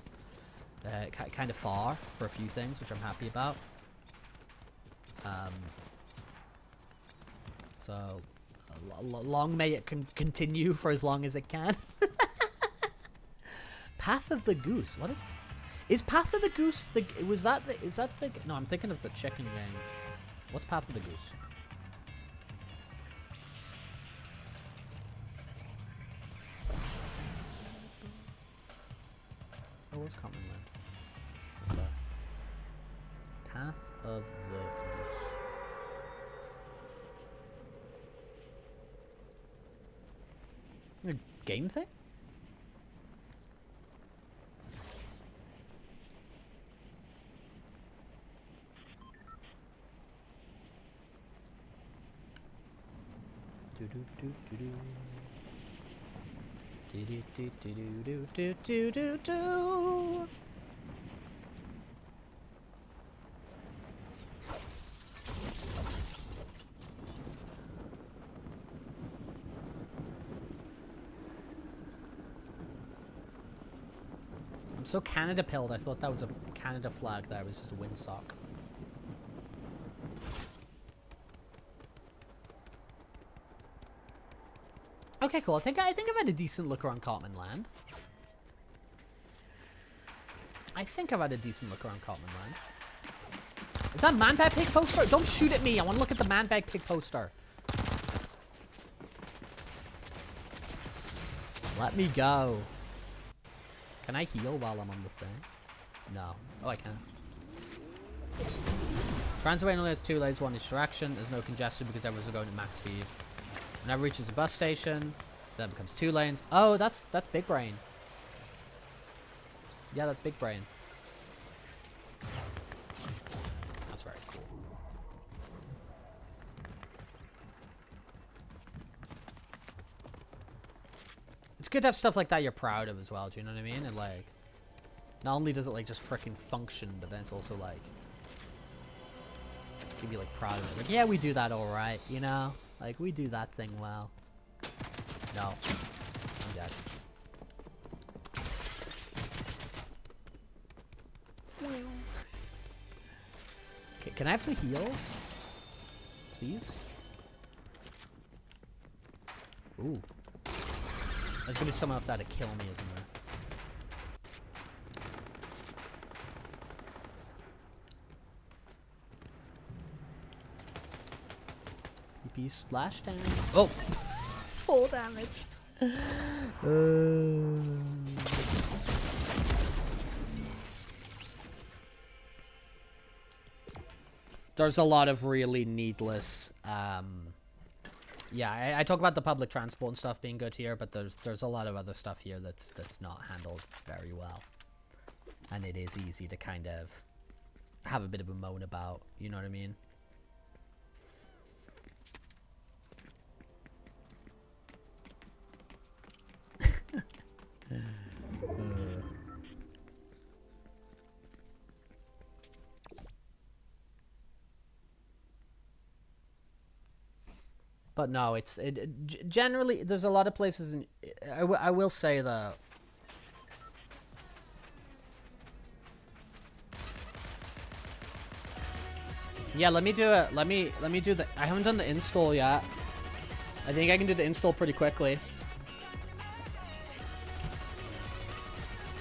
kind of far for a few things, which I'm happy about. So long may it continue for as long as it can. Path of the Goose. What is Path of the Goose? Is that the? No, I'm thinking of the chicken game. What's Path of the Goose? Oh, what's common land? What's that? Path of the Goose. A game thing? I'm so Canada pilled. I thought that was a Canada flag. That was just a windsock. Okay, cool. I think I've had a decent look around Cartman Land. Is that Man Bag Pig poster? Don't shoot at me. I want to look at the Man Bag Pig poster. Let me go. Can I heal while I'm on the thing? No. Oh, I can. Transway only has 2 lanes, 1 each direction. There's no congestion because everyone's going at max speed. Whenever it reaches a bus station, that becomes 2 lanes. Oh, that's big brain. Yeah, that's big brain. That's very cool. It's good to have stuff like that you're proud of as well, do you know what I mean? And like, not only does it like just freaking function, but then it's also like, you can be like proud of it. Like, yeah, we do that alright, you know? Like, we do that thing well. No. I'm dead. Okay, can I have some heals? Please? Ooh. There's gonna be someone up there to kill me, isn't there? PP splash damage. Oh! Full damage. There's a lot of really needless, yeah, I talk about the public transport and stuff being good here, but there's a lot of other stuff here that's not handled very well. And it is easy to kind of have a bit of a moan about, you know what I mean? But no, generally there's a lot of places in. I will say though. Yeah, let me do it. Let me do the. I haven't done the install yet. I think I can do the install pretty quickly.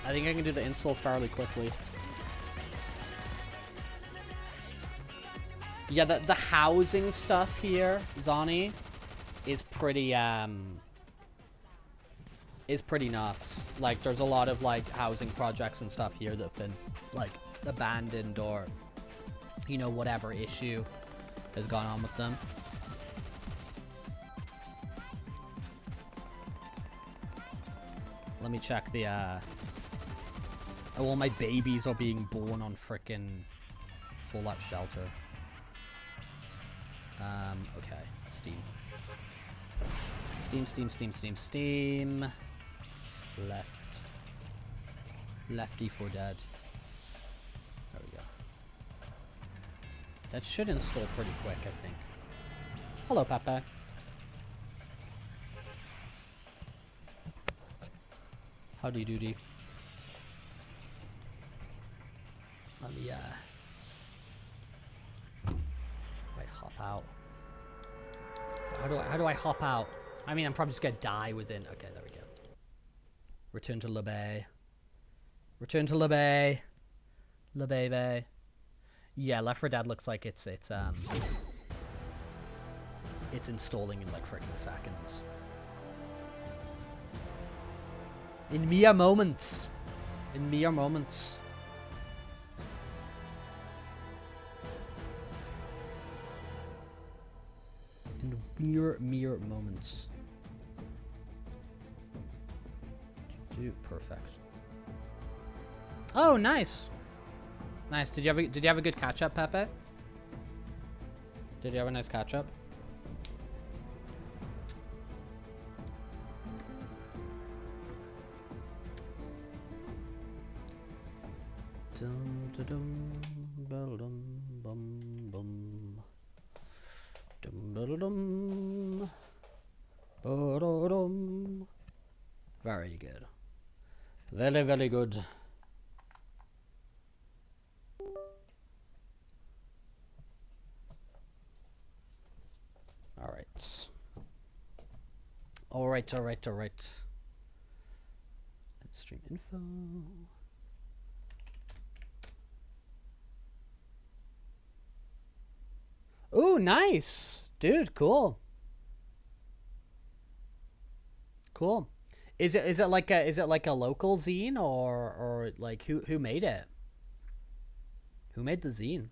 I think I can do the install fairly quickly. Yeah, the housing stuff here, Zani, is pretty nuts. Like, there's a lot of, like, housing projects and stuff here that have been, like, abandoned or, you know, whatever issue has gone on with them. Let me check the, oh, all my babies are being born on frickin' Fallout Shelter. Okay. Steam. Steam. Lefty for dead. There we go. That should install pretty quick, I think. Hello, Papa. Howdy doody. Let me, wait, hop out. How do I hop out? I mean, I'm probably just gonna die within. Okay, there we go. Return to Le Bay. Return to Le Bay. Le Bay. Yeah, Left 4 Dead looks like it's installing in like freaking seconds. In mere moments. In mere moments. In mere moments. Perfect. Oh, nice. Nice. Did you have a good catch up, Pepe? Did you have a nice catch up? Dum dum dum bum bum. Dum dum. Very good. Very, very good. All right. Stream info. Ooh, nice. Dude, cool. Cool. Is it like a local zine or like who made it? Who made the zine?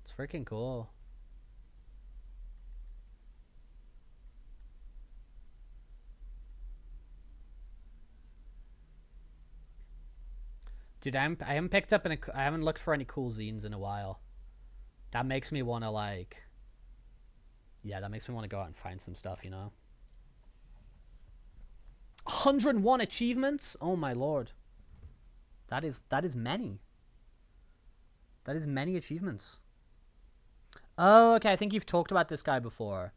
It's freaking cool. Dude, I haven't picked up I haven't looked for any cool zines in a while. That makes me want to like, yeah, that makes me want to go out and find some stuff, you know. 101 achievements? Oh my lord. That is many. That is many achievements. Oh, okay, I think you've talked about this guy before.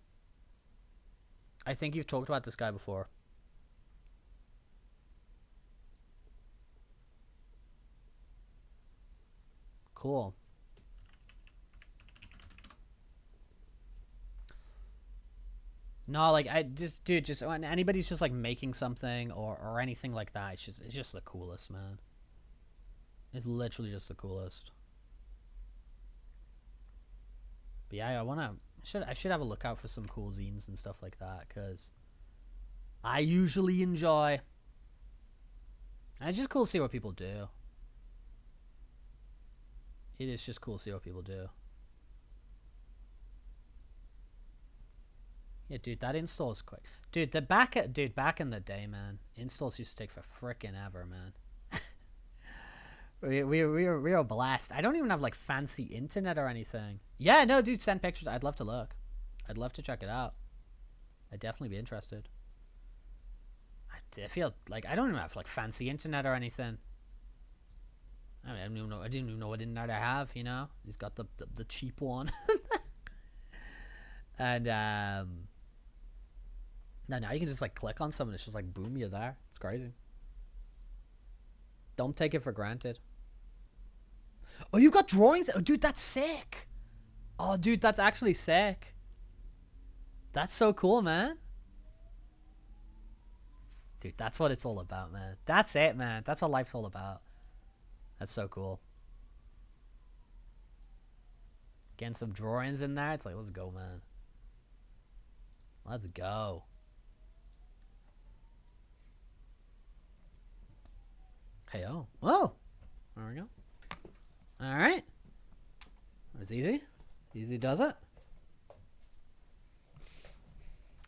Cool. No, like dude, when anybody's just like making something or anything like that, it's just the coolest, man. It's literally just the coolest. But yeah, I should have a look out for some cool zines and stuff like that, cause I usually enjoy. And it's just cool to see what people do. It is just cool to see what people do. Yeah, dude, that install is quick. Dude, back in the day, man, installs used to take for frickin' ever, man. we were a blast. I don't even have like fancy internet or anything. Yeah, no, dude, send pictures. I'd love to look. I'd love to check it out. I'd definitely be interested. I feel like I don't even have like fancy internet or anything. I didn't even know what internet I have, you know? He's got the cheap one. And now you can just like click on something, it's just like boom, you're there. It's crazy. Don't take it for granted. Oh, you got drawings? Oh, dude, that's sick. Oh, dude, that's actually sick. That's so cool, man. Dude, that's what it's all about, man. That's it, man. That's what life's all about. That's so cool. Getting some drawings in there. It's like, let's go, man. Let's go. Hey, oh. Whoa. There we go. All right. It's easy. Easy does it.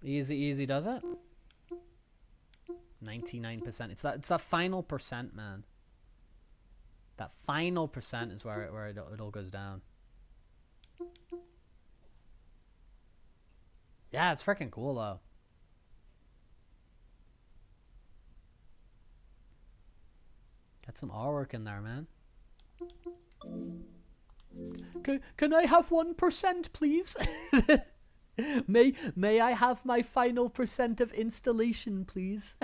Easy does it. 99%. It's that final percent, man. That final percent is where it all goes down. Yeah, it's freaking cool though. Got some artwork in there, man. Can I have 1%, please? May I have my final percent of installation, please?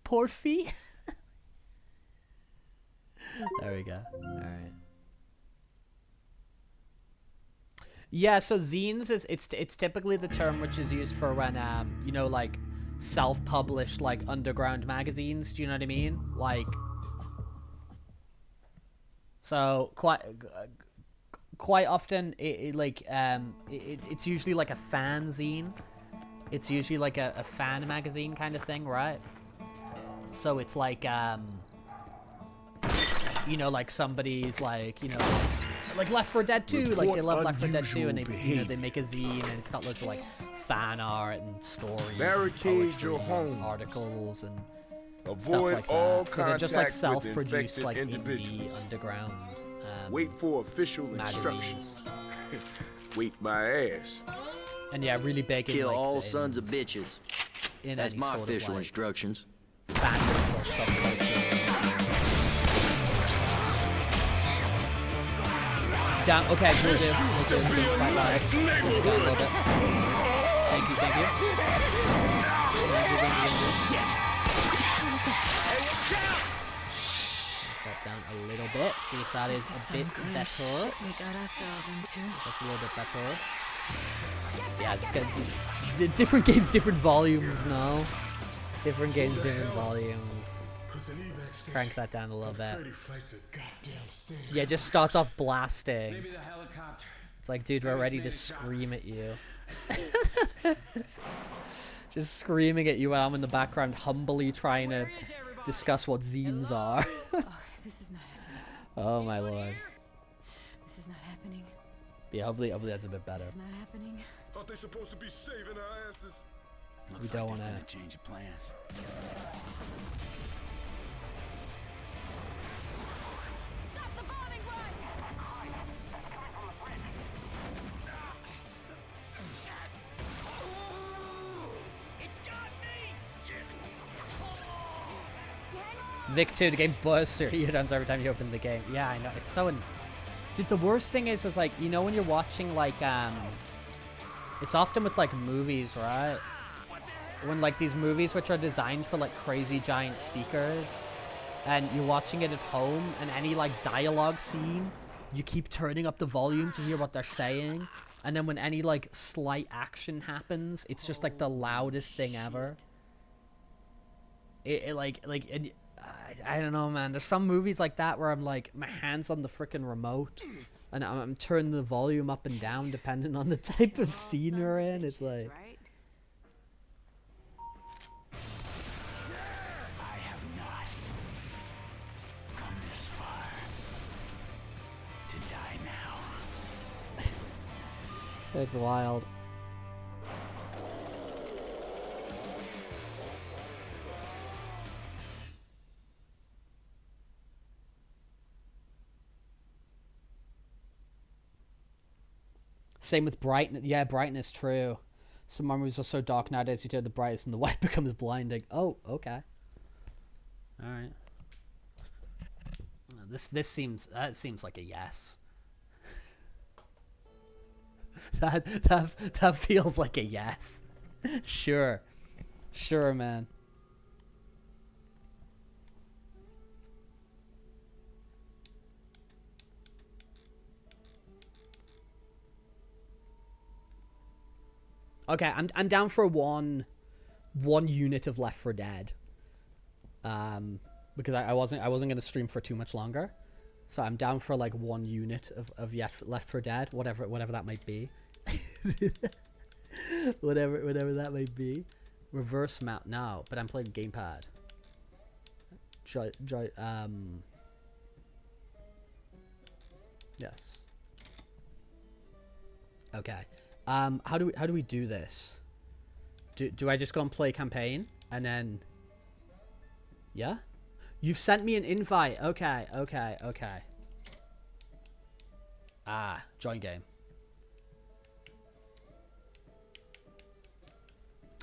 Porfy. There we go. All right. Yeah, so zines it's typically the term which is used for when you know, like self-published like underground magazines. Do you know what I mean? Like, so quite often it's usually like a fanzine. It's usually like a fan magazine kind of thing, right? So it's like you know, like somebody's like, you know, like Left 4 Dead 2, like they love Left 4 Dead 2, and they, you know, they make a zine and it's got loads of like fan art and stories, barricade your home, articles and avoid stuff like all that. So they're just like contact with self-produced, infected like individuals. indie underground. Wait for official magazines. instructions. Wait my ass. And yeah, really big in Kill like, all sons of bitches. In That's any my sort official of, like, instructions. fandoms or subcultures. Down. Okay, we'll do. Quite loud. We'll do down a little bit. Thank you. Thank you. That down a little bit. See if that is a bit better. That's a little bit better. Yeah, it's got different games, different volumes now. Different games, different volumes. Crank that down a little bit. Yeah, just starts off blasting. It's like, dude, we're ready to scream at you. Just screaming at you while I'm in the background, humbly trying to discuss what zines are. Oh, this is not happening. Oh my lord. This is not happening. Yeah, hopefully that's a bit better. This is not happening. Aren't they supposed to be saving our asses? We don't want to change of plans. Stop the bombing run! It's got me! Vic 2, the game buzzes your eardrums every time you open the game. Yeah, I know. It's so... Dude, the worst thing is like, you know when you're watching, like, it's often with, like, movies, right? When, like, these movies which are designed for, like, crazy giant speakers, and you're watching it at home, and any, like, dialogue scene, you keep turning up the volume to hear what they're saying, and then when any, like, slight action happens, it's just, like, the loudest thing ever. I don't know, man. There's some movies like that where I'm like, my hand's on the freaking remote, and I'm turning the volume up and down depending on the type of scene we're in. It's like, Right? I have not come this far to die now. it's wild. Same with brightness. Yeah, brightness, true. Some movies are so dark nowadays, you turn the brightest and the white becomes blinding. Oh, okay. Alright. This seems like a yes. that feels like a yes. Sure. Sure, man. Okay, I'm down for one unit of Left 4 Dead. Because I wasn't gonna stream for too much longer, so I'm down for like 1 unit of Left 4 Dead, whatever that might be. whatever that might be. Reverse mount now, but I'm playing gamepad. Yes. Okay. How do we do this? Do I just go and play campaign and then? Yeah? You've sent me an invite. Okay. Ah, join game.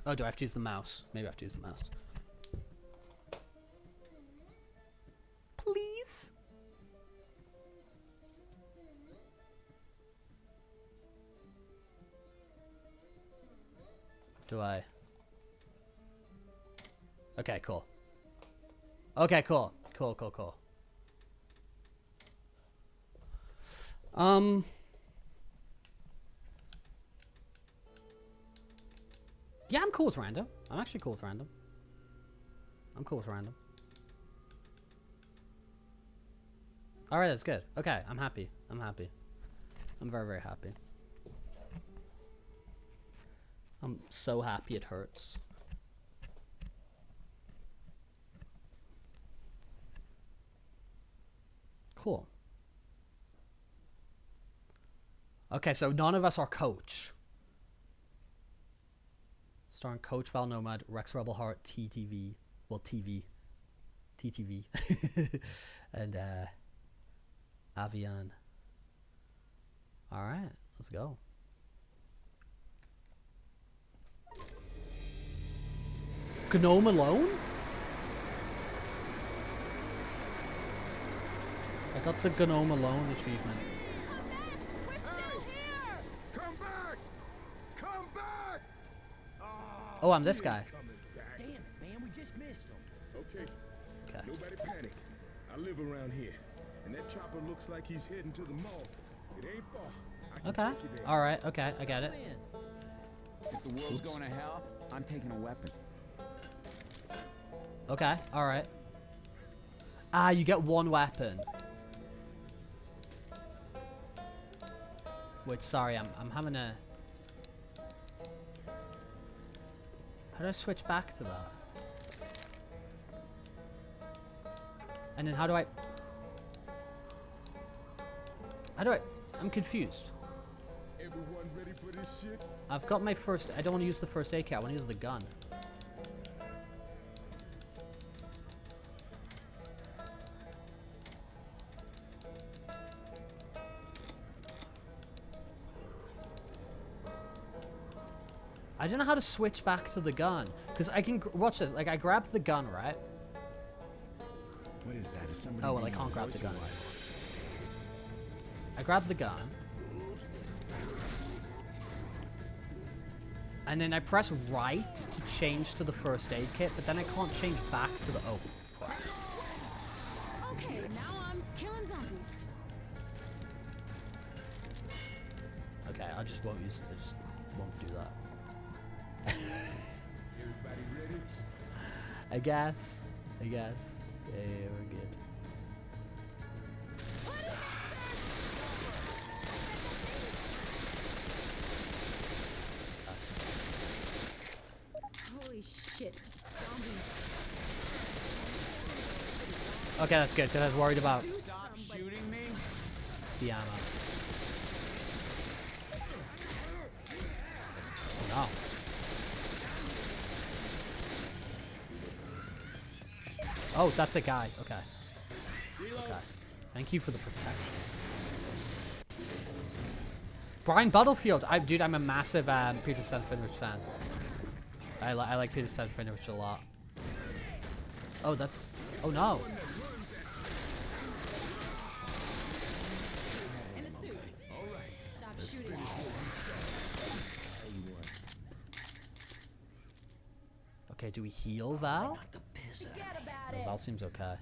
Oh, do I have to use the mouse? Maybe I have to use the mouse. Please? Do I? Okay, cool. Okay, cool. Cool. Yeah, I'm cool with random. I'm actually cool with random. I'm cool with random. Alright, that's good. Okay, I'm happy. I'm very, very happy. I'm so happy it hurts. Cool. Okay, so none of us are Coach. Starring Coach, Val Nomad, Rex Rebel Heart, TTV. Well, TV. TTV. And, Avian. Alright, let's go. Gnome alone? I got the Gnome alone achievement. Come back! Come back! Oh, I'm this guy. Damn it, man, we just missed him. Okay, Okay. nobody panic. I live around here, and that chopper looks like he's heading to the mall. It ain't far. I can Okay. take you there. Alright, okay, I get it. If the world's going to hell, I'm taking a weapon. Okay, alright. Ah, you get one weapon. Wait, sorry, I'm having a... How do I switch back to that? And then how do I... I'm confused. Everyone ready for this shit? I've got my first... I don't want to use the first aid kit. I want to use the gun. I don't know how to switch back to the gun. Because I can... Watch this. Like, I grabbed the gun, right? What is that? Is somebody Oh, well, I being can't grab the close or gun. what? I grabbed the gun. And then I press right to change to the first aid kit, but then I can't change back to the... Oh, crap. Okay, now I'm killing zombies. Okay, I just won't use... I just won't do that. Everybody ready? I guess. Yeah, we're good. Holy shit. Zombies. Okay, that's good, because I was worried about Stop shooting me. the ammo. Oh, no. Oh, that's a guy. Okay. Okay. Thank you for the protection. Brian Butterfield. Dude, I'm a massive Peter Serafinowicz fan. I like Peter Serafinowicz a lot. Oh, that's... Oh, no. In a suit. Stop shooting. Okay, do we heal Val? Forget about No, it. Val seems okay.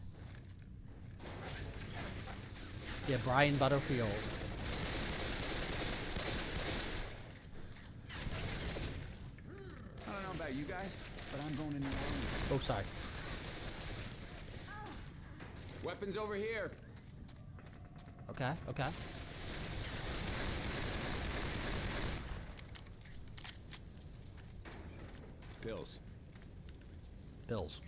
Yeah, Brian Butterfield. I don't know about you guys, but I'm going in the army. Oh, sorry. Weapons over here. Okay, okay. Pills. Bills.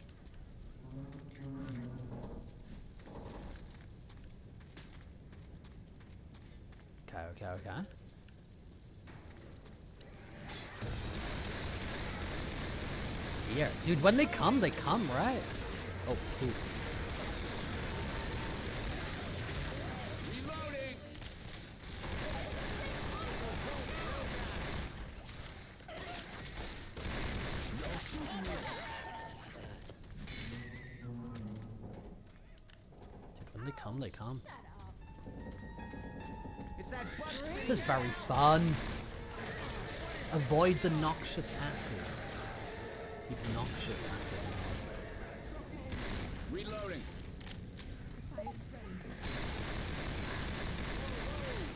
Okay. Dear. Dude, when they come, right? Oh, poop. Reloading. Dude, when they come, they come. It's that butt. This is very fun. Avoid the noxious acid. Keep noxious acid. Reloading.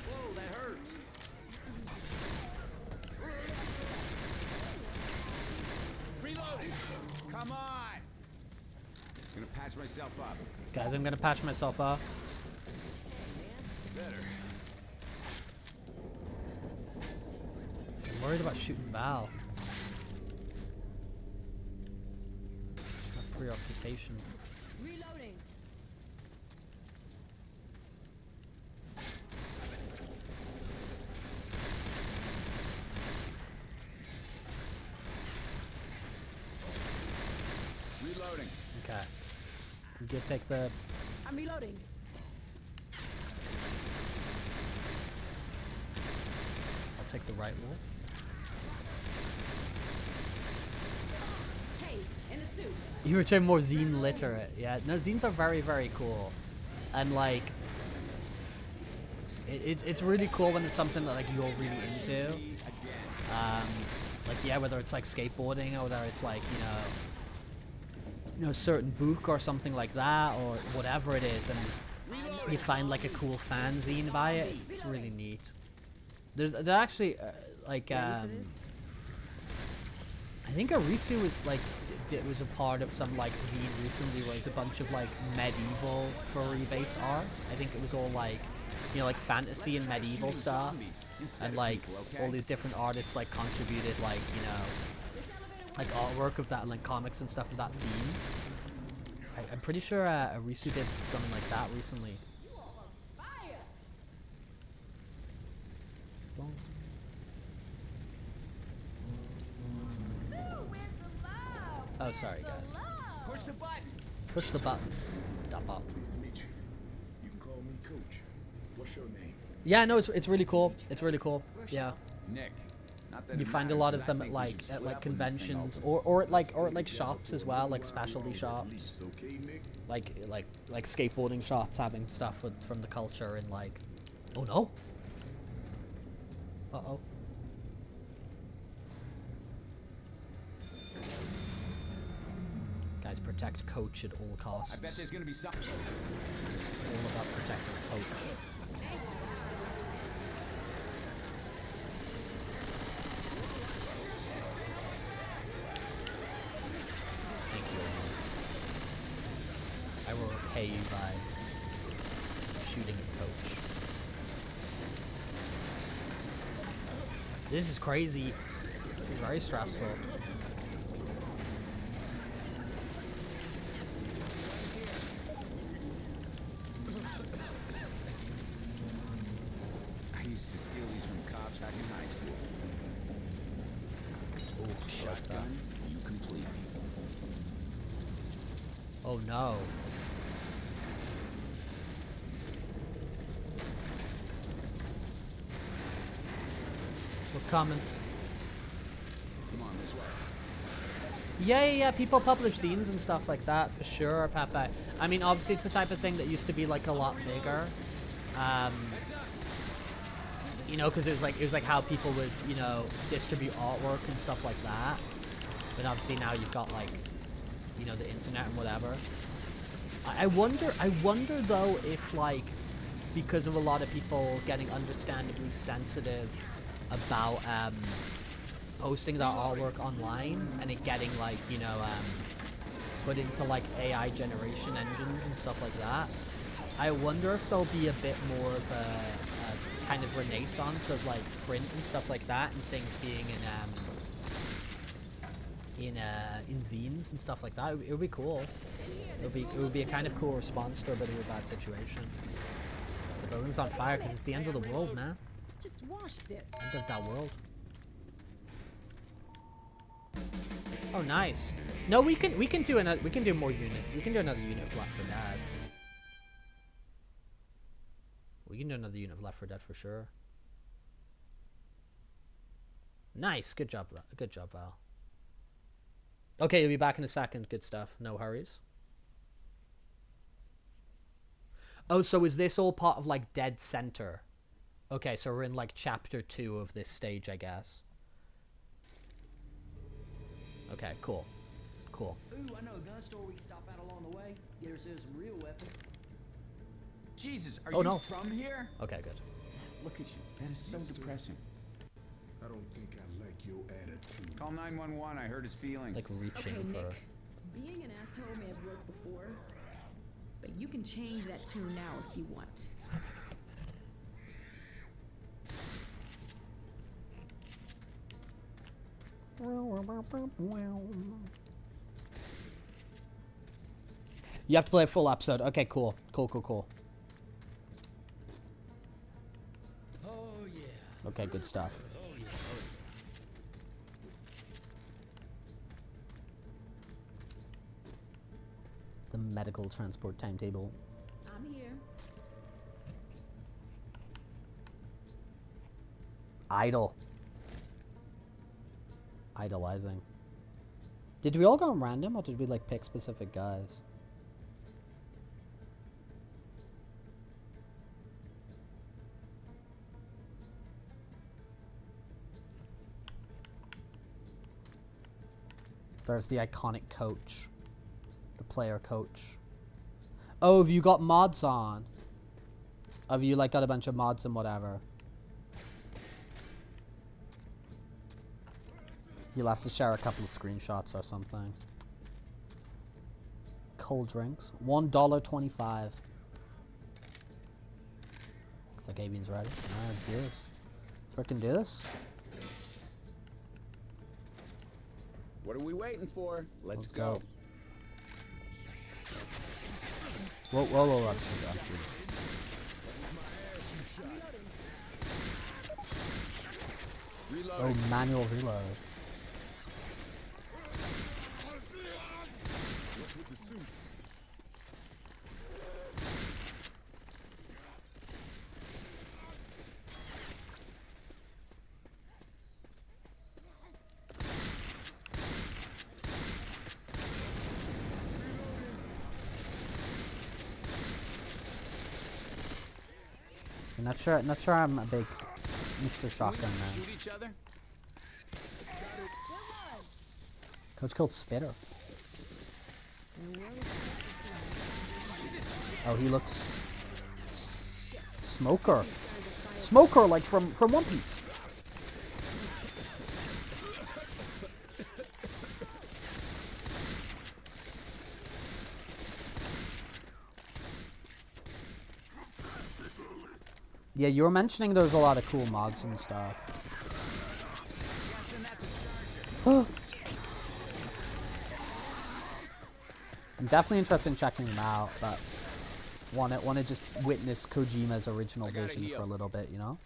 Whoa, that hurts. Reloading. Come on. I'm gonna patch myself up. Guys, I'm gonna patch myself up. Better. I'm worried about shooting Val. My preoccupation. Reloading. Reloading. Okay. You can take the... I'm reloading. I'll take the right wall. Hey, in a suit. You were trying more zine literate. Yeah, no, zines are very, very cool. And like... It's really cool when there's something that like you're really into. Like, yeah, whether it's like skateboarding or whether it's like, you know, a certain book or something like that, or whatever it is, and you find like a cool fanzine by it. It's really neat. There's actually like I think Arisu was like was a part of some like zine recently where it's a bunch of like medieval furry based art. I think it was all like, you know, like fantasy and medieval stuff, and like all these different artists like contributed like, you know, like artwork of that, like comics and stuff of that theme. I'm pretty sure Arisu did something like that recently. Oh, sorry guys. Push the button. Push the button. That button. Pleased to meet you. You can call me Coach. What's your name? Yeah, no, it's really cool. It's really cool. Yeah. Nick. Not that You it find a matters, lot of I them think at we like should split up when this thing conventions opens. or at like shops as well, like specialty shops. Okay, Nick? Like skateboarding shops having stuff from the culture and like, oh no. Uh-oh. Guys, protect Coach at all costs. I bet there's gonna be something. It's all about protecting Coach. Thank you. I will repay you by shooting at Coach. This is crazy. It's very stressful. I used to steal these from cops back in high school. Oh, Shotgun, you complete me. Oh no. We're coming. Come on, this way. Yeah. People publish zines and stuff like that for sure, Pepe. I mean, obviously, it's the type of thing that used to be like a lot bigger. You know, because it was like how people would, you know, distribute artwork and stuff like that. But obviously now you've got like, you know, the internet and whatever. I wonder though if like, because of a lot of people getting understandably sensitive about posting their artwork online and it getting like, you know, put into like AI generation engines and stuff like that. I wonder if there'll be a bit more of a kind of renaissance of like print and stuff like that and things being in zines and stuff like that. It would be cool. It would be a kind of cool response to a bit of a bad situation. The building's on fire because it's the end of the world, man. Just wash this. End of that world. Oh, nice. No, we can do another. We can do more unit. We can do another unit of Left 4 Dead. We can do another unit of Left 4 Dead for sure. Nice. Good job. Good job, Val. Okay, you'll be back in a second. Good stuff. No hurries. Oh, so is this all part of like Dead Center? Okay, so we're in like chapter 2 of this stage, I guess. Okay, cool. Cool. Ooh, I know a gun store we can stop at along the way. Get ourselves some real weapons. Jesus, are Oh, you no. from here? Okay, good. Look at you. That is so depressing. I don't think I like your attitude. Call 911. I hurt his feelings. Like reaching Okay, for. Nick. Being an asshole may have worked before, but you can change that tune now if you want. You have to play a full episode. Okay, cool. Cool. Oh, yeah. Okay, good stuff. Oh, yeah. The medical transport timetable. I'm here. Idle. Idolizing. Did we all go random or did we like pick specific guys? There's the iconic coach. The player coach. Oh, have you got mods on? Have you like got a bunch of mods and whatever? You'll have to share a couple of screenshots or something. Cold drinks. $1.25. Looks like A-Bean's ready. Alright, let's do this. Let's freaking do this. What are we waiting for? Let's go. go. Whoa, whoa, whoa, I'm sorry. Reloading. Oh, manual reload. What's with the suits? I'm not sure I'm a big Mr. Shotgun Can we not man. shoot each other? Coach killed Spitter. Oh, he looks... Smoker. Smoker, like from One Piece. Yeah, you were mentioning there's a lot of cool mods and stuff. I'm definitely interested in checking them out, but want to just witness Kojima's original vision for a little bit, you know?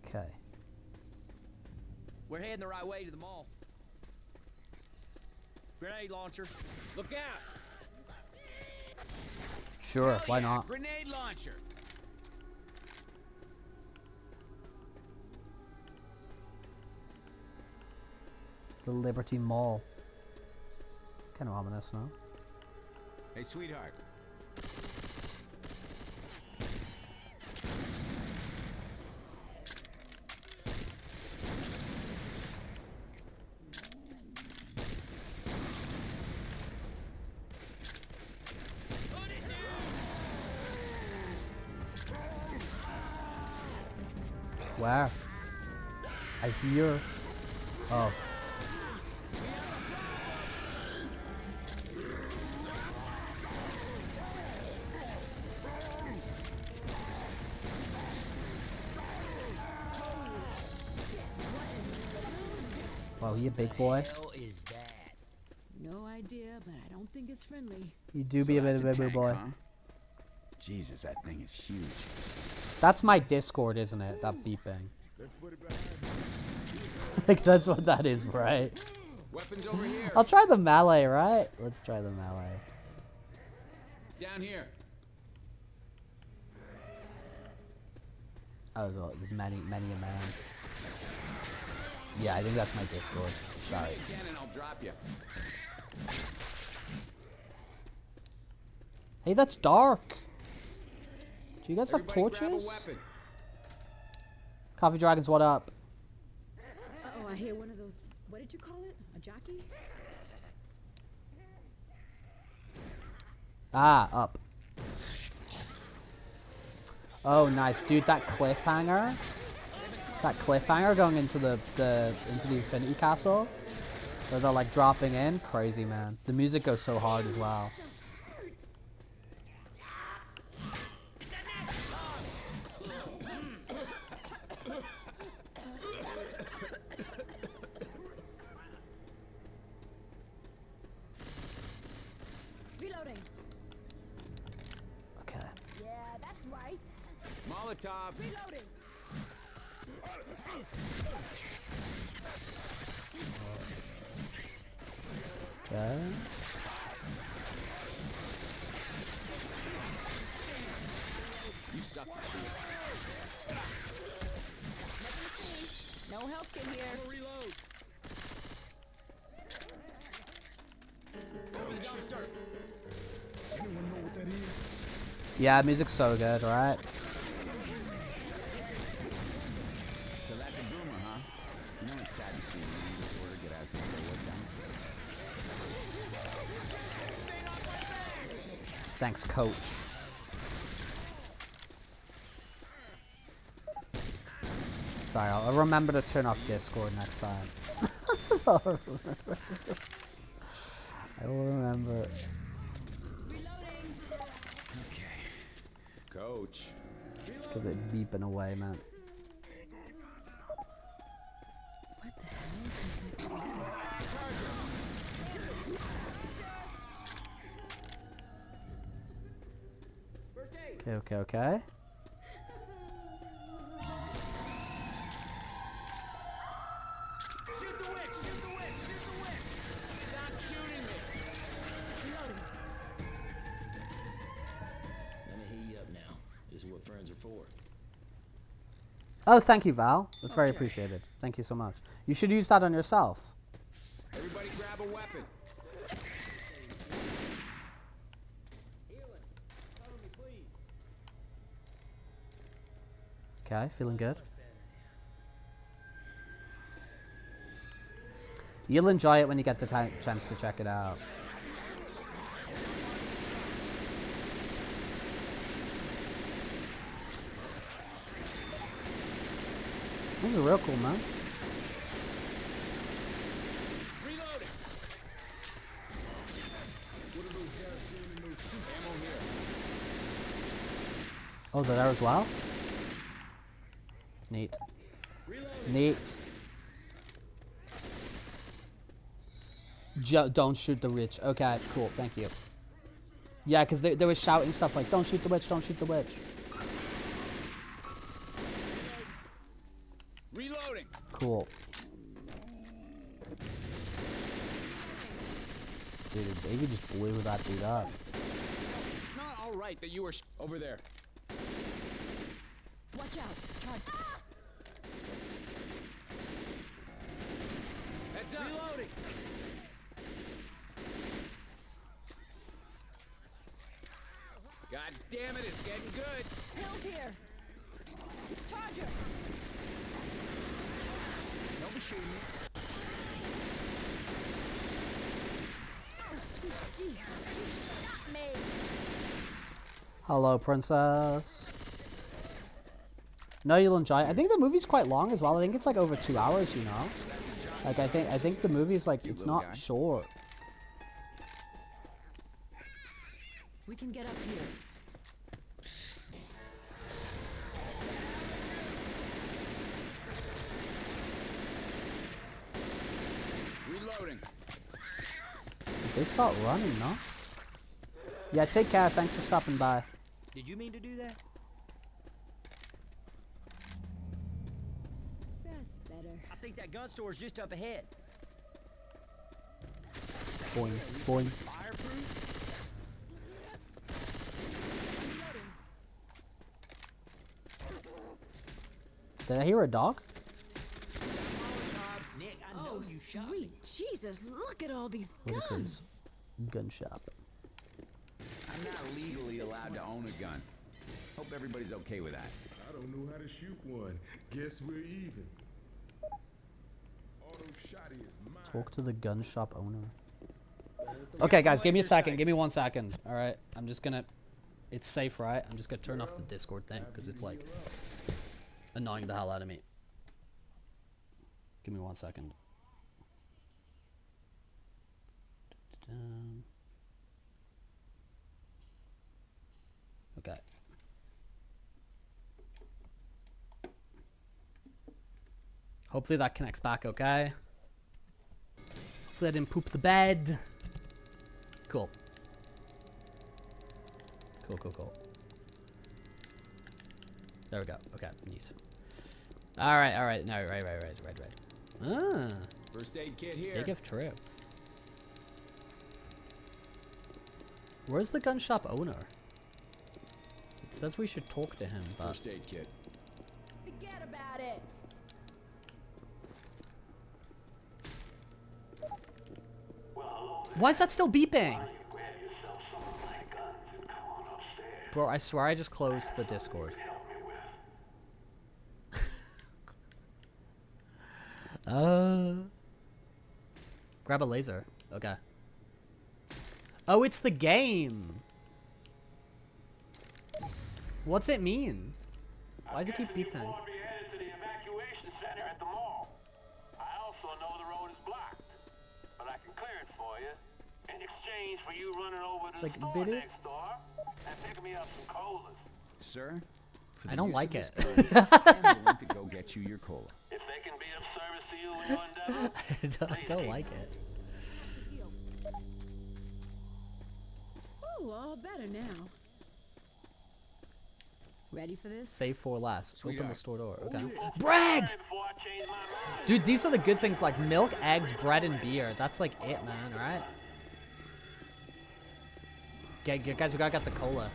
Okay. We're heading the right way to the mall. Grenade launcher. Look out! Sure, Hell why yeah, not? Grenade launcher. The Liberty Mall. Kind of ominous, no? Hey, sweetheart. Where? I hear... Oh. Wow, he a big boy. Hell is that? No idea, but I don't think it's friendly. You do be a bit of a big boy. Huh? Jesus, that thing is huge. That's my Discord, isn't it? That beeping. Let's put it behind me. Like, that's what that is, right? Weapons over here. I'll try the melee, right? Let's try the melee. Down here. Oh, there's many a man. Yeah, I think that's my Discord. Sorry. Again, and I'll drop you. Hey, that's dark. Do you guys have Everybody grab a torches? weapon. Coffee Dragons, what up? Uh-oh, I hear one of those, what did you call it? A jockey? Ah, up. Oh, nice, dude. That cliffhanger. That cliffhanger going into the Infinity Castle, where they're like dropping in. Crazy, man. The music goes so hard as well. Reloading. Okay. Yeah, that's right. Molotov. Reloading. Okay. You suck at shooting. No help in here. Reload. Anyone know what that is? Yeah, music's so good, right? So that's a boomer, huh? You know it's sad to see me disorder get out there and get work done. Thanks, coach. Sorry, I'll remember to turn off Discord next time. I will remember. Reloading. Okay. Coach. Because it's beeping away, man. Okay, okay, okay. Shoot the witch! Shoot the witch! Shoot the witch! Stop shooting me! Let me heat you up now. This is what friends are for. Oh, thank you, Val. That's very appreciated. Thank you so much. You should use that on yourself. Everybody grab a weapon. Okay, feeling good. You'll enjoy it when you get the chance to check it out. This is real cool, man. Reloading. What are those guys doing in those suits? Ammo here. Oh, they're there as well? Neat. Neat. Don't shoot the witch. Okay, cool. Thank you. Yeah, because they were shouting stuff like, don't shoot the witch, don't shoot the witch. Reloading. Cool. Dude, they just blew that dude up. It's not all right that you were over there. Watch out. Charge. Heads up. Reloading. God damn it, it's getting good. Hill's here. Charger. Don't be shooting me. Jesus, you shot me. Hello, princess. No, you'll enjoy it. I think the movie's quite long as well. I think it's like over 2 hours, you know? Like, I think the movie's like, it's not short. We can get up here. Reloading. They start running, no? Yeah, take care. Thanks for stopping by. Did you mean to do that? That's better. I think that gun store's just up ahead. Boing, boing. Fireproof? Did I hear a dog? Nick, I know Oh, you shot me. sweet Jesus, look at all these Whitaker's guns. gun shop. I'm not legally allowed to own a gun. Hope everybody's okay with that. I don't know how to shoot one. Guess we're even. Auto shot is mine. Talk to the gun shop owner. Okay, guys, give me a second. Give me 1 second. All right, I'm just gonna. It's safe, right? I'm just gonna turn off the Discord thing because it's like annoying the hell out of me. Give me 1 second. Okay. Hopefully that connects back okay. Hopefully I didn't poop the bed. Cool. Cool. There we go. Okay, neat. Alright. No, right. Ah, First aid kit here. big if true. Where's the gun shop owner? It says we should talk to him, but... First aid kit. Forget about it. Why is that still beeping? Bro, I swear I just closed the Discord. Grab a laser. Okay. Oh, it's the game. What's it mean? Why does it keep beeping? Like video? Sir? For the I don't use like of it. this code, I'm willing to go get you your cola. If they can be of service to you in your endeavor, I don't like it. Oh, all better now. Ready for this? Save for last. Open the Sweetheart. store door. Okay. yeah. Bread! Before I change my mind. Dude, these are the good things like milk, eggs, bread, and beer. That's like it, man, alright? Guys, we gotta get the cola.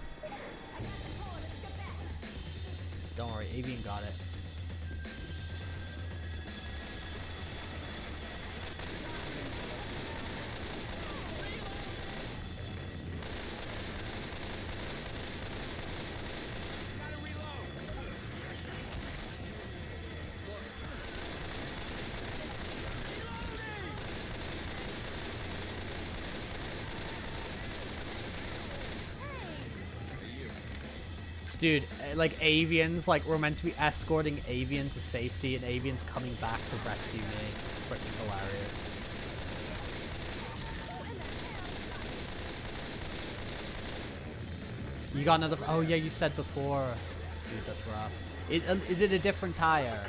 Don't worry, Avian got it. Dude, like Avian's, like we're meant to be escorting Avian to safety, and Avian's coming back to rescue me. It's freaking hilarious. You got another? Oh yeah, you said before. Dude, that's rough. Is it a different tire?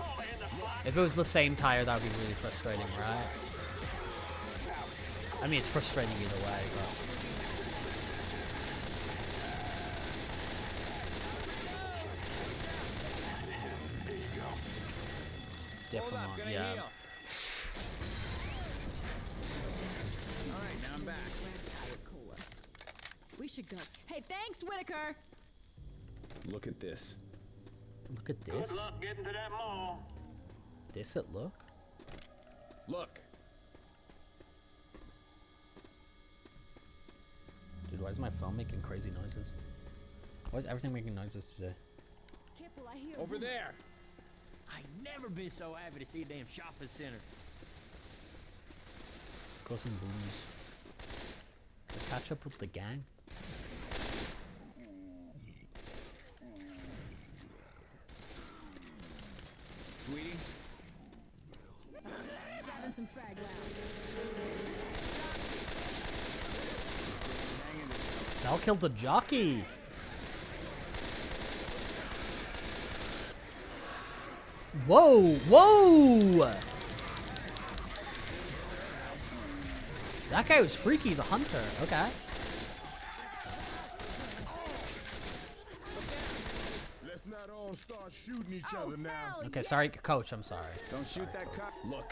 If it was the same tire, that would be really frustrating, right? I mean, it's frustrating either way, but. Different one, yeah. Alright, now I'm back. We should go. Hey, thanks, Whitaker. Look at this. Look at Good this. luck getting to that mall. This it look. Look. Dude, why is my phone making crazy noises? Why is everything making noises today? Careful, I hear. Over there. I never been so happy to see a damn shopping center. Go some booms. Catch up with the gang. Sweetie? Having some frag lounge. Val killed the jockey. Whoa! Whoa! That guy was freaky, the hunter. Okay. Let's not all start shooting each other now. Okay, sorry, coach. I'm sorry. Don't shoot that cop. Look.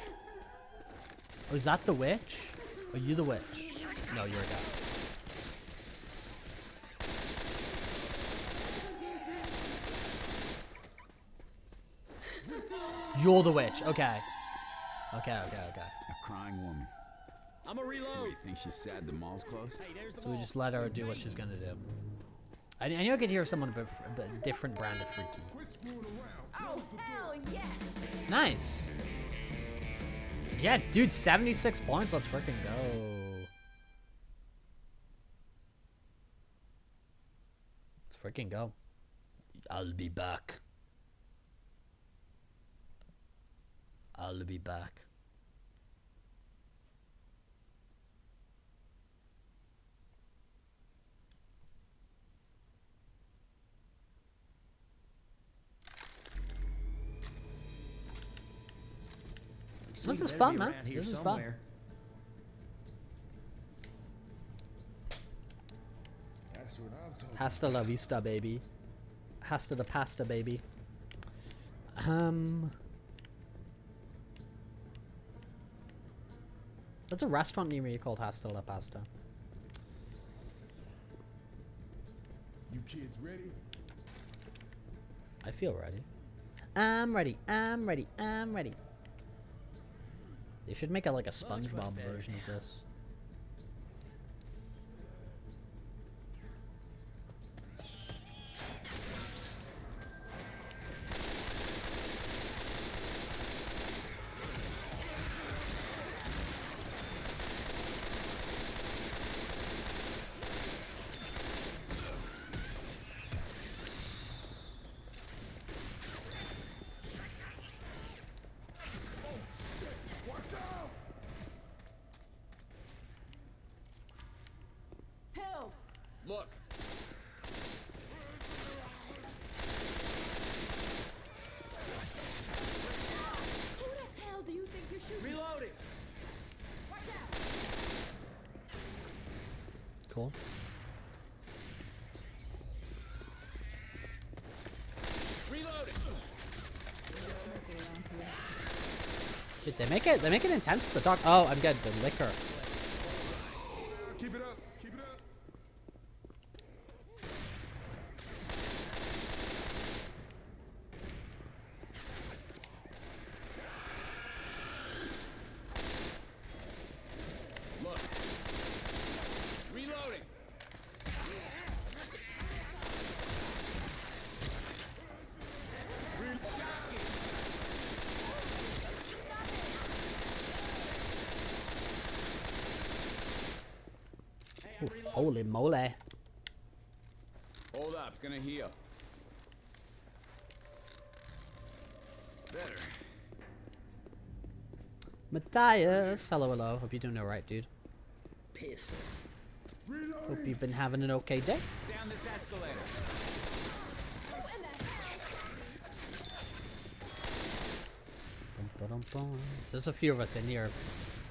Oh, is that the witch? Are you the witch? No, you're a guy. You're the witch. Okay. Okay. A crying woman. I'm a What, reload. you think she's sad the mall's closed? Hey, there's the So we mall. just let her do what she's gonna do. I knew I could hear someone a bit different brand of freaky. Quit screwing around. Oh, hell yes. Nice. Yes, dude, 76 points. Let's freaking go. Let's freaking go. I'll be back. I'll be back. This is Better fun, be man. around here This is fun. somewhere. That's what I'm talking Hasta la vista, baby. Hasta the pasta, baby. There's a restaurant near me called Hasta la Pasta. You kids ready? I feel ready. I'm ready. I'm ready. I'm ready. They should make like a SpongeBob version of this. Dude, they make it intense with the dog. Oh, I'm getting the liquor. Keep it up. Keep it up. Look. Reloading. Oof, holy moly. Hold up, gonna heal. Better. Matthias, hello. Hope you're doing alright, dude. Pistol. Hope you've been having an okay day. Down this escalator. There's a few of us in here.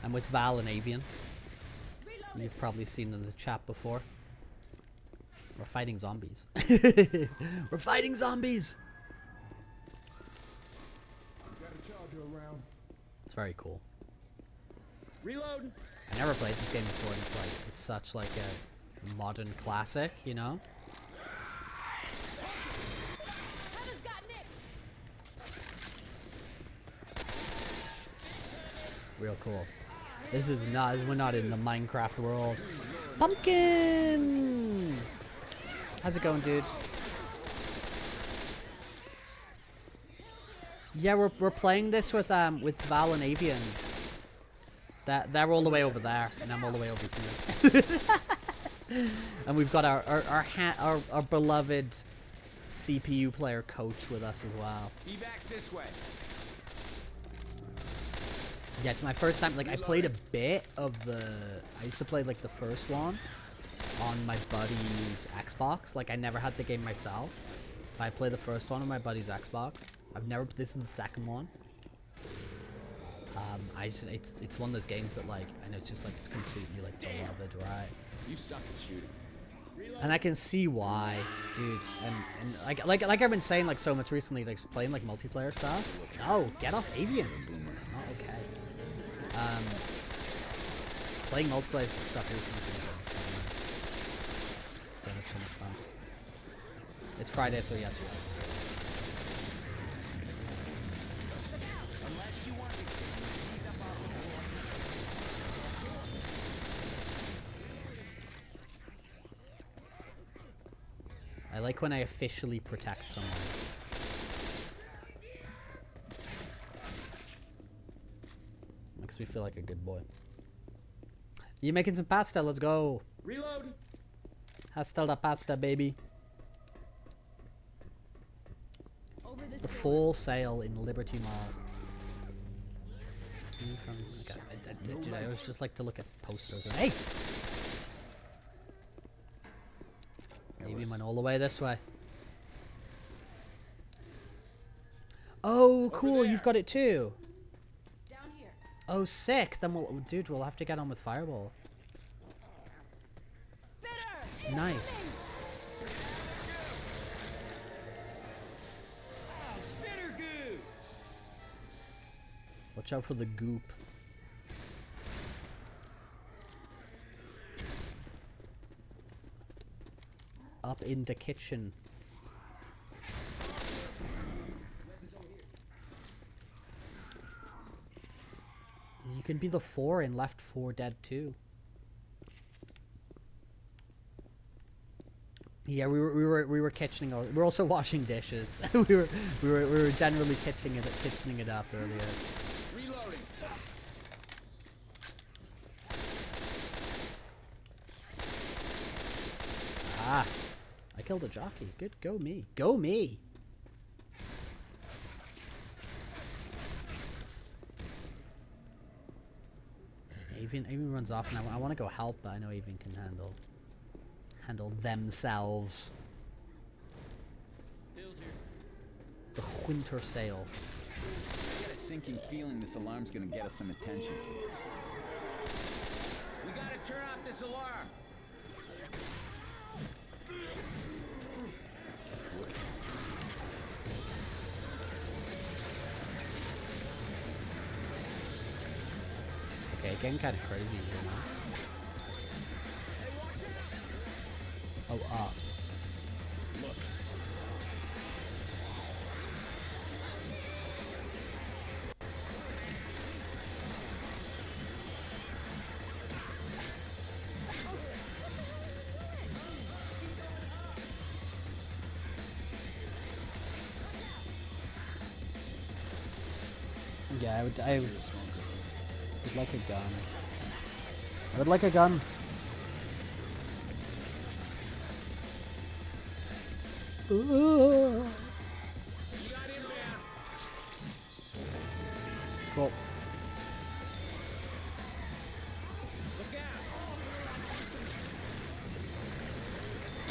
I'm with Val and Avian. You've probably seen in the chat before. We're fighting zombies. We're fighting zombies! Got a charger around. It's very cool. Reload. I never played this game before, and it's like it's such like a modern classic, you know? Real cool. This is not. We're not in the Minecraft world. Pumpkin. How's it going, dude? Yeah, we're playing this with Val and Avian. They're all the way over there, and I'm all the way over here. And we've got our beloved CPU player coach with us as well. Evacs this way. Yeah, it's my first time. Like, I played a bit of the. I used to play like the first one on my buddy's Xbox. Like, I never had the game myself. But I played the first one on my buddy's Xbox. I've never. This is the second one. It's one of those games that like, and it's just like it's completely like beloved, right? You suck at shooting. And I can see why, dude. And like I've been saying like so much recently, like playing like multiplayer stuff. Oh, get off Avian. It's not okay. Playing multiplayer stuff recently is so much fun. It's Friday, so yes, you're right. I like when I officially protect someone. Makes me feel like a good boy. You making some pasta? Let's go. Reload. Hasta la pasta, baby. Over this The door. Full Sail in Liberty Mall. I always just like to look at posters. And, hey! Maybe went all the way this way. Oh, cool! You've got it too. Down here. Oh, sick! Then we'll have to get on with Fireball. Spitter. Nice. Spitter goo. Watch out for the goop. Up in the kitchen. You can be the 4 in Left 4 Dead 2. Yeah, we were kitchening. We're also washing dishes. we were generally kitchening it up earlier. Reloading. Ah, I killed a jockey. Good, go me. Go me. Avian runs off, and I want to go help, but I know Avian can handle themselves. The winter sail. I get a sinking feeling this alarm's gonna get us some attention. We gotta turn off this alarm. getting kind of crazy here now. Oh, yeah, I would like a gun. I would like a gun. Cool.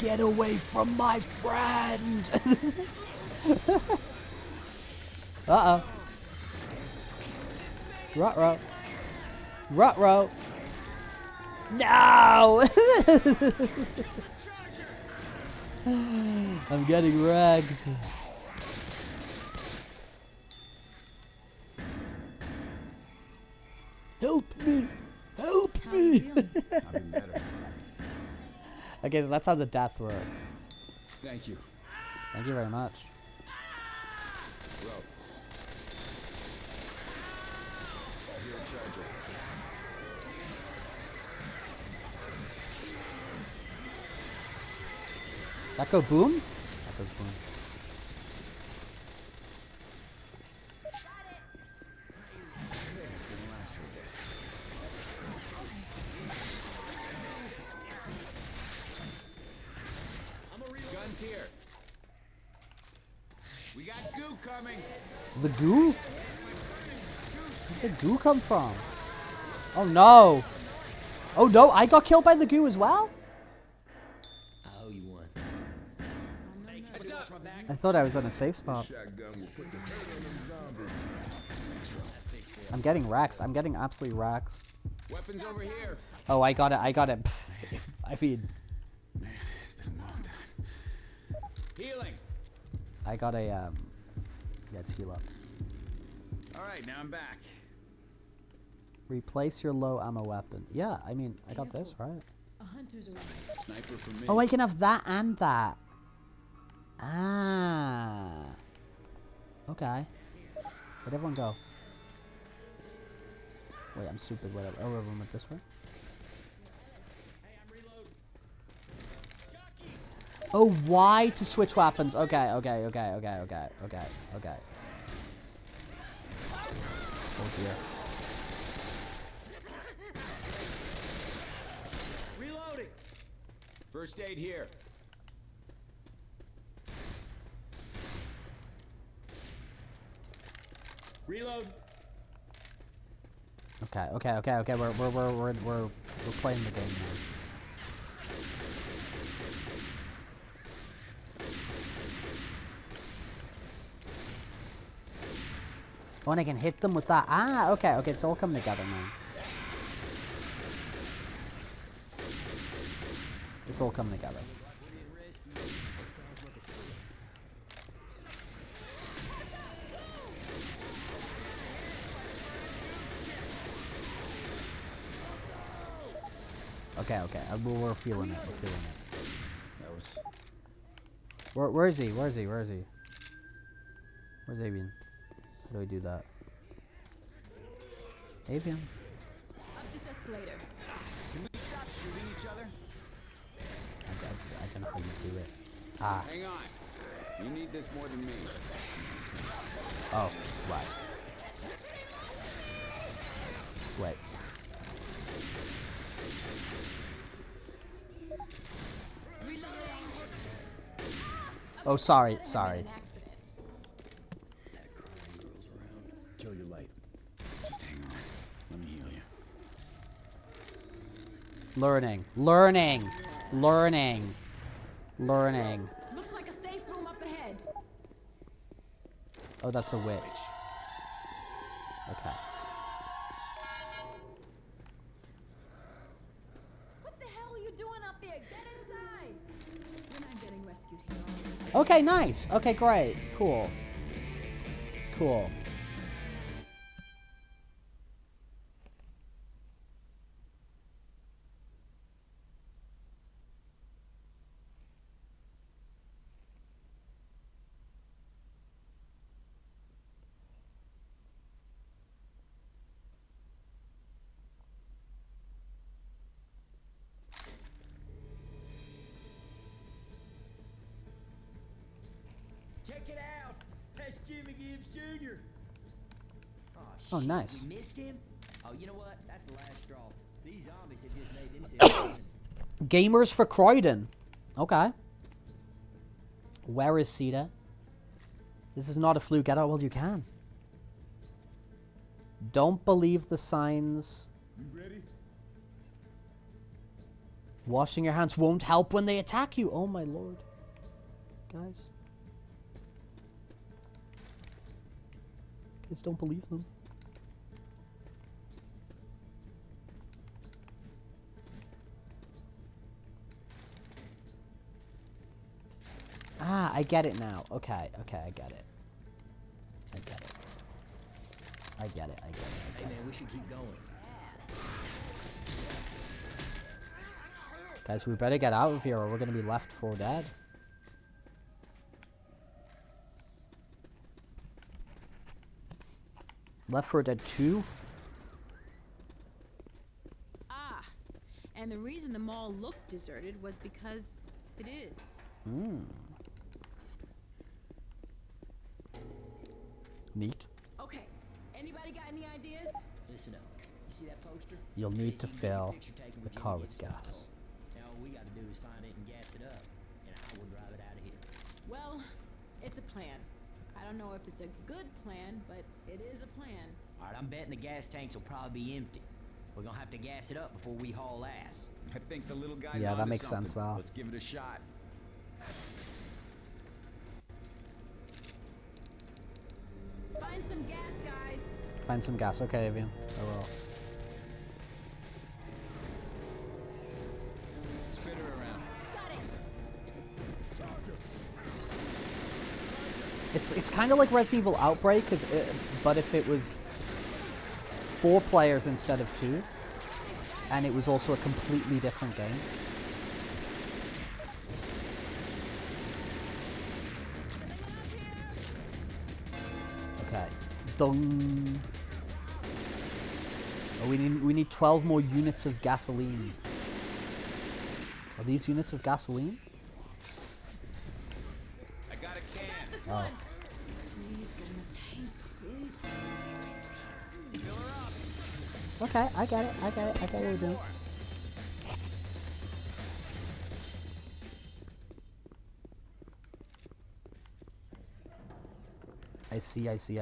Get away from my friend! Uh-oh. Ruh-roh. Ruh-roh. No! I'm getting wrecked. Help me! Help me! I've been better. Okay, so that's how the death works. Thank you. Thank you very much. Rope. Here, charger. That go boom? That goes boom. Guns here. We got goo coming. The goo? Where'd the goo come from? Oh no! Oh no, I got killed by the goo as well? Oh, you won. I thought I was on a safe spot. Shotgun will put the hurt on them zombies. I'm getting wrecked. I'm getting absolutely wrecked. Weapons over here. Oh, I got it. I got it. I mean, Man, it's been a long time. Healing. I got a, let's heal up. All right, now I'm back. Replace your low ammo weapon. Yeah, I mean, I got this, right? A hunter's around. Sniper for me. Oh, I can have that and that. Ah. Okay. Where'd everyone go? Wait, I'm stupid. Whatever. Oh, everyone went this way? Oh, why to switch weapons? Okay, okay, okay, okay, okay, okay, okay. Oh dear. Reloading. First aid here. Reload. Okay, okay, okay, okay. We're playing the game now. Oh, and I can hit them with that. Ah, okay, okay. It's all coming together now. It's all coming together. Okay, okay. We're feeling it. We're feeling it. That was. Where is he? Where is he? Where is he? Where's Avian? How do I do that? Avian? Up this escalator. Can we stop shooting each other? I don't know how you do it. Ah. Hang on. You need this more than me. Oh, right. Wait. Reloading. Oh, sorry, sorry. An accident. Kill your light. Just hang on. Let me heal you. Learning. Learning. Learning. Learning. Looks like a safe room up ahead. Oh, that's a witch. Okay. What the hell are you doing up there? Get inside. We're not getting rescued here. Okay, nice. Okay, great. Cool. Cool. Check it out. That's Jimmy Gibbs Jr. Oh, nice. We missed him? Oh, you know what? That's the last straw. These zombies have just made themselves. Gamers for Croydon. Okay. Where is Cedar? This is not a fluke. Get out while you can. Don't believe the signs. You ready? Washing your hands won't help when they attack you. Oh my lord. Guys. Kids don't believe them. Ah, I get it now. Okay, I get it. I get it. I get it. Hey man, we should keep going. Guys, we better get out of here or we're gonna be left for dead. Left 4 Dead 2? Ah, and the reason the mall looked deserted was because it is. Neat. Okay, anybody got any ideas? Listen up. You see that poster? You'll need to Says you can fill get a picture taken the with car Jimmy with Gibbs' gas. cell phone. Now all we gotta do is find it and gas it up, and I will drive it out of here. Well, it's a plan. I don't know if it's a good plan, but it is a plan. All right, I'm betting the gas tanks will probably be empty. We're gonna have to gas it up before we haul ass. I think the little guy's Yeah, that onto makes sense, something. Val. Let's give it a shot. Find some gas, guys. Find some gas. Okay, Avian. I will. Spin her around. Got it. It's kind of like Resident Evil Outbreak, but if it was 4 players instead of 2, and it was also a completely different game. Okay. Dong. Oh, we need 12 more units of gasoline. Are these units of gasoline? I got a can. Oh. Please get in the tank. Please, please, please, Fill her up. Okay, I get it. I get what we're doing. I see. I see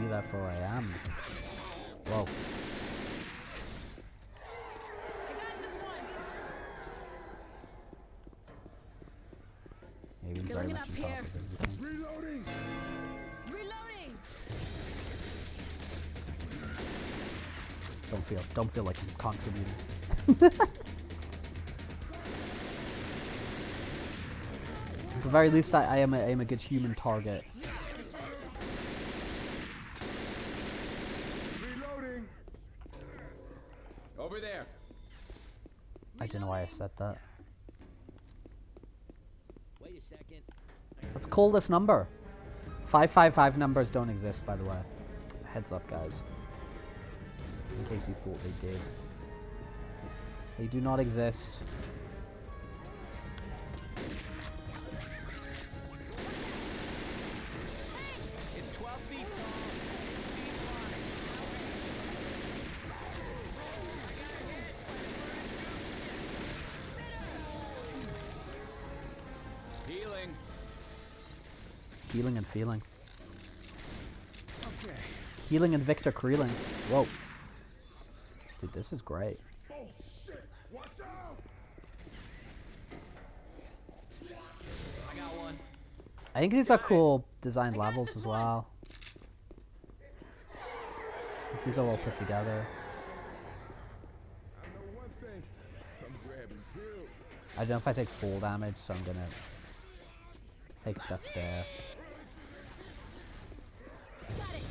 that for I am. Whoa. Maybe he's very Filling it much up on top here. of everything. Reloading! Reloading. Don't feel like I'm contributing. At the very least, I am a good human target. Reloading! Over there. I don't know why I said that. Wait a second. Let's call this number. 555 numbers don't exist, by the way. Heads up, guys. Just in case you thought they did. They do not exist. It's 12 feet tall, 6 feet wide. Healing. Healing and feeling. Okay. Healing and Victor Creeling. Whoa. Dude, this is great. Oh shit! Watch out! I got one. I think these are cool designed levels as well. I think these are well put together. I know one thing. I'm grabbing pills. I don't know if I take full damage, so I'm gonna take the stare. Got it.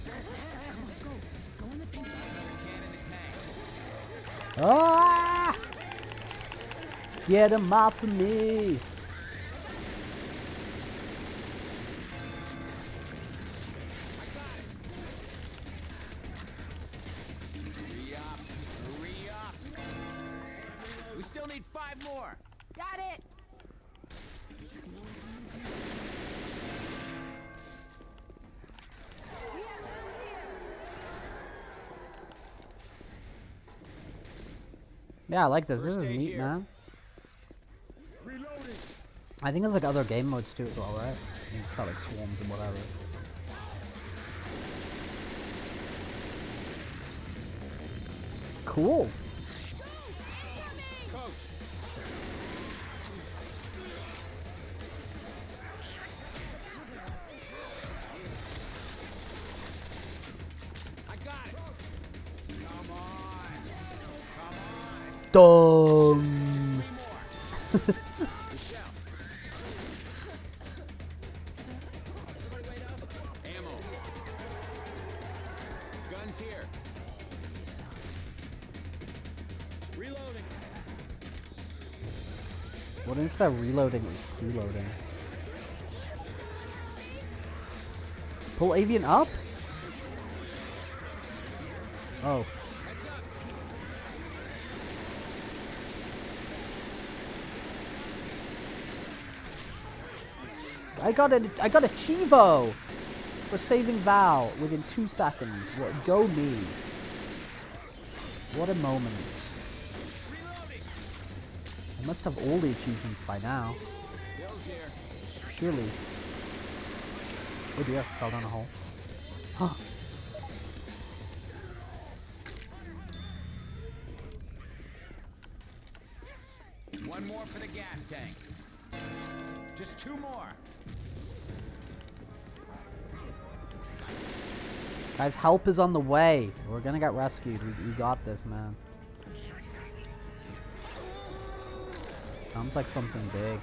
Go. Go in the tank. Can in the tank. Ah! Get him off of me! Hurry up. Hurry up. We still need 5 more. Got it. Yeah, I like this. This is First aid neat, here. man. Reloading. I think there's like other game modes too as well, right? You just got like swarms and whatever. Cool. Coach. I got it. Come on. Done. Three more. Michelle. Somebody wait up. Ammo. Guns here. Reloading. What instead of reloading, it was preloading. Pull avian up? Oh. Heads up. I got a Chivo for saving Val within 2 seconds. What, go me. What a moment. Reloading. I must have all the achievements by now. Bill's here. Surely. Oh dear, fell down a hole. Huh. One more for the gas tank. Just 2 more. Guys, help is on the way. We're gonna get rescued. We got this, man. Sounds like something big.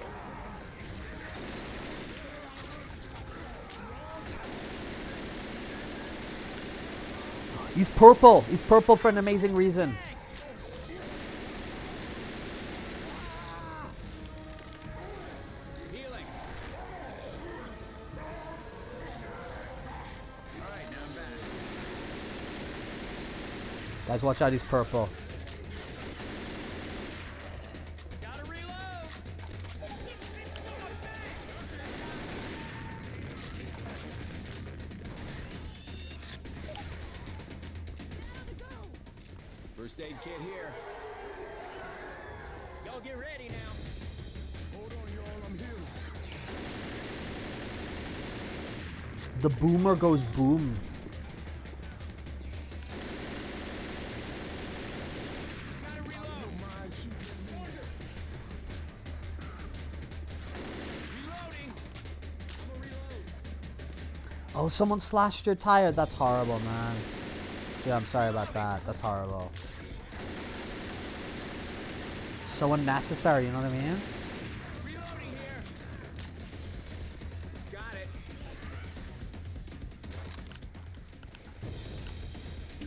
He's purple. He's purple for an amazing reason. Healing. All right, now I'm back. Guys, watch out. He's purple. Gotta reload. First aid kit here. Y'all get ready now. Hold on, y'all. I'm healing. The boomer goes boom. Gotta reload. Mind shooting me. Reloading. I'm gonna reload. Oh, someone slashed your tire. That's horrible, man. Yeah, I'm sorry about that. That's horrible. It's so unnecessary, you know what I mean? Reloading here. Got it.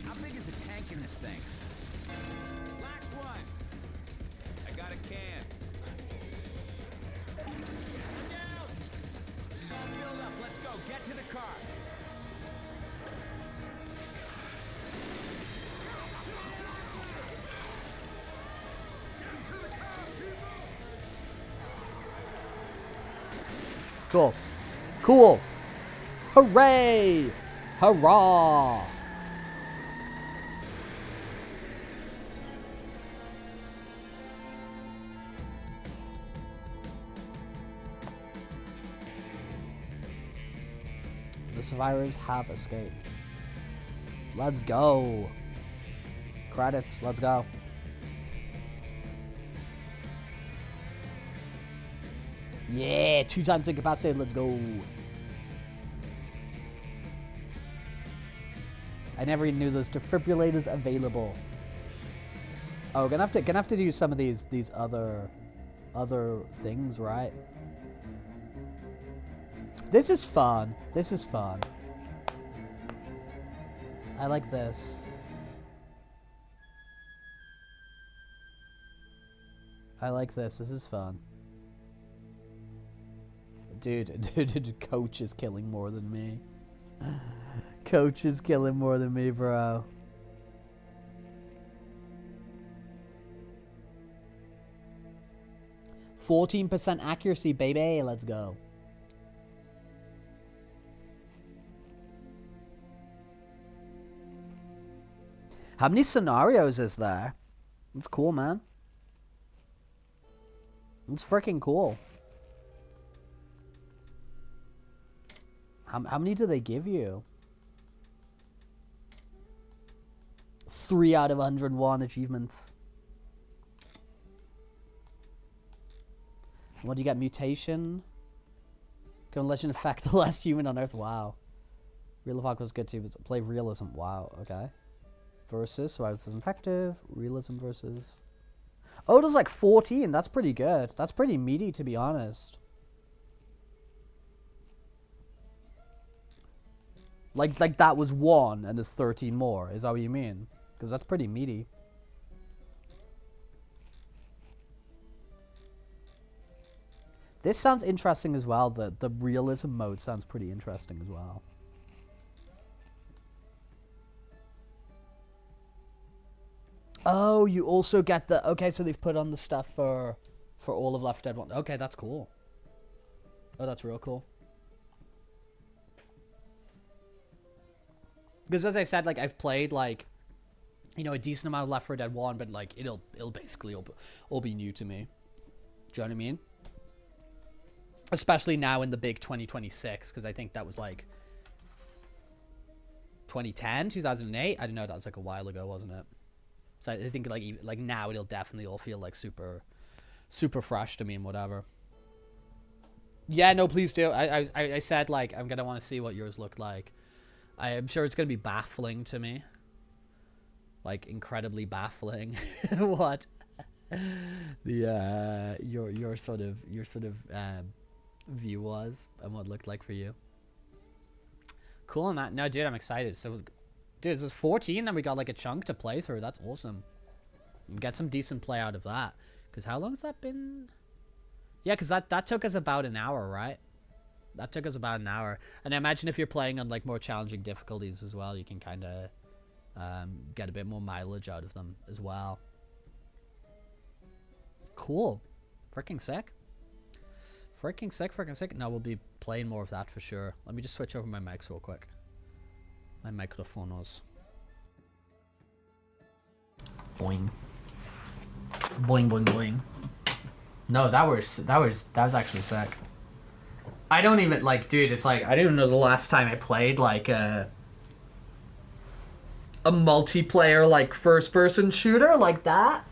How big is the tank in this thing? Last one. I got a can. I'm down. She's all filled up. Let's go. Get to the car. Cool. Cool. Hooray! Hurrah! The survivors have escaped. Let's go. Credits. Let's go. Yeah, 2 times the capacity. Let's go. I never even knew those defibrillators available. Oh, gonna have to do some of these other things, right? This is fun. This is fun. I like this. I like this. This is fun. Dude, Coach is killing more than me. Coach is killing more than me, bro. %14 accuracy, baby. Let's go. How many scenarios is there? That's cool, man. It's freaking cool. How many do they give you? 3 out of 101 achievements. What do you get? Mutation? Go and legend effect the last human on Earth. Wow. Real Epoch was good too. Play realism. Wow. Okay. Versus. So I was effective. Realism versus. Oh, it was like 14. That's pretty good. That's pretty meaty, to be honest. Like that was 1 and there's 13 more. Is that what you mean? Because that's pretty meaty. This sounds interesting as well. The realism mode sounds pretty interesting as well. Oh, you also get the... Okay, so they've put on the stuff for all of Left 4 Dead 1. Okay, that's cool. Oh, that's real cool. Because as I said, like, I've played, like, you know, a decent amount of Left 4 Dead 1, but, like, it'll basically all be new to me. Do you know what I mean? Especially now in the big 2026, because I think that was, like, 2010, 2008? I don't know, that was, like, a while ago, wasn't it? So I think, like now it'll definitely all feel, like, super fresh to me and whatever. Yeah, no, please do. I said, like, I'm going to want to see what yours looked like. I am sure it's going to be baffling to me. Like, incredibly baffling. What the your sort of view was and what it looked like for you. Cool on that. No, dude, I'm excited. So, dude, this is 14, then we got like a chunk to play through. That's awesome. Get some decent play out of that. Because how long has that been? Yeah, because that took us about an hour, right? That took us about an hour. And I imagine if you're playing on like more challenging difficulties as well, you can kind of get a bit more mileage out of them as well. Cool. Freaking sick. Freaking sick, freaking sick. No, we'll be playing more of that for sure. Let me just switch over my mics real quick. My microphones. Boing. Boing, boing, boing. No, that was actually sick. I don't even, like, dude, it's like, I don't even know the last time I played, like, a multiplayer, like, first-person shooter like that.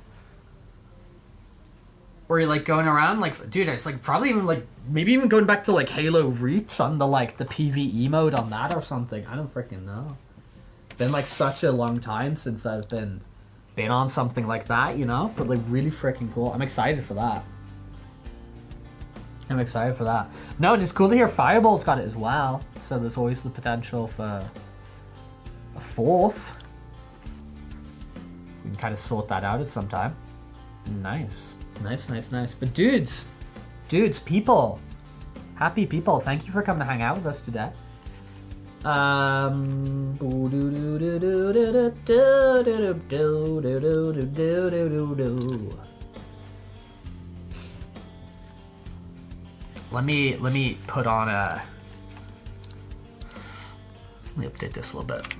Where you're, like, going around, like, dude, it's, like, probably even, like, maybe even going back to, like, Halo Reach on the, like, the PvE mode on that or something. I don't freaking know. Been, like, such a long time since I've been on something like that, you know? But, like, really freaking cool. I'm excited for that. I'm excited for that. No, and it's cool to hear Fireball's got it as well. So there's always the potential for a 4th. We can kind of sort that out at some time. Nice. Nice, nice, nice. But dudes, people, happy people, thank you for coming to hang out with us today. Let me put on a... Let me update this a little bit.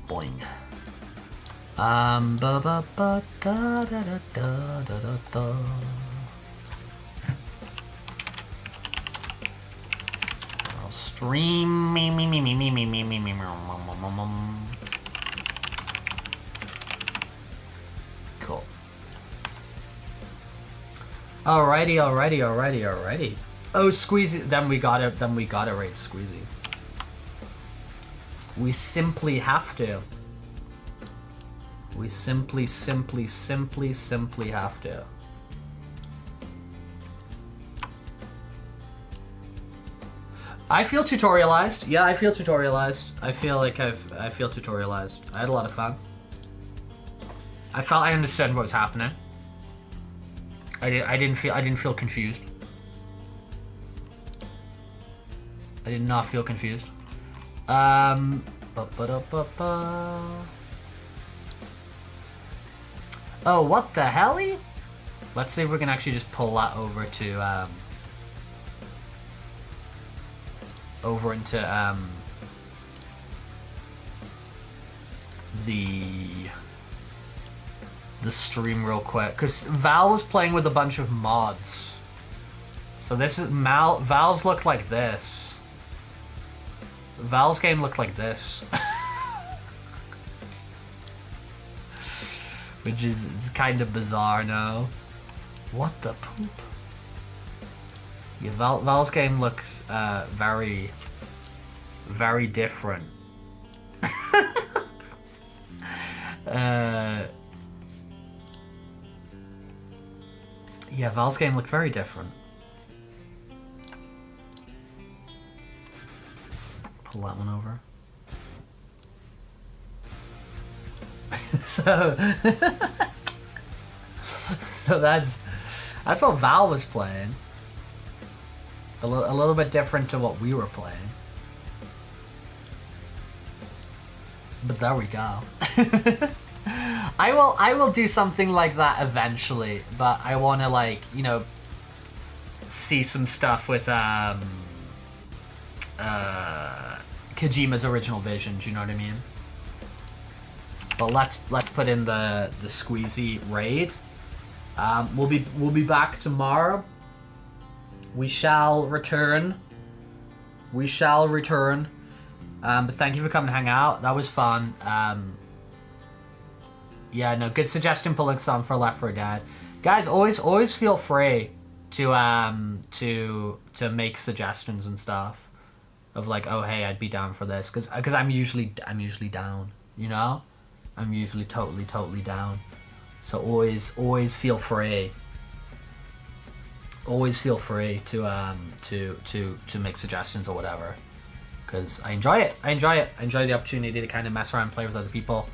Boing. Ba ba ba da da da da da da. I'll stream me. Cool. Alrighty. Oh, Squeezy. Then we gotta rate Squeezy. We simply have to. We simply have to. I feel tutorialized. Yeah, I feel tutorialized. I feel like I feel tutorialized. I had a lot of fun. I felt I understood what was happening. I didn't feel confused. I did not feel confused. Oh, what the helly? Let's see if we can actually just pull that over to over into the stream real quick because Val was playing with a bunch of mods. So this is Val's looked like this. Val's game looked like this. Which is kind of bizarre now. What the poop? Yeah, Val's game looks very, very different. Yeah, Val's game looked very different. Pull that one over. So that's what Val was playing. A little bit different to what we were playing. But there we go. I will do something like that eventually, but I want to, like, you know, see some stuff with Kojima's original vision. Do you know what I mean? But let's put in the Squeezy raid. We'll be back tomorrow. We shall return. We shall return. But thank you for coming to hang out. That was fun. Yeah, no, good suggestion pulling some for Left 4 Dead. Guys, always feel free to make suggestions and stuff of like, oh hey, I'd be down for this, because I'm usually down, you know? I'm usually totally down. So always feel free. Always feel free to make suggestions or whatever, because I enjoy it. I enjoy the opportunity to kind of mess around and play with other people.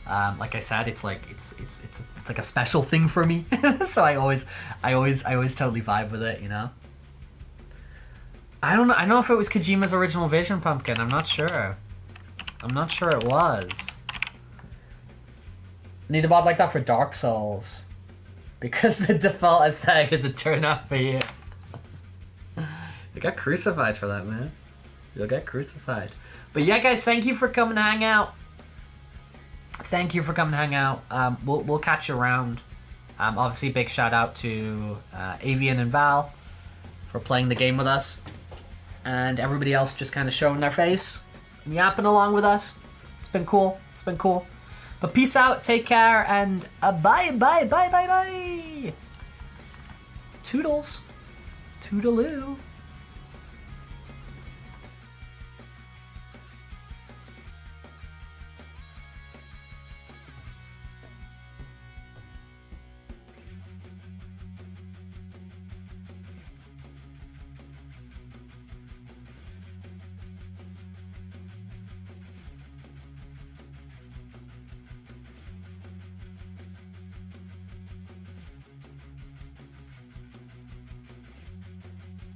Like I said, it's like a special thing for me. So I always totally vibe with it, you know. I don't know if it was Kojima's original vision, Pumpkin. I'm not sure it was. Need a mod like that for Dark Souls, because the default aesthetic is a turn up for you. You got crucified for that, man. You'll get crucified. But yeah, guys, thank you for coming to hang out. Thank you for coming to hang out. We'll catch you around. Obviously, big shout out to Avian and Val for playing the game with us, and everybody else just kind of showing their face and yapping along with us. It's been cool. But peace out, take care, and bye. Toodles. Toodaloo.